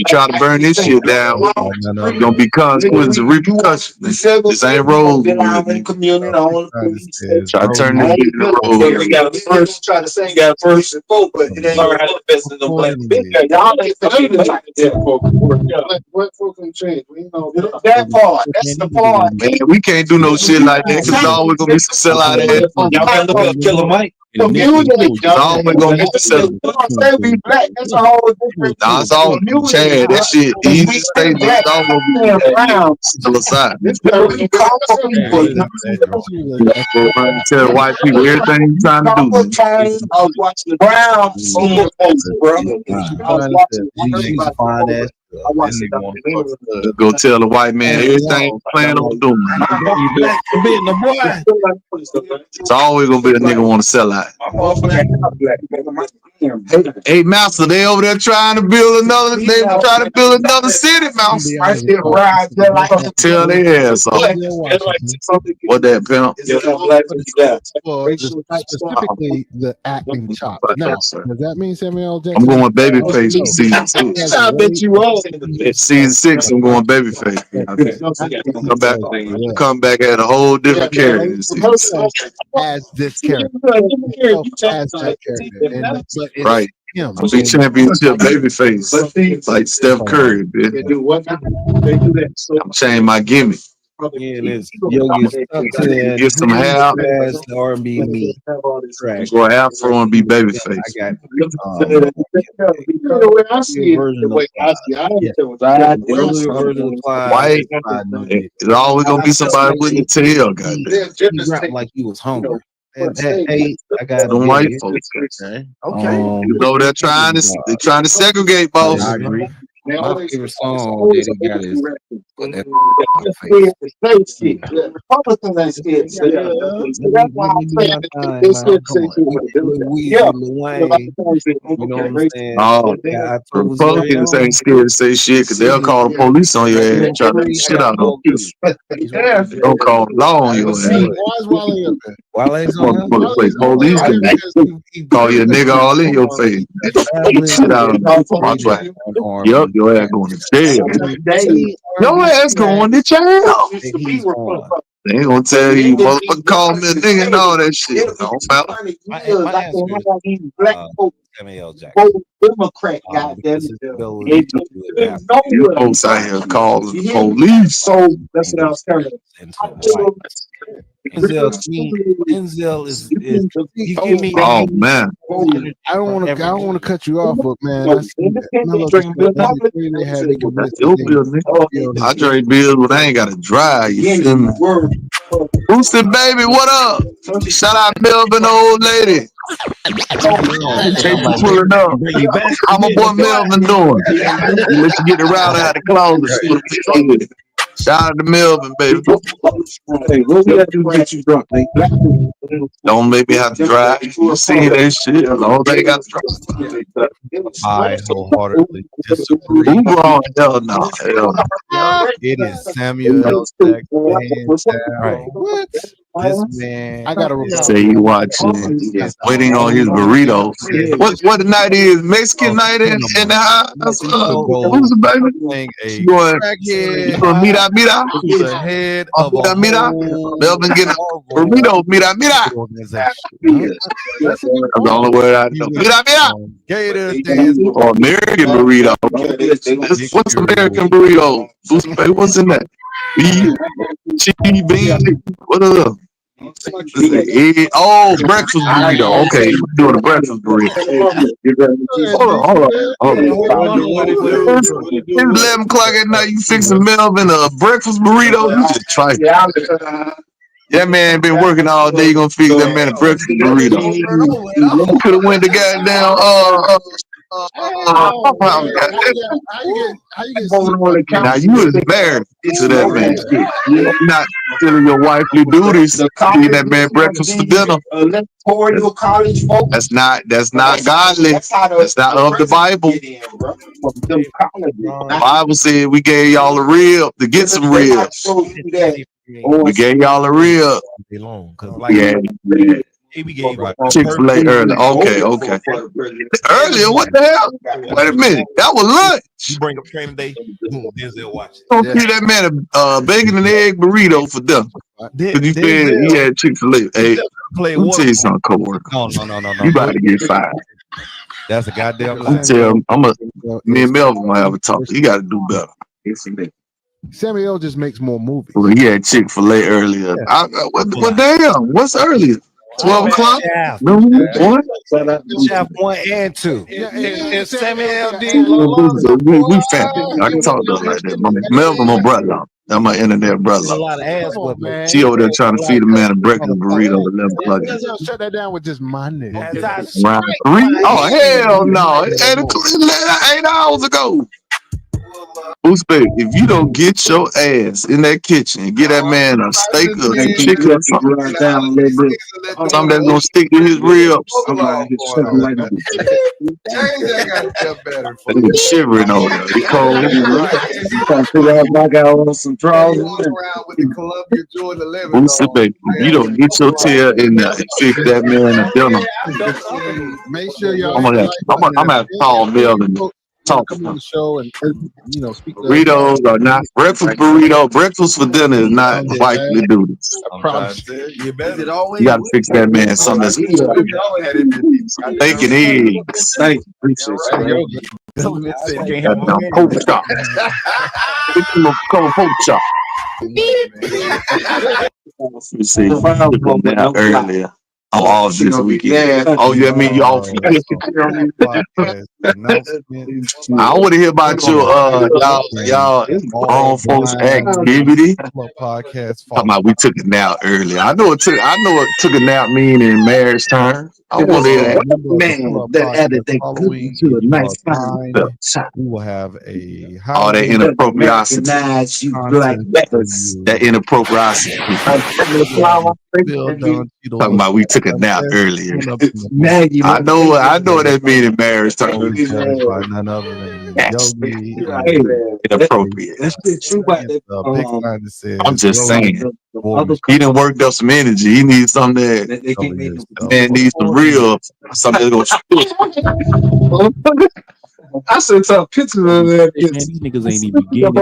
try to burn this shit down, it's gonna be consequences and repercussions. This ain't road. Try to turn this shit into road. We got a first, try to say, got first and fourth, but it ain't learn how to invest in the black big guy. Y'all ain't what folk can change. We know that part. That's the part. Man, we can't do no shit like that because always gonna be some sellout ass. Y'all gotta look up Killer Mike. Always gonna be some sellout. That's a whole different. Nah, it's all Chad. That shit easy to stay, but it's all gonna be still aside. Tell white people everything you trying to do. I was watching the Browns, bro. I was watching. Go tell the white man everything you plan on doing. It's always gonna be a nigga want to sell out. Hey, Master, they over there trying to build another. They trying to build another city, Mouse. Tell their ass off. What that pimp? Specifically the acting chop. Now, does that mean Samuel Jackson? I'm going babyface for season 6. I bet you all. Season 6, I'm going babyface. Come back at a whole different character. As this character. As that character. Right. I'm big championship babyface. Like Steph Curry, bitch. I'm changing my gimmick. Yogi's top 10. Get some hair. The R&B meat track. Go afro and be babyface. I got white. It's always gonna be somebody with your tail, goddamn. He rapped like he was hungry. Hey, I got them white folks. Okay. You know they're trying to segregate, boss. I agree. My favorite song that he got is Republicans ain't scared to say shit because they'll call the police on your ass and try to beat shit out of you. Don't call the law on your ass. Police can call you a nigga all in your face. Beat shit out of you. Yup, your ass going to jail. Your ass going to jail. They ain't gonna tell you, motherfucker, call me a nigga and all that shit. Don't matter. My answer is L.L.C. Democrat, goddamn it. You folks out here calling the police. So that's what I was telling you. Denzel is you give me. Oh man, I don't want to cut you off, but man, I drink beers, but I ain't got to drive. You feel me? Boosted baby, what up? Shout out Melvin, old lady. Pulling up. How my boy Melvin doing? Let you get the route out of the closet. Shout out to Melvin, baby. Hey, what we got to do to get you drunk, man? Don't make me have to drive. You see that shit? As long as they got to drive. I wholeheartedly disagree. Hell no. It is Samuel L. Jackson. what? This man, I gotta say he watching, waiting on his burritos. What the night is? Mexican night in the house. Who's the baby? You going meet out? who's the head of a whole Melvin getting a burrito. Meet out. organization. That's the only word I know. Meet out. Gator stands Or American burrito. What's American burrito? What's in that? Beef, cheese, beans. What are those? Oh, breakfast burrito. Okay, we're doing a breakfast burrito. Hold on. It's 11 o'clock at night. You fixing Melvin a breakfast burrito? You just try. That man been working all day. You gonna fix that man a breakfast burrito? Could have went to goddamn now you was married to that man. You're not filling your wifely duties, feeding that man breakfast for dinner. That's not godly. That's not of the Bible. The Bible said we gave y'all a rib to get some ribs. We gave y'all a rib. Yeah. We gave Chick-fil-A early. Okay. Earlier? What the hell? Wait a minute. That was lunch. You bring up training day, Denzel watch. Don't feed that man a bacon and egg burrito for dinner. Because you said he had Chick-fil-A. Hey, let me tell you something, coworker. No. You about to get fired. That's a goddamn lie. Me and Melvin might have a talk. You got to do better. Samuel just makes more movies. Well, he had Chick-fil-A earlier. What damn? What's earlier? 12 o'clock? No, Chef 1 and 2. And Samuel D. We family. I can talk to him like that. Melvin, my brother. That's my internet brother. A lot of ass whooping. She over there trying to feed a man a breakfast burrito at 11 o'clock. Shut that down with just my nigga. Around 3? Oh, hell no. 8 hours ago. Uspek, if you don't get your ass in that kitchen and get that man a steak or some chicken or something that's gonna stick to his ribs, he's shivering over there. He cold. Uspek, if you don't get your tail in there and fix that man a dinner, Make sure y'all. I'm gonna have to call Mel and talk on the show and speak. Burritos are not breakfast burrito. Breakfast for dinner is not wifely duties. You You gotta fix that man something that's bacon, eggs. Thank you. Pork chop. Pork chop. You see, earlier. I'm off this weekend. Oh, you mean you off? I want to hear about your y'all grown folks activity. Podcast. Talking about we took a nap earlier. I know it took a nap meaning marriage time. I want to hear that. Man, that added that cookie to a nice time. We will have a all that inappropriate. That inappropriate. Talking about we took a nap earlier. I know what that means in marriage time. None other than Inappropriate. I'm just saying. He done worked up some energy. He needs something that man needs some real something that's gonna I sent some pictures of that. Man, these niggas ain't even getting it.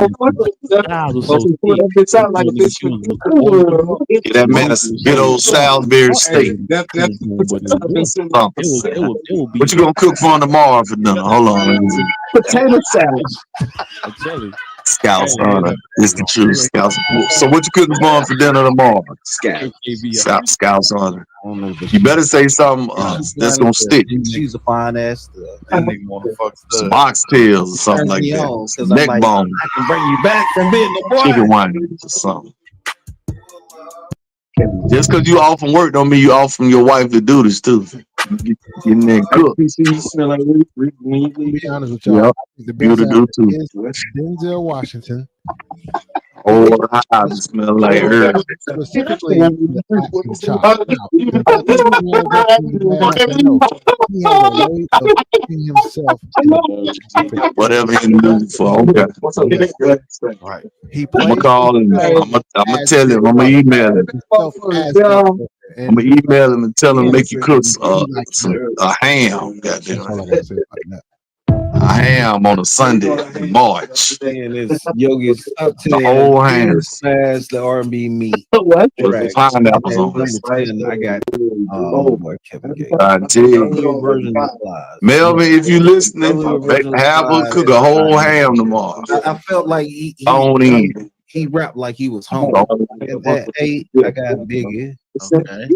Get that man a good old Salisbury steak. What you gonna cook for him tomorrow for dinner? Hold on. Potato salad. I tell you. Scouts honor. It's the truth. Scouts. So what you cooking for him for dinner tomorrow? Scouts honor. You better say something that's gonna stick. She's a fine ass. Some oxtails or something like that. Neck bone. I can bring you back from being the boy. Chicken wings or something. Just because you off from work don't mean you off from your wife to do this too. Getting that cook. To be honest with y'all, the best is Denzel Washington Oh, I smell like herb. Specifically, the acting chop. Now, he has a way of putting himself in a Whatever he moves for. Okay. Right. I'm gonna call him. I'm gonna tell him. I'm gonna email him. I'm gonna email him and tell him make you cook a ham. Goddamn. A ham on a Sunday in March. And it's Yogi's top 10 The whole ham. who smashed the R&B meat. With pineapples on Number 10, I got boy, Kevin Gates. I tell Version you. of Flies. Melvin, if you listening, have her cook a whole ham tomorrow. I felt like he rapped like he was hungry. And at 8, I got Biggie. Okay.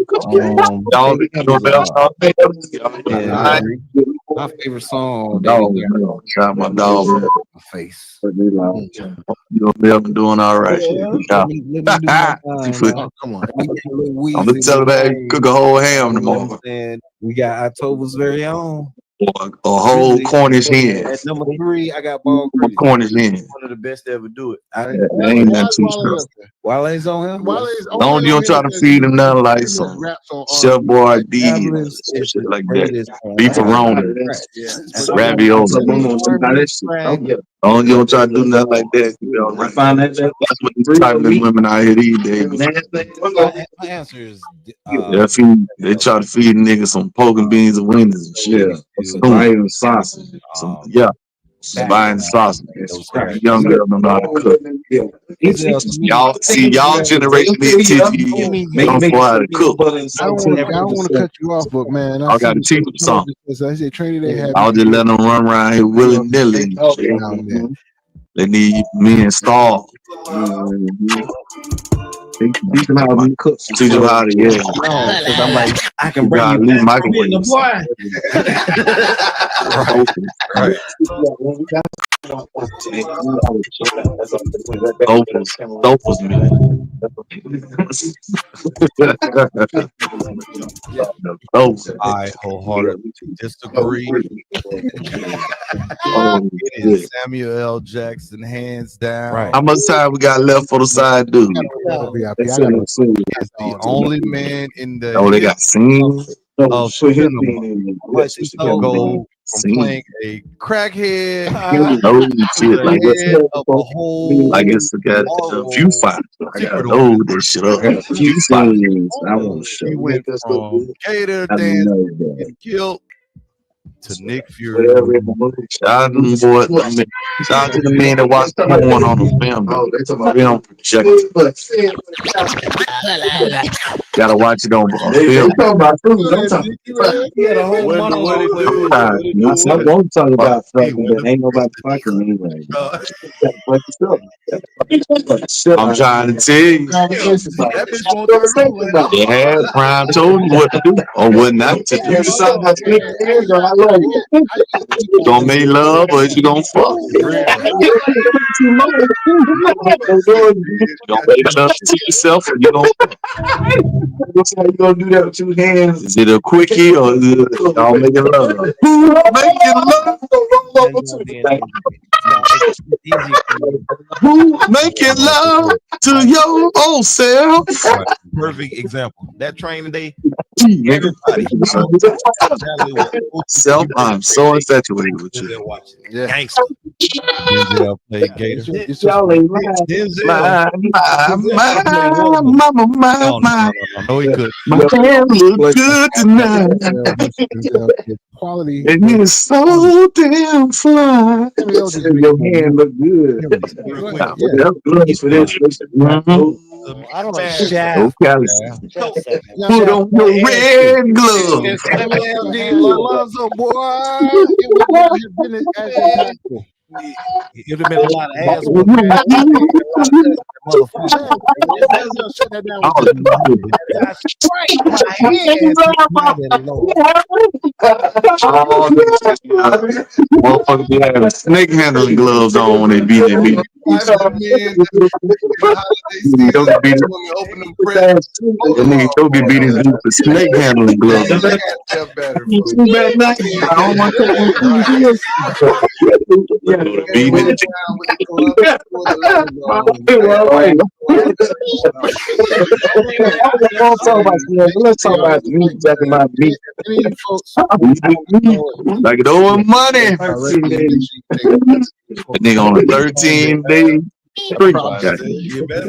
My favorite song. Shot my dog. Face. You know, Melvin doing all right. Come on. I'm gonna tell him that cook a whole ham tomorrow. And we got October's very own. A whole Cornish hen. At number 3, I got Ball Crazy. Cornish hen. One of the best to ever do it. Ain't nothing too stressful. Wale's on him. Don't you don't try to feed him nothing like some Chef Boyardee, shit like that. Beefaroni, ravioli. Don't you don't try to do nothing like that. You know, that's what these type of women out here these days. My answer is they try to feed niggas some pork and beans and wieners and shit. Some sausage. Buying sausage. Young girl don't know how to cook. Y'all generation is teaching you don't know how to cook. I don't want to cut you off, but man, I got to teach them something. I said, training they have. I'll just let them run around here willy nilly. They need me installed. Teach them how to cook. Teach them how to, because I'm like, I can bring you back in the boy. Right. Opals, man. I wholeheartedly disagree. It is Samuel L. Jackson, hands down. Right. How much time we got left for the side dude? He's the only man in the. Oh, they got scenes of cinema go from playing a crackhead of a whole, I guess I got a few fights. I gotta know this shit up. A few fights. I want to show. He went from Gator dance and killed to Nick Fury. Shout out to the man that watched the one on the film projector. Gotta watch it on film. I won't talk about fucking, but ain't nobody fucking anyway. I'm trying to tell you. They had Prime told you what to do or what not to do. You gonna make love or you gonna fuck? You gonna make love to yourself or you gonna fuck? How you gonna do that with 2 hands? Is it a quickie or is it y'all making love? Making love to your old self. Perfect example. That training day. Everybody. Self, I'm so infatuated with you. Yeah. Gangster. Denzel played Gator. My. No, he could. My hair look good tonight. Quality. And you're so damn fly. Your hand look good. I don't know. Put on your red glove. It'd have been a lot of ass. Motherfuckers be having snake handling gloves on when they beat me. Don't be beating his for snake handling gloves. You better not. I don't want to take one from Let's talk about me. Talking about me. Like it owing money. That nigga on a 13-day streak.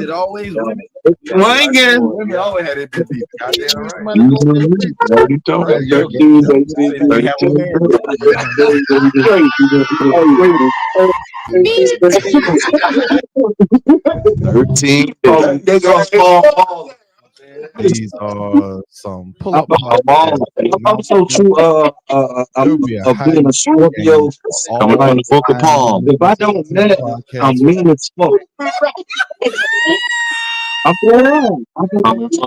It always Swinging. women always had it. These are some pull-up. I'm so true. I'm being a Scorpio. Coming from the Book of Palm. If I don't net, I'm mean as fuck. I'm from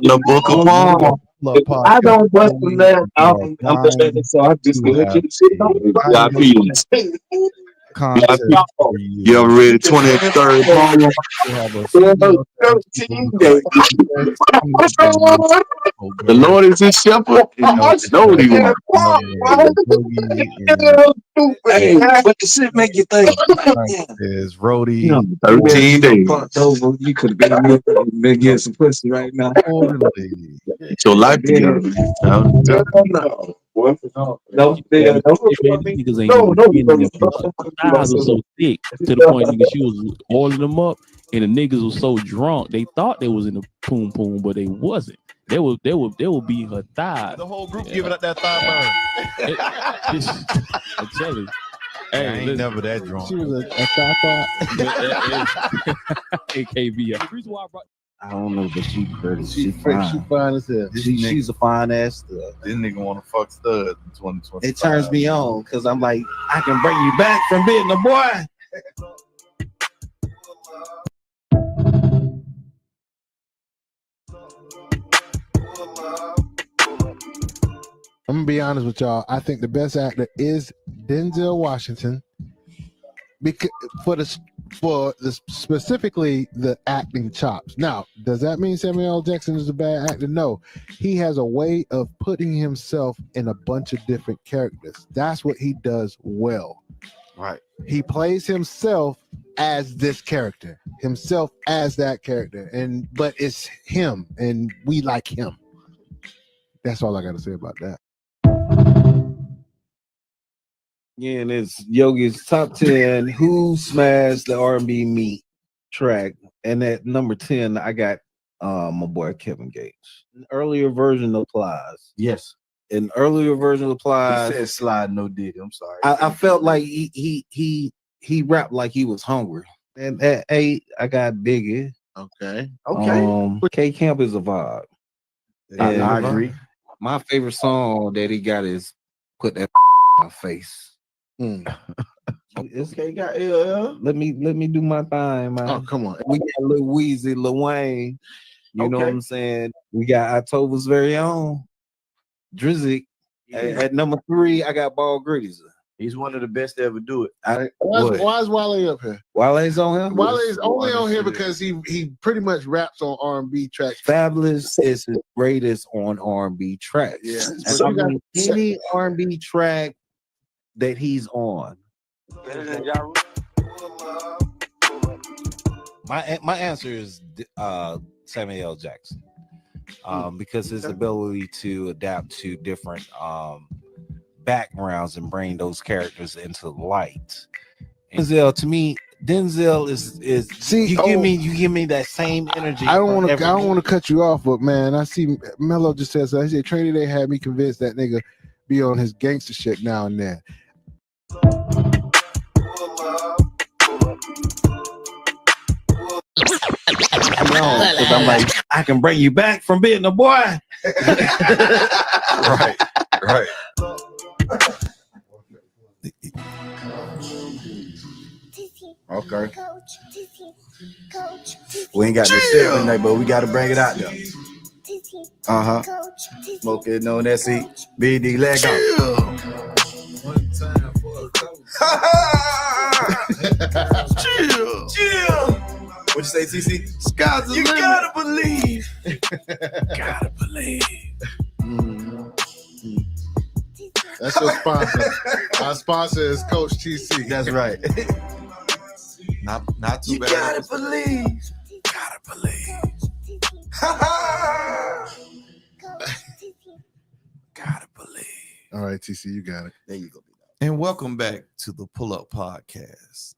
the Book of Palm. If I don't bust from that, I'm the so I just go ahead and shit. You ever read 23rd volume? The Lord is his shepherd. No, he won't. Hey, what the shit make you think? Is Rody 13 days. You could have been getting some pussy right now. It's your life together. Thighs were so thick to the point nigga, she was oiling them up, and the niggas was so drunk they thought they was in the poom poom, but they wasn't. They would be her thighs. The whole group giving up that thigh burn. I tell you. Hey, I ain't never that drunk. She was a thigh. AKB. The reason why I brought. I don't know, but she pretty. She fine. She fine as hell. She's a fine ass stud. This nigga want to fuck stud in 2020. It turns me on because I'm like, I can bring you back from being a boy. I'm gonna be honest with y'all. I think the best actor is Denzel Washington, because for the specifically the acting chops. Now, does that mean Samuel L. Jackson is a bad actor? No, he has a way of putting himself in a bunch of different characters. That's what he does well. Right. He plays himself as this character, himself as that character, but it's him, and we like him. That's all I got to say about that. Yeah, and it's Yogi's top 10 who smashed the R&B meat track, and at number 10 I got my boy Kevin Gates. An earlier version applies. Yes, an earlier version applies. He said slide no diddy. I'm sorry. I felt like he rapped like he was hungry. And at 8 I got Biggie. Okay. K Camp is a vibe. I agree. My favorite song that he got is Put That in My Face. It's got let me do my thing, man. Oh, come on. We got Lil Weezy, Lil Wayne. You know what I'm saying? We got October's very own Drizzy. At number 3, I got Ball Gritties. He's one of the best to ever do it. Why is Wale up here? Wale's on him? Wale's only on here because he pretty much raps on R&B tracks. Fabulous is his greatest on R&B tracks. Yeah. And any R&B track that he's on. My answer is Samuel L. Jackson, because his ability to adapt to different backgrounds and bring those characters into light. Denzel, to me, Denzel is you give me that same energy. I don't want to cut you off, but man, I see Mello just said so. I said Training Day had me convinced that nigga be on his gangster shit now and then. I'm like, I can bring you back from being a boy. Right. Okay. We ain't got no shit tonight, but we gotta bring it out there. Smoke it on that seat. BD leg out. One time for a coach. Chill. What you say, TC? Sky's the You limit. gotta believe. Gotta believe. That's your sponsor. Our sponsor is Coach TC. That's right. Not too You bad. gotta believe. Gotta believe. Gotta believe. All right, TC, you got it. There you go. And welcome back to the Pullup Podcast.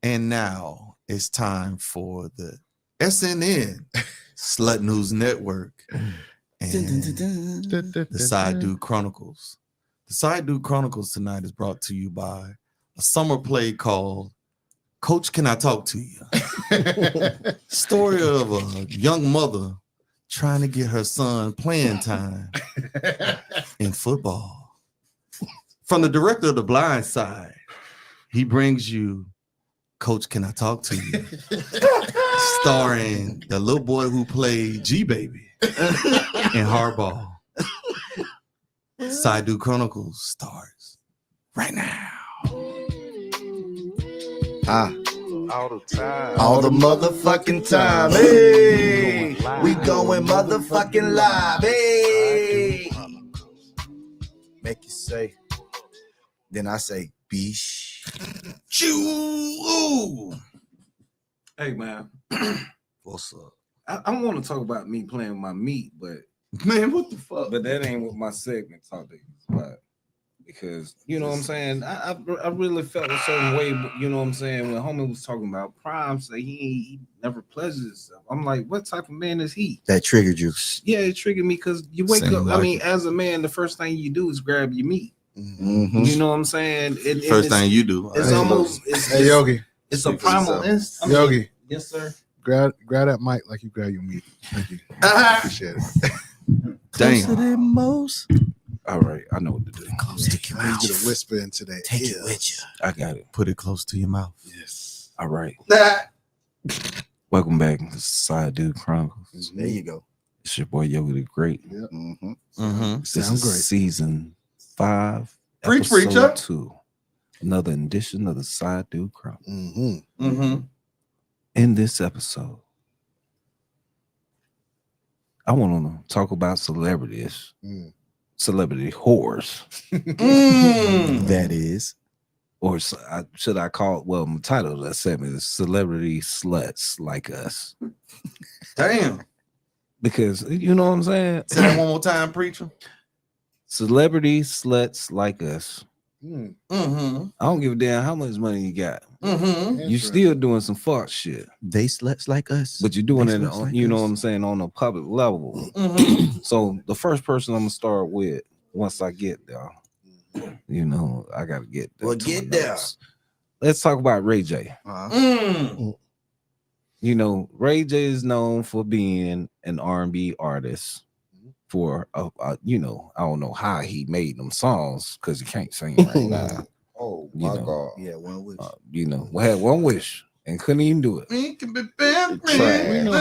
And now it's time for the SNN Slut News Network and the SideDude Chronicles. The SideDude Chronicles tonight is brought to you by a summer play called Coach, Can I Talk to You? Story of a young mother trying to get her son playing time in football. From the director of The Blind Side, he brings you Coach, Can I Talk to You? Starring the little boy who played G-Baby in Hardball. SideDude Chronicles starts right now. All the time. All the motherfucking time. Hey, we going motherfucking live. Hey, make you say. Then I say, bish. Choo. Hey man, What's up? I want to talk about me playing with my meat, but Man, what the fuck? but that ain't what my segment talk to you about. Because you know what I'm saying, I really felt a certain way. You know what I'm saying, when homie was talking about Prime, say he never pleasures himself. I'm like, what type of man is he? That triggered you. Yeah, it triggered me because you wake Same up. like I mean, as a man, the first thing you do is grab your meat. Mm-hmm. You know what I'm saying? First thing you do. It's almost. It's, Hey, Yogi. It's a primal instinct. Yogi. Yes, sir. Grab that mic like you grab your meat. Thank you. Appreciate it. Damn. Most. All right, I know what to do. Close to your I need mouth. you to whisper into that. Take it with you. I got it. Put it close to your mouth. Yes. All right. Welcome back to SideDude Chronicles. There you go. It's your boy Yogi the Great. Yep. Mm-hmm. Mm-hmm. This Sound is great. season 5. Preach, episode preacher. 2. Another edition of the SideDude Chronicles. Mm-hmm. Mm-hmm. In this episode, I want to talk about celebrities, celebrity whores, That is. or should I call it? Well, my title of that segment is "Celebrity Sluts Like Us," Damn. because you know what I'm saying. Say that one more time, preacher. Celebrity sluts like us. Mm-hmm. I don't give a damn how much money you got. Mm-hmm. You still doing some fuck shit, They sluts like us. but you're doing They it sluts on, like you know us. what I'm saying, on a public level. Mm-hmm. So the first person I'm gonna start with, once I get there, you know, I gotta get there. Well, to get my there. notes. Let's talk about Ray J. Mm. You know, Ray J is known for being an R&B artist. For you know, I don't know how he made them songs because he can't sing right now. Oh You my know. God. Yeah, one wish. You know, we had one wish and couldn't even do it. We can be bad We know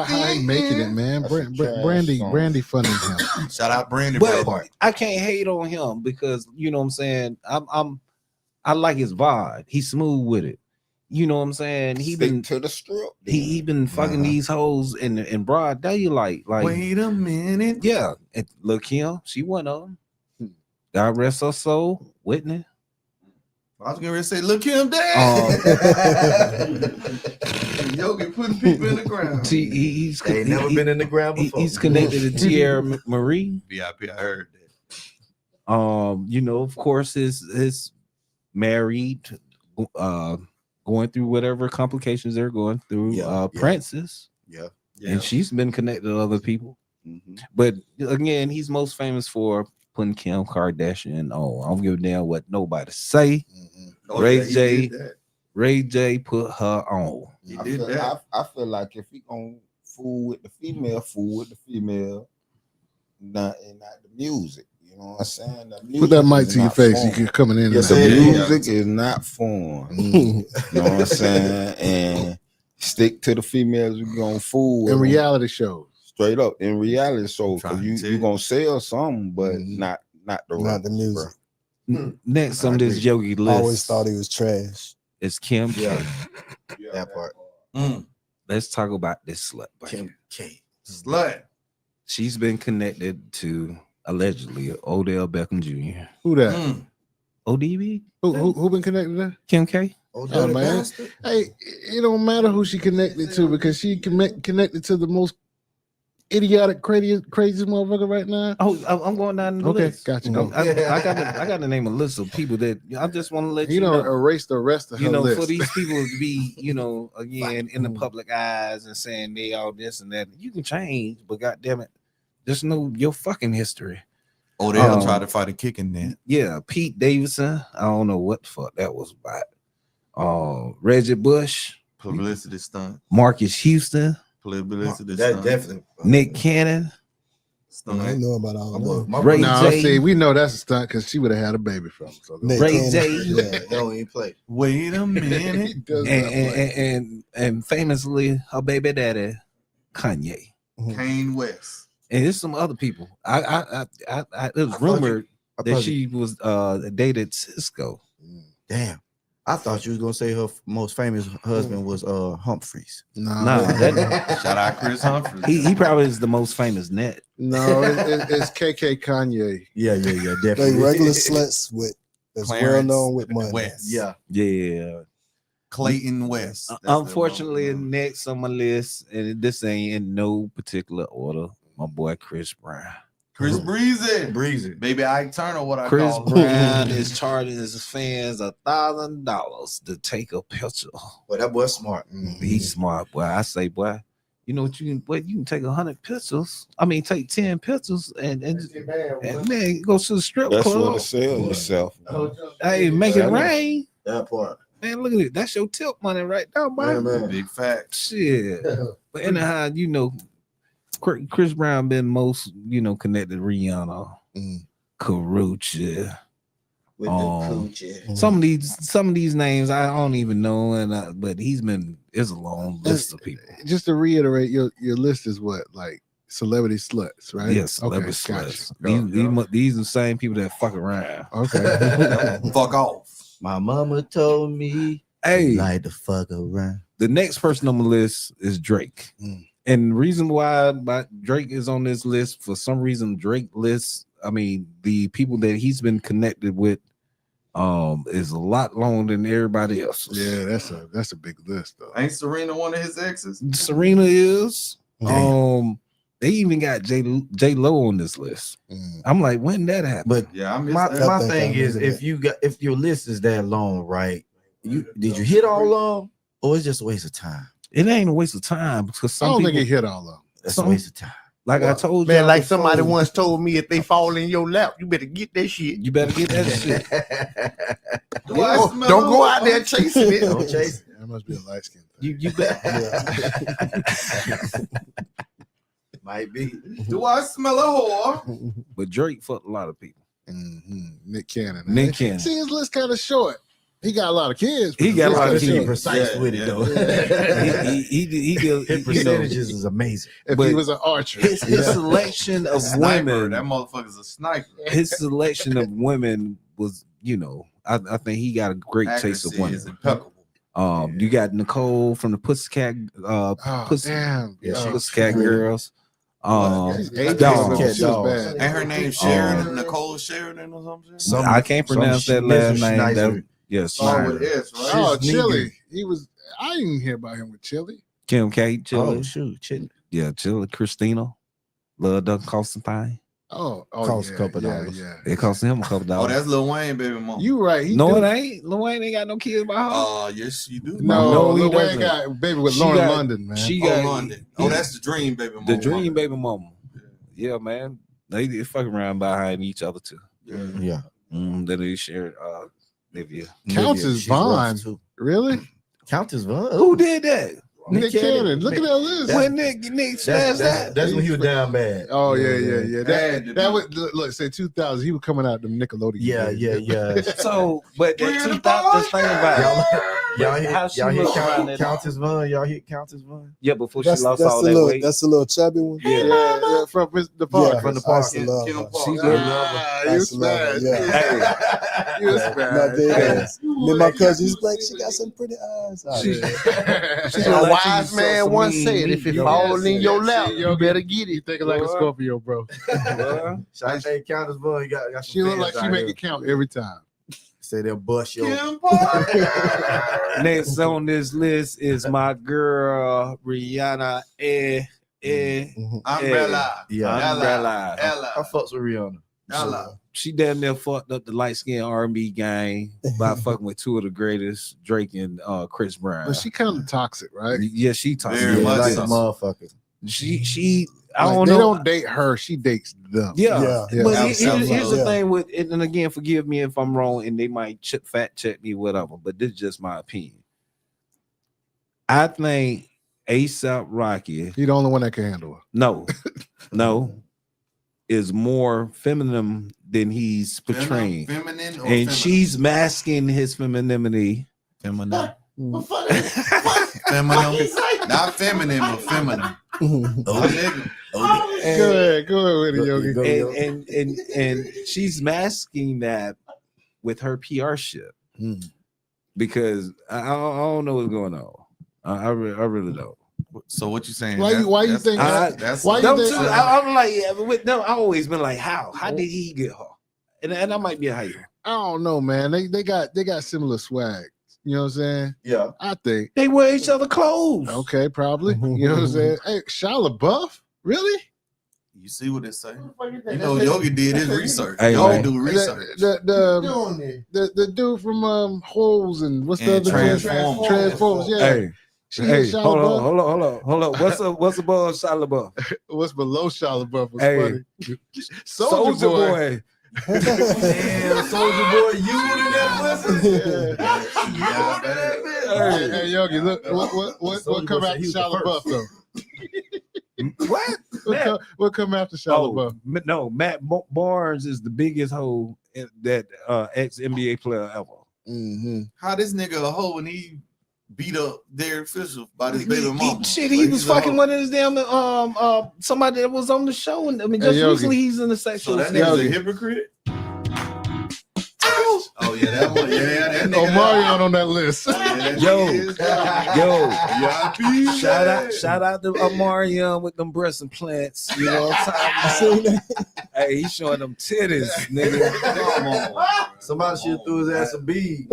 how he making it, man. That's a trash Brandy song. funding him. Shout out Brandon. But I can't hate on him because you know what I'm saying. I like his vibe. He's smooth with it. You know what I'm saying. He Stick been to the strip. he been fucking these hoes in broad daylight. Like Wait a minute. yeah, and look Kim, she one of them. God rest her soul, Whitney. I was gonna say, look him down. Yogi putting people in the ground. He's They ain't never been in the ground before. He's connected to Tierra Marie. VIP, I heard that. You know, of course, is married, going through whatever complications they're going through. Princess, Yeah. and she's been connected to other people. Mm-hmm. But again, he's most famous for putting Kim Kardashian on. I don't give a damn what nobody say. Oh, Ray yeah, he J. did that. Ray J put her on. He I did feel, that. I feel like if he gonna fool with the female, not the music. You know what I'm saying? The Put that music mic is to your not face. foreign. You can coming in. Yes, and the out. music is not foreign. You know what I'm saying? And stick to the females you gonna fool with In them. reality shows. Straight up in reality shows, because Trying to you gonna sell something, but not the Not the music. Next on this Yogi list. Always thought he was trash. is Kim K. That part. Let's talk about this slut. Kim K. Slut. She's been connected to allegedly Odell Beckham Jr. Who that? ODB? Who been connected to? Kim K. Oh man, hey, it don't matter who she connected to because she connected to the most idiotic, crazy motherfucker right now. Oh, I'm going down the list. Gotcha. I got to name a list of people that I just want to let you know erase the rest of her list. For these people to be, again in the public eyes and saying they all this and that. You can change, but goddamn it, just know your fucking history. Odell tried to fight a kicking net. Yeah, Pete Davidson. I don't know what the fuck that was about. Reggie Bush, publicity stunt. Marcus Houston, publicity that stunt. definitely. Nick Cannon. I know about all of them. Ray J. See, we know that's a stunt because she would have had a baby from him. So Ray J. Yeah, don't even play. Wait a minute. and famously her baby daddy, Kanye. Kane West. And there's some other people. It was rumored that she was dated Cisco. Damn. I thought you was gonna say her most famous husband was Humphreys. No, shout out Chris Humphreys. He probably is the most famous net. No, it's KK Kanye. Yeah, definitely. Like regular sluts with that's well known with money. West. Yeah. Clayton West. Unfortunately, next on my list, and this ain't in no particular order, my boy Chris Brown. Chris Breezy. Baby Ike Turner, what I Chris call him. Brown is charging his fans $1,000 to take a picture. Well, that boy's smart. He's smart, boy. I say, boy, you know what you can take 100 pictures. I mean, take 10 pictures and man, go to the strip That's club. what to sell yourself. Hey, make it rain. That part. Man, look at it. That's your tip money right there, boy. Man. Big fact. Shit. But anyhow, Chris Brown been most, connected to Rihanna, Karuchi. With the coochie. Some of these names I don't even know, but it's a long list of people. Just to reiterate, your list is what, like celebrity sluts, right? Yes, celebrity sluts. These are the same people that fuck around. Okay. Fuck off. My mama told me, hey, like to fuck around. The next person on the list is Drake. And the reason why Drake is on this list, for some reason, Drake lists, the people that he's been connected with is a lot longer than everybody else. Yeah, that's a big list though. Ain't Serena one of his exes? Serena is. They even got J Lo on this list. I'm like, when did that happen? But yeah, my thing is, if your list is that long, right? Did you hit all of them, or it's just a waste of time? It ain't a waste of time because I don't think he hit all of them. That's a waste of time. Like I told you, man, like somebody once told me, if they fall in your lap, you better get that shit. You better get that shit. Don't go out there chasing it. Don't chase it. That must be a light skin thing. You bet. Might be. Do I smell a whore? But Drake fucked a lot of people. Nick Cannon. Nick Cannon. See, his list kind of short. He got a lot of kids. He got a lot of kids. Precise with it though. His percentages is amazing. If he was an archer, his selection of women, that motherfucker's a sniper. His selection of women was, I think he got a great taste of women. Is impeccable. You got Nicole from the Pussycat, Pussycat Girls. And her name Sheridan, Nicole Sheridan or something. I can't pronounce that last name. Yes. Oh, Chili. I didn't hear about him with Chili. Kim K. Chili. Oh, shoot, Chili. Yeah, Chili. Christina. Love Duck Constantine. Cost a couple dollars. Yeah. It cost him a couple dollars. Oh, that's Lil Wayne, baby mama. You right. It ain't. Lil Wayne ain't got no kids by her. Oh, yes, you do. No, Lil Wayne got baby with Lauren London, man. She got London. Oh, that's the dream baby mama. The dream baby mama. Yeah, man. They fuck around behind each other too. Yeah. Then they shared Livia. Countess Vaughn. Really? Countess Vaughn. Who did that? Nick Cannon. Look at that list. When Nick smashed that. That's when he was down bad. Oh yeah. That would look. Say 2000. He was coming out them Nickelodeon. Yeah. So, but that 2000. Let's think about it. Y'all How she hit look around that- Countess Vaughn. Y'all hit Countess Vaughn. Yeah, before That's, she lost that's all the that little, weight. that's the little chubby one. Yeah, from the park. From the I park. used to love her. She I You used to love her, smashed. yeah. You No, smashed. dead ass. Then my cousin's like, she got some pretty eyes. A wise man once said, if it falls in your lap, you better get it. You thinking like a Scorpio, bro. I think Countess Vaughn got She look like she make it count every time. Say they'll bust your. Next on this list is my girl Rihanna. Umbrella. Yeah. Umbrella. I fucks with Rihanna. Ella. She damn near fucked up the light skinned R&B gang by fucking with two of the greatest, Drake and Chris Brown. But she kind of toxic, right? Yeah, she toxic. Very much like so. a motherfucker. She I Like, don't they know. don't date her. She dates them. Yeah. Yeah. But Absolutely. here's the Yeah. thing with it, and again, forgive me if I'm wrong, and they might fact check me, whatever. But this is just my opinion. I think ASAP Rocky, He the only one that can handle her. no, is more feminine than he's portraying, Feminine or and feminine? she's masking his femininity. Feminine. Feminine. Not feminine, but feminine. Oh, nigga. Oh, Go ahead with it, Yogi. And she's masking that with her PR shit because I don't know what's going on. I really don't. so what you saying? Why you think? that's why you Them think? two, I'm like, yeah, but with them, I've always been like, how did he get her? And I might be a hater. I don't know, man. They got similar swag. You know what I'm saying? Yeah. I think. They wear each other clothes. Okay, probably. You know what I'm saying? Hey, Shia LaBeouf? Really? You see what it say? You know, Yogi did his research. Hey, Yogi man. do research. The dude from Holes and what's the And other Transformers. Transformers, yeah. Hey, She hey, hit Shia hold LaBeouf. on. What's above Shia LaBeouf? What's below Shia LaBeouf was Hey. funny. Soldier Boy. Damn, Soldier Boy, you in that Hey, Yogi, look, what come after Shia LaBeouf though? What come after Shia LaBeouf? No, Matt Barnes is the biggest hoe that ex NBA player ever. How this nigga a hoe when he beat up Derek Fisher by this baby mama? Shit, he was fucking one of his damn somebody that was on the show, and I mean, just Hey, Yogi. recently he's in the sexual. So that scandal. nigga's a hypocrite? Oh yeah, that one. Yeah, that nigga. Omarion on that list. Shout out to Omarion with them breast implants. You know what I'm talking about? Hey, he's showing them titties, nigga. Come on. Somebody should have threw his ass a bead.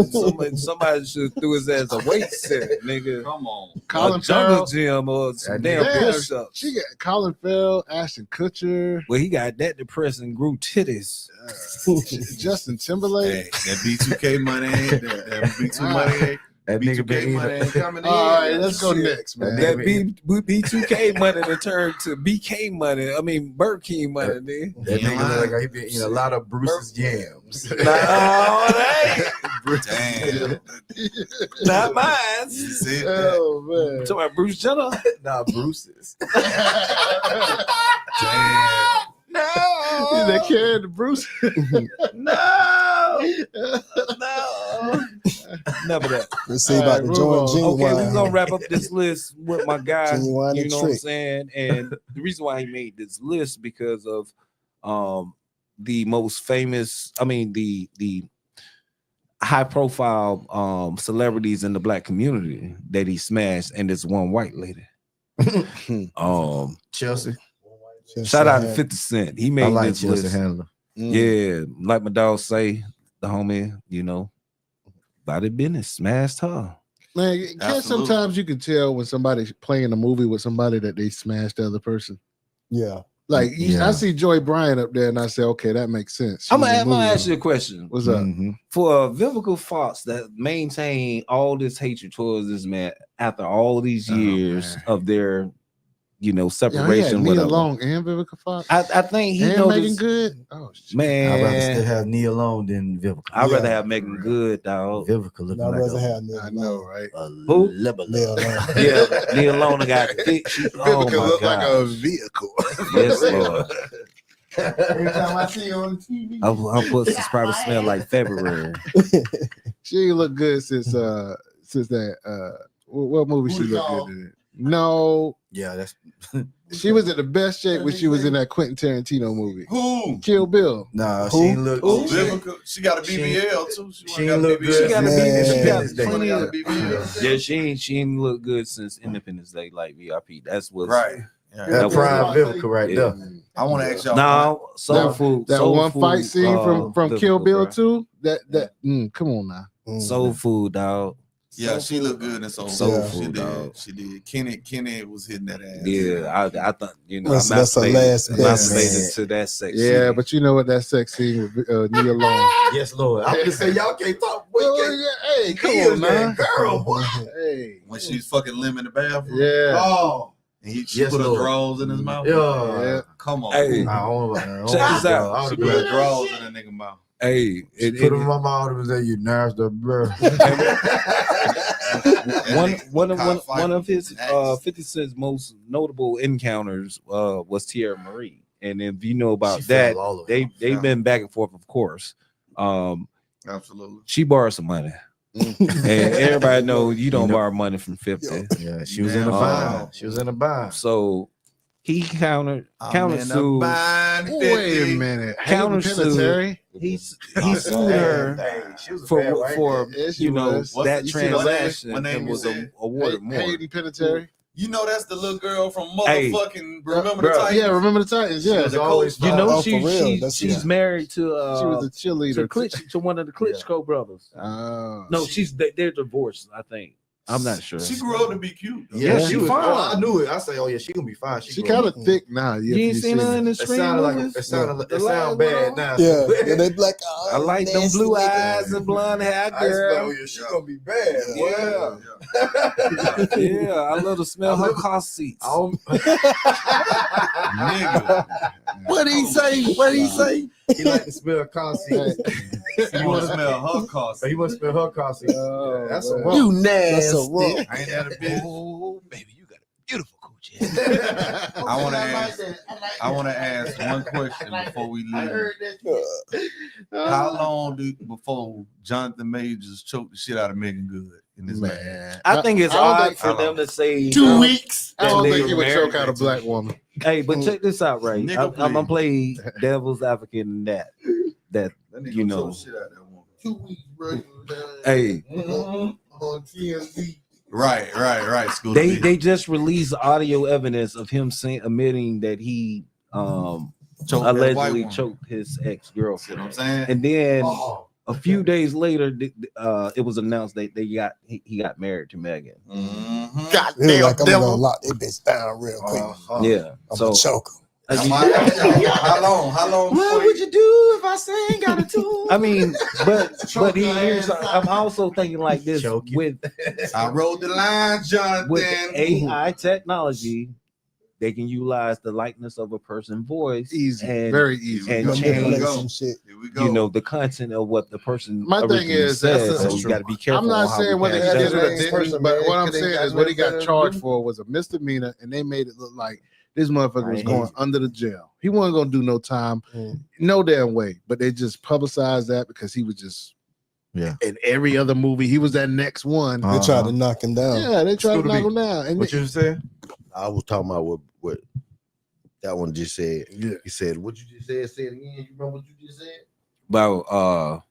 Somebody should threw his ass a weight set, nigga. Come on. Colin a jungle Farrell. gym or some Damn, damn push-ups. She got Colin Farrell, Ashton Kutcher, Well, he got that depressing grew titties. Justin Timberlake. Hey, that B2K money ain't that B2 money ain't. That nigga B2K money ain't coming in. All right, let's go next, man. That B2K money to turn to BK money. I mean Burger King money, nigga. That nigga look like he been eating a lot of Bruce's yams. No, that Damn. not mine. See? Oh man. Talking about Bruce Jenner. Nah, Bruce's. Damn. No, They carried the Bruce. no, never that. Let's see about the move joint on. genuine. Okay, we're gonna wrap up this list with my guy. Genuine You and know what I'm trick. saying? And the reason why he made this list because of the most famous, the high profile celebrities in the black community that he smashed, and this one white lady. Chelsea. Shout out to 50 Cent. He made I like this Chelsea list. Handler. Yeah, like my dog say, the homie, you know, body business, smashed her. Man, can't Absolutely. sometimes you can tell when somebody's playing a movie with somebody that they smashed the other person. Yeah. Like Yeah. I see Joy Bryant up there, and I say, okay, that makes sense. She I'm was in gonna the movie ask with you a him. question. What's up? For Vivica Fox that maintain all this hatred towards this man after all these years of their, you know, Yeah, he separation, had Nia whatever. Long and Vivica Fox. I think he and knows Megan Good. Oh shit. man. I'd rather still have Nia Long than Vivica. I'd rather Yeah. have Megan Good, dog. Vivica looking I'd like rather a, have Neil I know, Long. right? a Who? liberal. Neil Long. Yeah, Nia Long got thick. Oh Vivica my look god! like a vehicle. Yes, Lord. Every time I see her on TV. Her pussy probably smell like February. She ain't look good since since that. What movie she looked good in? No. Yeah, that's. She was in the best shape when she was in that Quentin Tarantino movie. Who? Kill Bill. Nah, she ain't look. She got a BBL too. She ain't look good. She got a Independence Day. she ain't look good since Independence Day, like VIP. That's what's right. That prime Vivica right there. I want to ask y'all. Now, Soul Food. That Soul one Food, fight scene from Kill Bill bro. too. Come on now. Soul Food, dog. Yeah, she looked good in Soul Food. She did. Kenny was hitting that ass. Yeah, I thought That's her last masturbated to that sex. Yeah, scene. but you know what that sex scene with Nia Long. Yes, Lord. I'm just saying y'all can't talk. Boy, Hey, come on now. Girl, boy. Hey, when she's fucking limb in the bathroom. Yeah. Oh. And she put her Lord. drawers in his mouth. Yeah. Come on. Hey, Check this out. She put her drawers in a nigga mouth. Hey, Put him in my mouth and say you nasty, bro. one of his 50 Cent's most notable encounters was Tierra Marie, and if you know about that, they've been back and forth, of course. Absolutely. She borrowed some money, and everybody knows you don't borrow money from 50. Yeah, she was in a bind. She was in a bind. So he countersued. Wait a minute. Countersued. He sued her for that transaction and was awarded more. Hayden Penitentiary. You know that's the little girl from motherfucking Remember the Bro. Titans. Yeah, Remember the Titans. Yeah, She was You know for real. she's married to she was a cheerleader to one of the Klitschko brothers. No, they're divorced, I think. I'm not sure. She grew up to be cute. Though. Yeah, she was fine. I knew it. I say, oh yeah, she gonna be fine. She kind of thick now. You ain't seen her in the It screen. sounded bad now. Yeah, they black. I like them blue eyes and blonde hair, girl. Oh yeah, she gonna be bad. Yeah. Yeah, I love to smell her car seats. Nigga. What did he say? What did he say? He like to smell car seats. You want to smell her car seat. He want to smell her car seats. That's a rump. You nasty. That's a rump. I ain't that a bitch. Oh, baby, you got a beautiful coochie. I want to ask one question before we leave. How long before Jonathan Majors choked the shit out of Megan Good in this man? I think it's odd for them to say 2 weeks. I don't they think he would married choke out a black woman. Hey, but check this out, right? Nigga, I'm gonna play devil's advocate in that you know. 2 weeks, bro. Hey, on TMZ. Right. School they just released audio evidence of him admitting that he allegedly choked his ex-girlfriend. You know what I'm saying? And then a few days later, it was announced that he got married to Megan. Mm-hmm. God damn, like I'm gonna lock that bitch down real quick. Yeah, I'm gonna choke him. How long? What would you do if I sang got a tune? I mean, but I'm also thinking like this with I wrote the line, Jonathan. with AI technology. They can utilize the likeness of a person's voice, very easy, and change some shit. you know, the content of what the person. My thing is, says, so you got to be careful. I'm not on saying how whether we he pass did it or judgment. didn't, but what I'm saying is what he got charged for was a misdemeanor, and they made it look like this motherfucker was going under the jail. He wasn't gonna do no time, no damn way. But they just publicized that because he was just in every other movie. He was that next one. They tried to knock him down. Yeah, they tried to knock him down. And What you saying? I was talking about what that one just said. Yeah. He said, what you just said? Say it again. You remember what you just said? About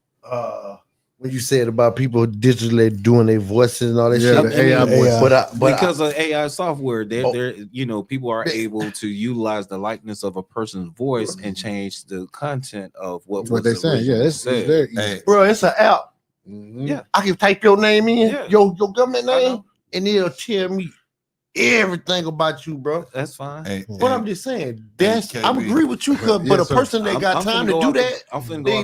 when you said about people digitally doing their voices and all that shit. The AI voice. But because of AI software, they're you know, people are able to utilize the likeness of a person's voice and change the content of what they're saying. Yeah, it's very easy. bro, it's an app. Yeah, I can type your name in, Yeah. your government name, and it'll tell me everything about you, bro. That's fine. But I'm just saying, that's I agree with you, but a person that got time to do that,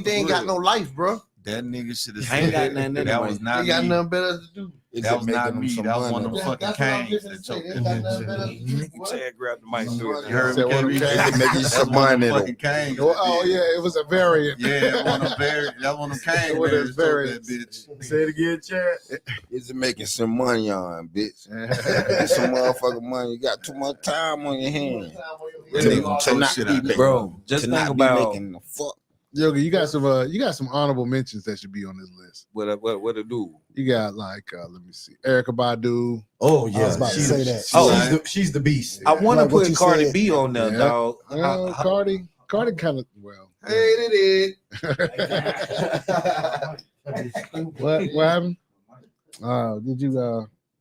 they ain't got no life, bro. That nigga should have I ain't got said nothing that anyway. was not They got me. nothing better to do. That was not me. That was one of them fucking That's what I'm canes gonna that say. choked They him. got nothing better to do. You said grab the mic through it. You heard me, Said one of them KB? canes. Make you That's some one of money them though. fucking canes. Oh yeah, it was a variant. Yeah, one of them that one of them canes. One of man, those choked variants. that bitch. Say it again, Chad. Is it making some money on, bitch? Get some motherfucking money. You got too much time on your hands. That nigga gonna choke not shit be out of making- Bro, just to think not be about making the fuck. Yogi, you got some honorable mentions that should be on this list. What it do? You got like let me see, Erykah Badu. Oh yeah, I was about to say that. She's the beast. I want to Like what put you Cardi said. B on there, dog. Cardi kind of hated it. What happened? Did you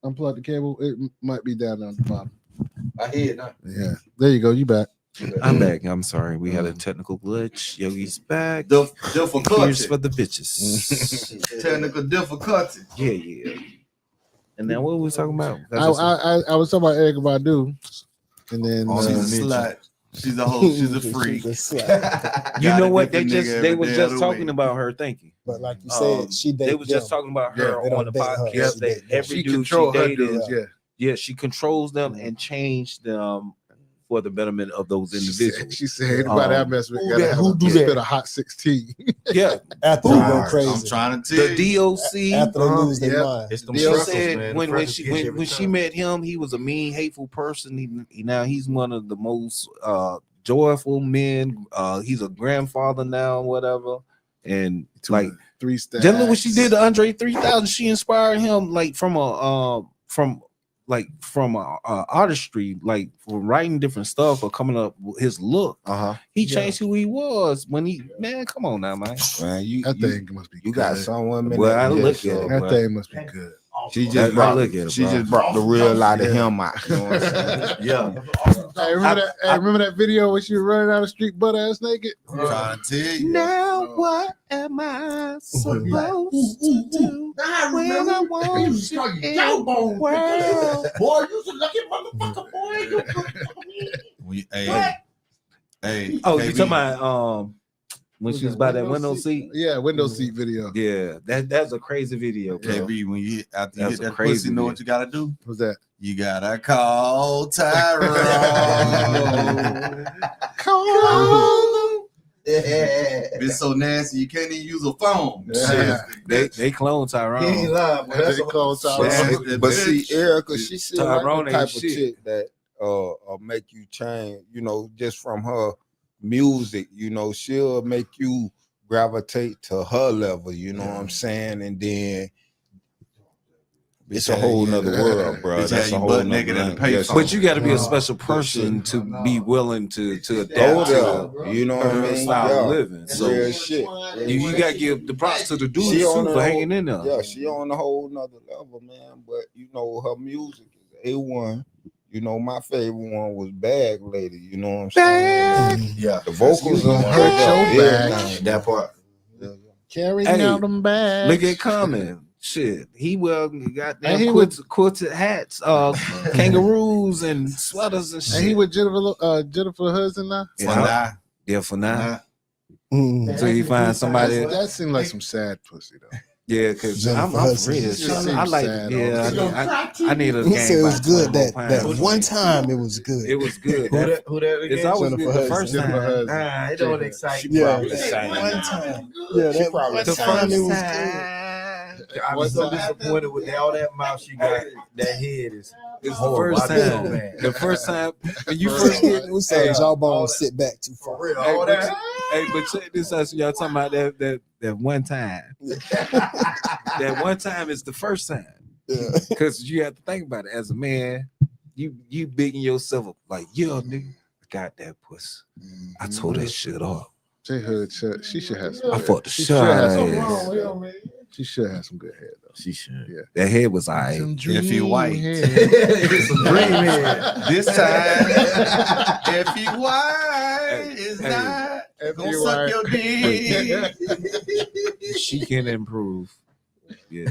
unplug the cable? It might be down on the bottom. I hear it now. Yeah, there you go. You back? I'm back. I'm sorry. We had a technical glitch. Yogi's back. Difficulty. Here's for the bitches. Technical difficulty. Yeah. And then what were we talking about? I was talking about Erykah Badu, and then She's a slut. She's a hoe. She's a freak. You know what? They were just talking about her. Thank you. But like you said, they was just talking about her They on the don't date her. podcast. She Every she dude she control her dated, dudes. yeah, she controls them and changed them for the betterment of those individuals. She said, anybody I mess with, who do that? Spit a hot 16. Yeah, After they go crazy. I'm trying to tell the you. DOC. After they lose their mind. It's them She struggles, said man. when she met him, he was a mean, hateful person. Now he's one of the most joyful men. He's a grandfather now, whatever. And like 3 stacks. just look what she did to Andre 3000. She inspired him like from artistry, like for writing different stuff or coming up with his look. He changed who he was when he come on now, man. That thing must be You good. got some women. Well, I that look just, at it, That thing must be good. She just brought, look at it, she bro. just brought the real light of him out. You know what I'm saying? Yeah. Hey, remember that video when she was running down the street butt ass naked? I'm trying to tell you. Now what am I supposed to do when I want you in the world? Boy, you a lucky motherfucker, boy. Hey. Oh, you KB. talking about when she was by that window seat? Yeah, window seat video. Yeah, that's a crazy video, bro. KB, when you after you That's hit a that crazy pussy, you know video. what you gotta do? What's that? You gotta call Tyrone. It's so nasty you can't even use a phone. They clone Tyrone. He ain't lying, but that's They clone Tyrone. But see, Erica, she seems like Tyrone the ain't type of shit. chick that make you change. You know, just from her music. You know, she'll make you gravitate to her level. You know what I'm saying? And then it's a whole nother world, bro. Bitch That's had a you whole butt nother naked at the language. payphone. But you got to be a special person to be willing to adapt to You know what I her mean? style of living. So Real shit. you got to give the props to the dude She too on for a hanging in there. Yeah, she on a whole nother level, man. But you know, her music is A1. You know, my favorite one was Bag Lady. You know what I'm saying? Yeah, The vocals on her, that part. Carrying Hey, out them bags. Look at Common. Shit, he got And he them quilted hats, kangaroos and sweaters and shit. And he with Jennifer Hudson now? For now. So you find somebody that seemed like some sad pussy though. Yeah, because I'm rich. I like, sad I need a He game. said it was good that pound. one time it was good. It was good. Who that again? It's always Jennifer good the Hudson. first time. Nah, it don't excite me. Yeah, Probably the same. one time. Yeah, that one The time it was first good. I was so disappointed with all that mouth she got. That head is It's the horrible. first I feel time. bad. The first time when you first get We saw Jawbone sit back too far. For real, Hey, all but, that. hey, but check this out. So y'all talking about that one time. That one time is the first time. Yeah. Because you have to think about it as a man. You bigging yourself up like, yeah, nigga, I got that pussy. I tore that shit off. J Hood, she should have some. I good- fucked the she shit should out have of some- her ass. She should have some good hair though. She should. Yeah. That head was all right. If you white. It's some dream head. This time, if you white, it's Hey. not If gonna you suck white. your dick. She can improve. Yeah.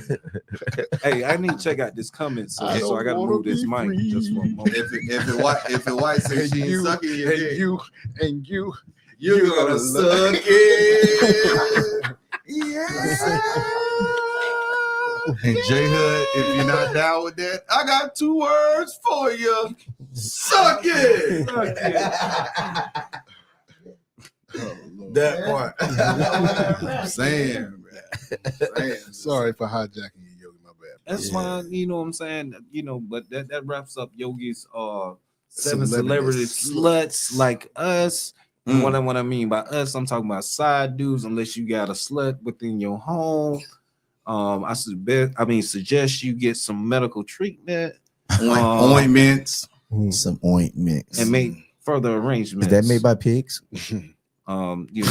Hey, I need to check out this comment, so I gotta move this mic just for a moment. If it white says she ain't sucking your dick, and you you're gonna suck it. Yeah. And J Hood, if you're not down with that, I got 2 words for you. Suck it. That part. I'm saying, man. Sorry for hijacking you, Yogi. My bad. That's fine, you know what I'm saying? You know, but that wraps up Yogi's 7 celebrity sluts like us. And what I mean by us, I'm talking about side dudes. Unless you got a slut within your home, I suggest you get some medical treatment, ointments, some ointments, and make further arrangements. Is that made by pigs? Yeah.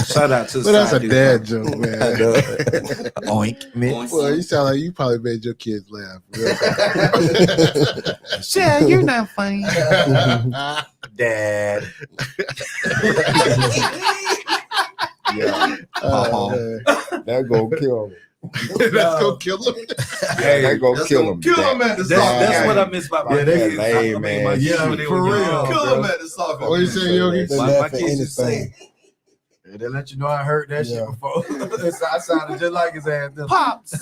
Shout out to. But that's a Dude. dad joke, man. Ointment. Well, you sound like you probably made your kids laugh. Yeah, you're not funny, Dad. Yeah. That gonna kill him. That's gonna kill him. Hey, that gonna kill him. Kill him at the soccer That's game. what I miss about my Yeah, that's kids. lame, man. Yeah, for real. Kill bro. him at the soccer. What you say, Yogi? My kids just say, They let you know I heard that shit before. I sounded just like his ass. Pops.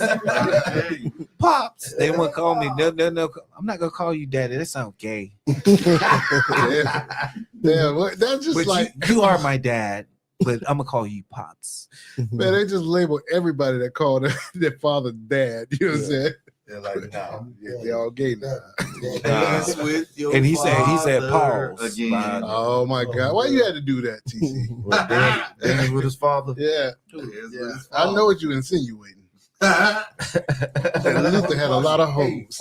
Pops. They won't call me. No. I'm not gonna call you daddy. That sounds gay. Yeah, what, that's just But like you are my dad, but I'm gonna call you Pops. man, they just label everybody that called their father dad. You know what I'm saying? They're like, no. They all gay now. And he said pause again. Oh my God! Why you had to do that, TC? Dance with his father. Yeah. I know what you insinuating. Luther had a lot of hoes.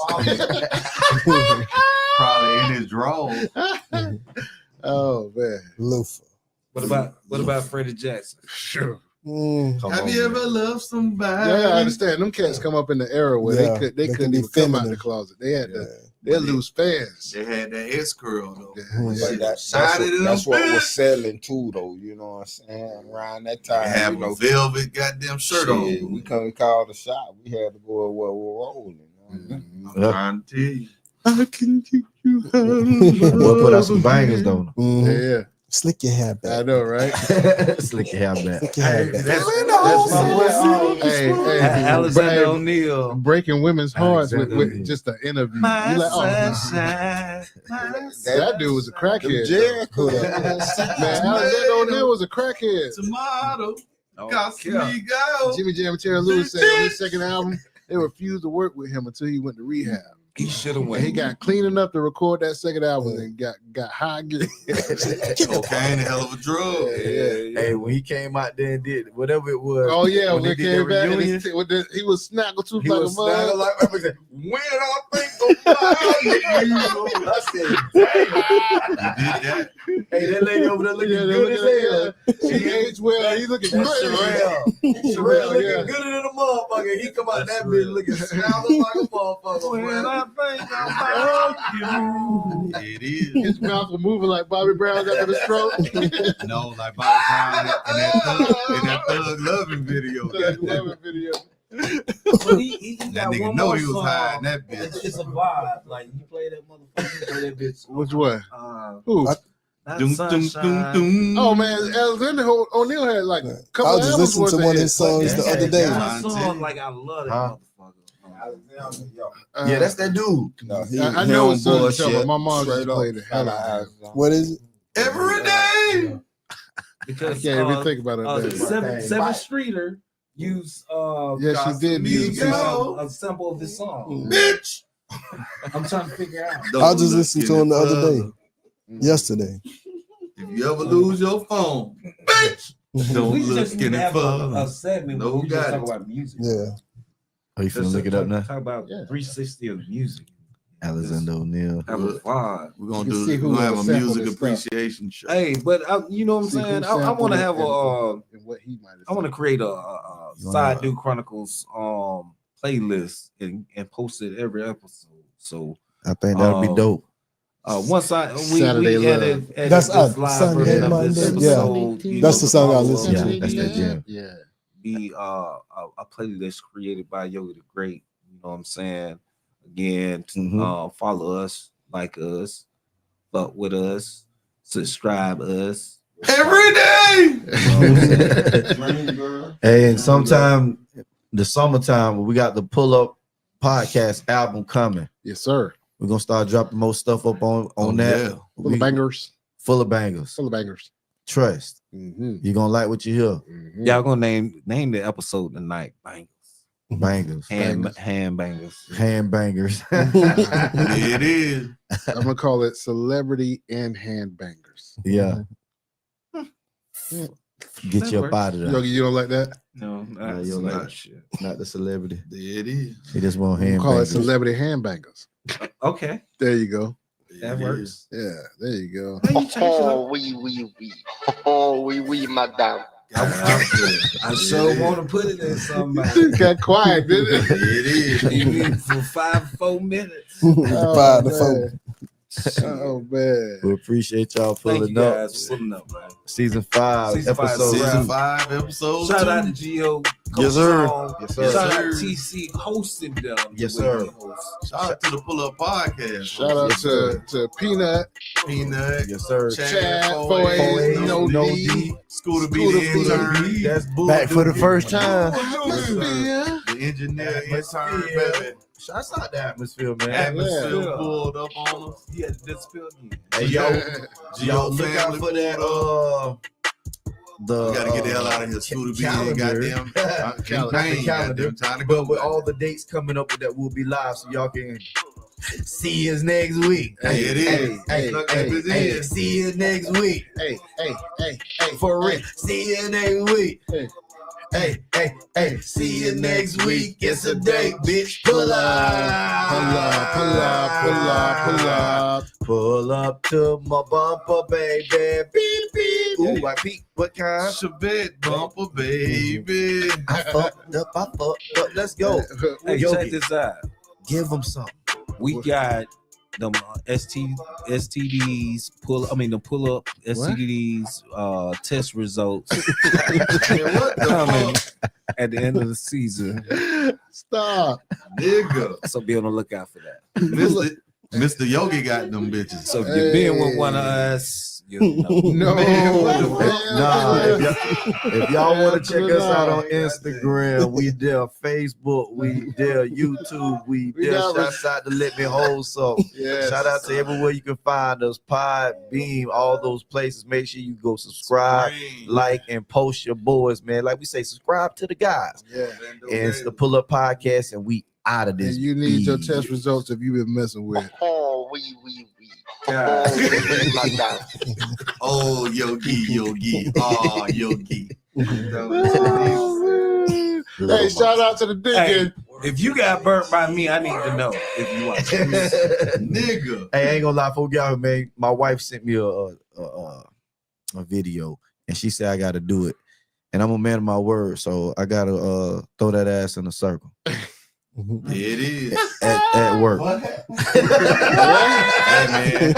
Probably in his drawers. Oh man, Luther. What about Freddie Jackson? Sure. Have you ever loved somebody? Yeah, I understand. Them cats come up in the era where they couldn't even come out the closet. They had they lose fans. They had that S curl though. But that's what was selling too, though. You know what I'm saying? Around that time, They have a velvet goddamn shirt on. We couldn't call the shot. We had to go where we're rolling. I'm trying to tell you. I can teach you how to We'll put out some bangers though. Yeah. Slick your hair back. I know, right? Slick your hair back. That's my boy. Hey, Alexander O'Neal breaking women's hearts with just an interview. My You like, oh, sunshine. that dude was a crackhead. Man, Alexander O'Neal was a crackhead. Tomato. Oh, Got me go. Jimmy Jam and Terry Lewis said on his second album, they refused to work with him until he went to rehab. He should have And went. he got clean enough to record that second album and got high again. Cocaine, a hell of a drug. Hey, when he came out there and did whatever it was. Oh yeah, when they he did came their back, reunion, he was snaggletooth he like was a mug. snagging like When I think about you, I said, You did that. hey, that lady over there looking good as hell. She aged well. He looking great. Sherelle looking yeah. gooder than a motherfucker. He come out that bitch looking snagging like a motherfucker. When I think about you. It is. His mouth was moving like Bobby Brown's after the stroke. No, like Bobby Brown in that Thug Loving video. That loving video. But he That got nigga one know more he was song. high in that bitch. It's a vibe. Like you play that motherfucker, play that bitch. Which one? Who? Not Doom, doom, Sunshine. doom, doom. Oh man, Alexander O'Neal had like a I couple was just albums listening worth to of one of hits. his songs the other day. That song, like I love that motherfucker. Yeah, that's that dude. No, I know it's Southern bullshit. Show, but my mom just Straight up. played the hell out of it. What is it? Every day. I Because can't even think about it. Seven Streeter used Yeah, she did use a sample of this song. Bitch. I'm trying to figure out. I just listened to him the other day. Yesterday. If you ever lose your phone, bitch, don't We look just need in to it have for a segment where No we just got talk it. about music. Yeah. Are you finna look it up now? Talk about 360 of music. Alexander O'Neal. Have a vibe. We're gonna You can see do. who We're gonna have a sampled music this appreciation show. Hey, but you know what I'm See who saying? I sampled want to it have a. and what he might have I want to said. create a SideDude Chronicles playlist and post it every episode. So I think that would be dope. once Saturday we Love. edit That's this us, live Sunday, version of Monday. this Yeah. episode. you That's know, the song I follow listen up. to. Yeah, that's that jam. Yeah. Be a playlist created by Yogi the Great. You know what I'm saying? Again, follow us, like us, fuck with us, subscribe us. Every day. Hey, and sometime the summertime we got the Pullup Podcast album coming. Yes, sir. We're gonna start dropping more stuff up on that. yeah. Full of bangers. Full of bangers. Full of bangers. Trust. Mm-hmm. You're gonna like what you hear. Y'all gonna name the episode tonight, bangers. Bangers. Hand bangers. Hand bangers. It is. I'm gonna call it celebrity and hand bangers. Yeah. Get you up out of there. Yogi, you don't like that? No, Yeah, you don't like that shit. Not the celebrity. It is. He just want We'll hand call it bangers. celebrity hand bangers. Okay. There you go. That works. Yeah, there you go. Oh, oui, madame. I sure want to put it in somebody. Got quiet, didn't it? It is. Even for 5 to 4 minutes. 5 to 4. Oh man. We appreciate y'all Thank pulling you up. guys for pulling up, man. Season 5, Season five, episode season 5, episode Shout 2. out to Gio. Yes, sir. Yes, Yes, Shout sir. out to TC hosting them. Yes, sir. Shout out to the Pullup Podcast. Shout out to Peanut. Yes, sir. Chad, Foy, No No D. D. Scooter B, the intern. That's bull. Back for the first time. The engineer, intern, baby. Shouts out the atmosphere, man. Atmosphere Yeah. pulled up on us. Yeah, this feel again. Hey, yo, look out family for that. The We gotta get the hell out of here. Scooter B and goddamn calendar. Time to But go. with all the dates coming up with that, we'll be live, so y'all can see us next week. Hey, it is. Hey, see you next week. Hey. For real. See you next week. Hey. Hey, see you next week. It's a date, bitch. Pull up. Pull up to my bumper, baby. Beep, beep. Ooh, I peep. What kind? Shabbat bumper, baby. I fucked up. Let's go. Hey, Yogi, check this out. give them something. We got them STDs the pull up STDs test results coming at the end of the season. Stop. Nigga. So be on the lookout for that. Mr. Yogi got them bitches. So if you're being with one of us, you know. Nah, if y'all want to check us out on Instagram, we there. Facebook, we there. YouTube, we there. Shouts out to Let Me Hold Some. Yes. Shout out to everywhere you can find us. Podbeam, all those places. Make sure you go subscribe, like, and post your boys, man. Like we say, subscribe to the guys. Yeah. And it's the Pullup Podcast, and we out of this. And you need your test results if you've been messing with. Oh, oui. Oh, Yogi. Oh, Yogi. Hey, shout out to the Deacon. Hey, if you got burnt by me, I need to know if you want. Nigga. Hey, I ain't gonna lie, folks, y'all, man. My wife sent me a video, and she said I gotta do it. And I'm a man of my word, so I gotta throw that ass in a circle. It is. At work. Hey, man.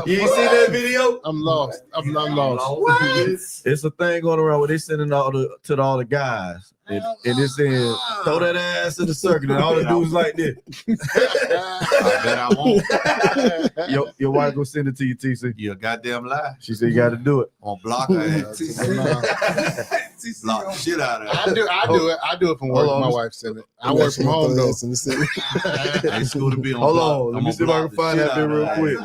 You ain't see that video? I'm lost. I'm lost. It's a thing going around where they sending all the guys. And it says, throw that ass in the circle. And all they do is like this. I bet I won't. Your wife gonna send it to you, TC. You a goddamn lie. She said you gotta do it. On block her ass. Block the shit out of her. I do it from work. My wife said it. I work from home though. Hey, Scooter B on Hold block. on, let me see if I can find that bit real quick.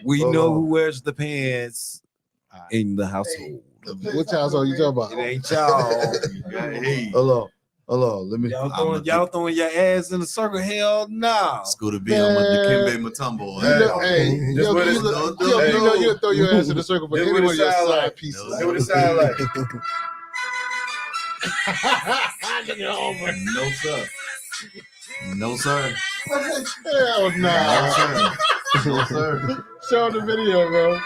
We know who wears the pants in the household. Which household you talking about? It ain't y'all. Hey. Hold on. Let me. Y'all throwing your ass in the circle? Hell no. Scooter B on the Kimbe Matumbo. Hey, you know you'll throw your ass in the circle, but anyway, your side pieces. That's what it sound like. No, sir. No, sir. Hell no. No, sir. No, sir. Show the video, bro.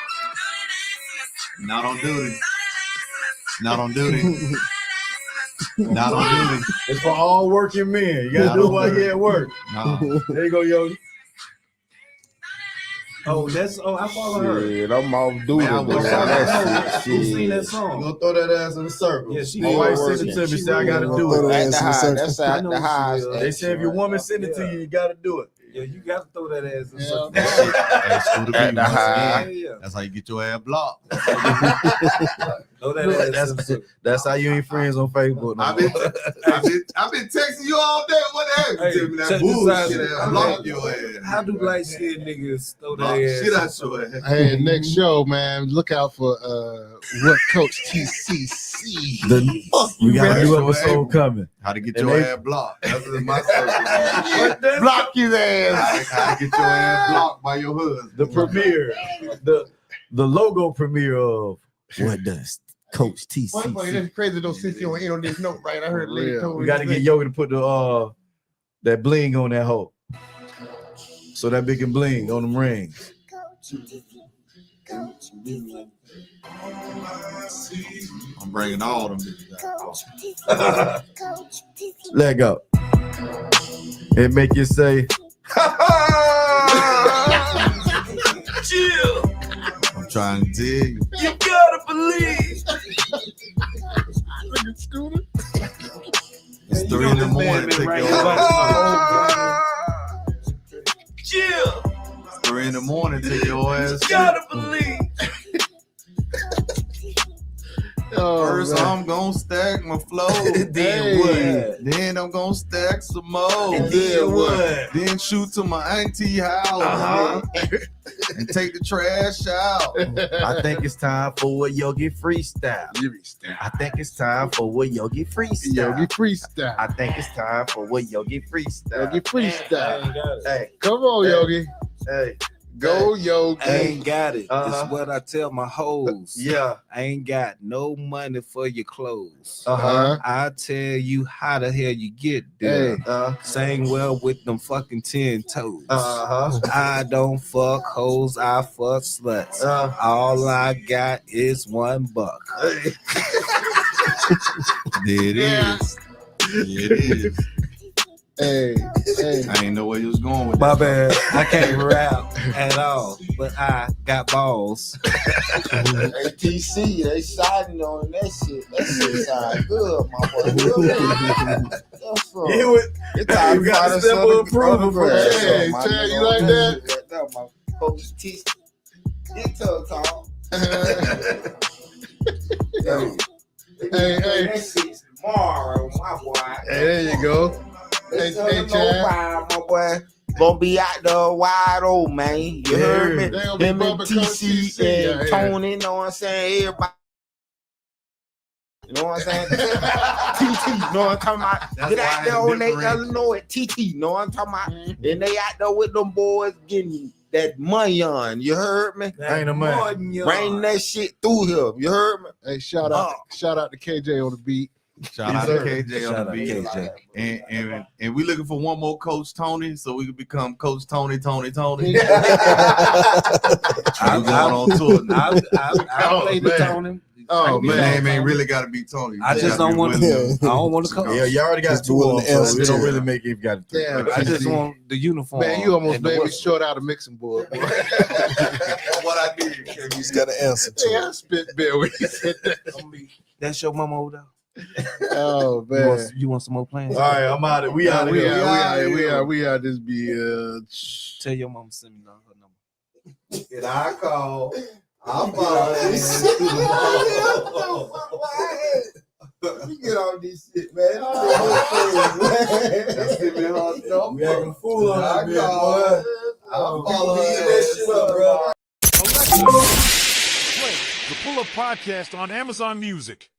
Not on duty. Not on duty. Not on duty. It's for all working men. You gotta do it while you're at work. No. There you go, Yogi. I follow her. Shit, I'm off duty. Who seen that song? You gonna throw that ass in the circle. Yeah, she My wife sent it to me. Said I gotta do it. That's at the highs. They said if your woman send it to you, you gotta do it. Yeah, you gotta throw that ass in the circle. Hey, Scooter B, At the once high. again, that's how you get your ass blocked. That's how you ain't friends on Facebook. No I've been texting you all day. What happened to me? That bullshit. Block your ass. How do light skinned niggas throw their ass? Shit out your ass. Hey, next show, man. Look out for what Coach TCC. We got a new episode coming. How to get your ass blocked. That's my circle. Block his ass. How to get your ass blocked by your husband. The premiere, the logo premiere of What Does Coach TC. Boy, that's crazy though. Since you ain't on this note, right? I heard Lady told We got to get Yogi to put the that bling on that hoe, so that big and bling on them rings. I'm bringing all them bitches out. Let go. It make you say, chill. I'm trying to tell you. You gotta believe. It's 3 in the morning. Take your ass. Chill. 3 in the morning. Take your ass. You gotta believe. First, I'm gonna stack my flow. Then what? Then I'm gonna stack some more. Then what? Then shoot to my auntie house and take the trash out. I think it's time for a Yogi freestyle. I think it's time for a Yogi freestyle. Yogi freestyle. I think it's time for a Yogi freestyle. Yogi freestyle. Hey, come on, Yogi. Hey. Go, Yogi. I ain't got it. That's what I tell my hoes. Yeah. I ain't got no money for your clothes. Uh-huh. I tell you how the hell you get there. Saying well with them fucking 10 toes. I don't fuck hoes, I fuck sluts. All I got is $1. There it is. It is. Hey. I ain't know where you was going with My that. bad. I can't rap at all, but I got balls. ATC, they siding on that shit. That shit sound good, my boy. It's time to find us some approval. Hey, Chad, you like that? That was my Coach TC. He told Tom. Hey. That shit's tomorrow, my boy. Hey, there you go. Hey, Chad. My boy. Gonna be out there wide old, man. You heard me? Him and TC and Tony, you know what I'm saying? Everybody. You know what I'm saying? TT, you know what I'm talking about? Get out there on that Illinois, TT, you know what I'm talking about? And they out there with them boys getting that money on. You heard me? Ain't no money. Bring that shit through here. You heard me? Hey, shout out to KJ on the beat. Shout out to KJ on the beat. And we looking for one more Coach Tony, so we can become Coach Tony. I'm going on tour. I played the Tony. Oh man, name ain't really got to be Tony. I just don't want to. I don't want to come. Yeah, you already got 2 on, so it don't really make it. You got 3. Yeah, I just want the uniform. Man, you almost made me short out of mixing board. What I did. You just got to answer to I spit bill when you said that. That's your mama over there. Oh man, you want some more plans? All right, I'm out of. We out of here. We out this bitch. Tell your mama send me her number. Did I call? I'm You get on this shit, man. We acting fool on that bitch, boy. I'm following that shit up, bro. The Pullup Podcast on Amazon Music.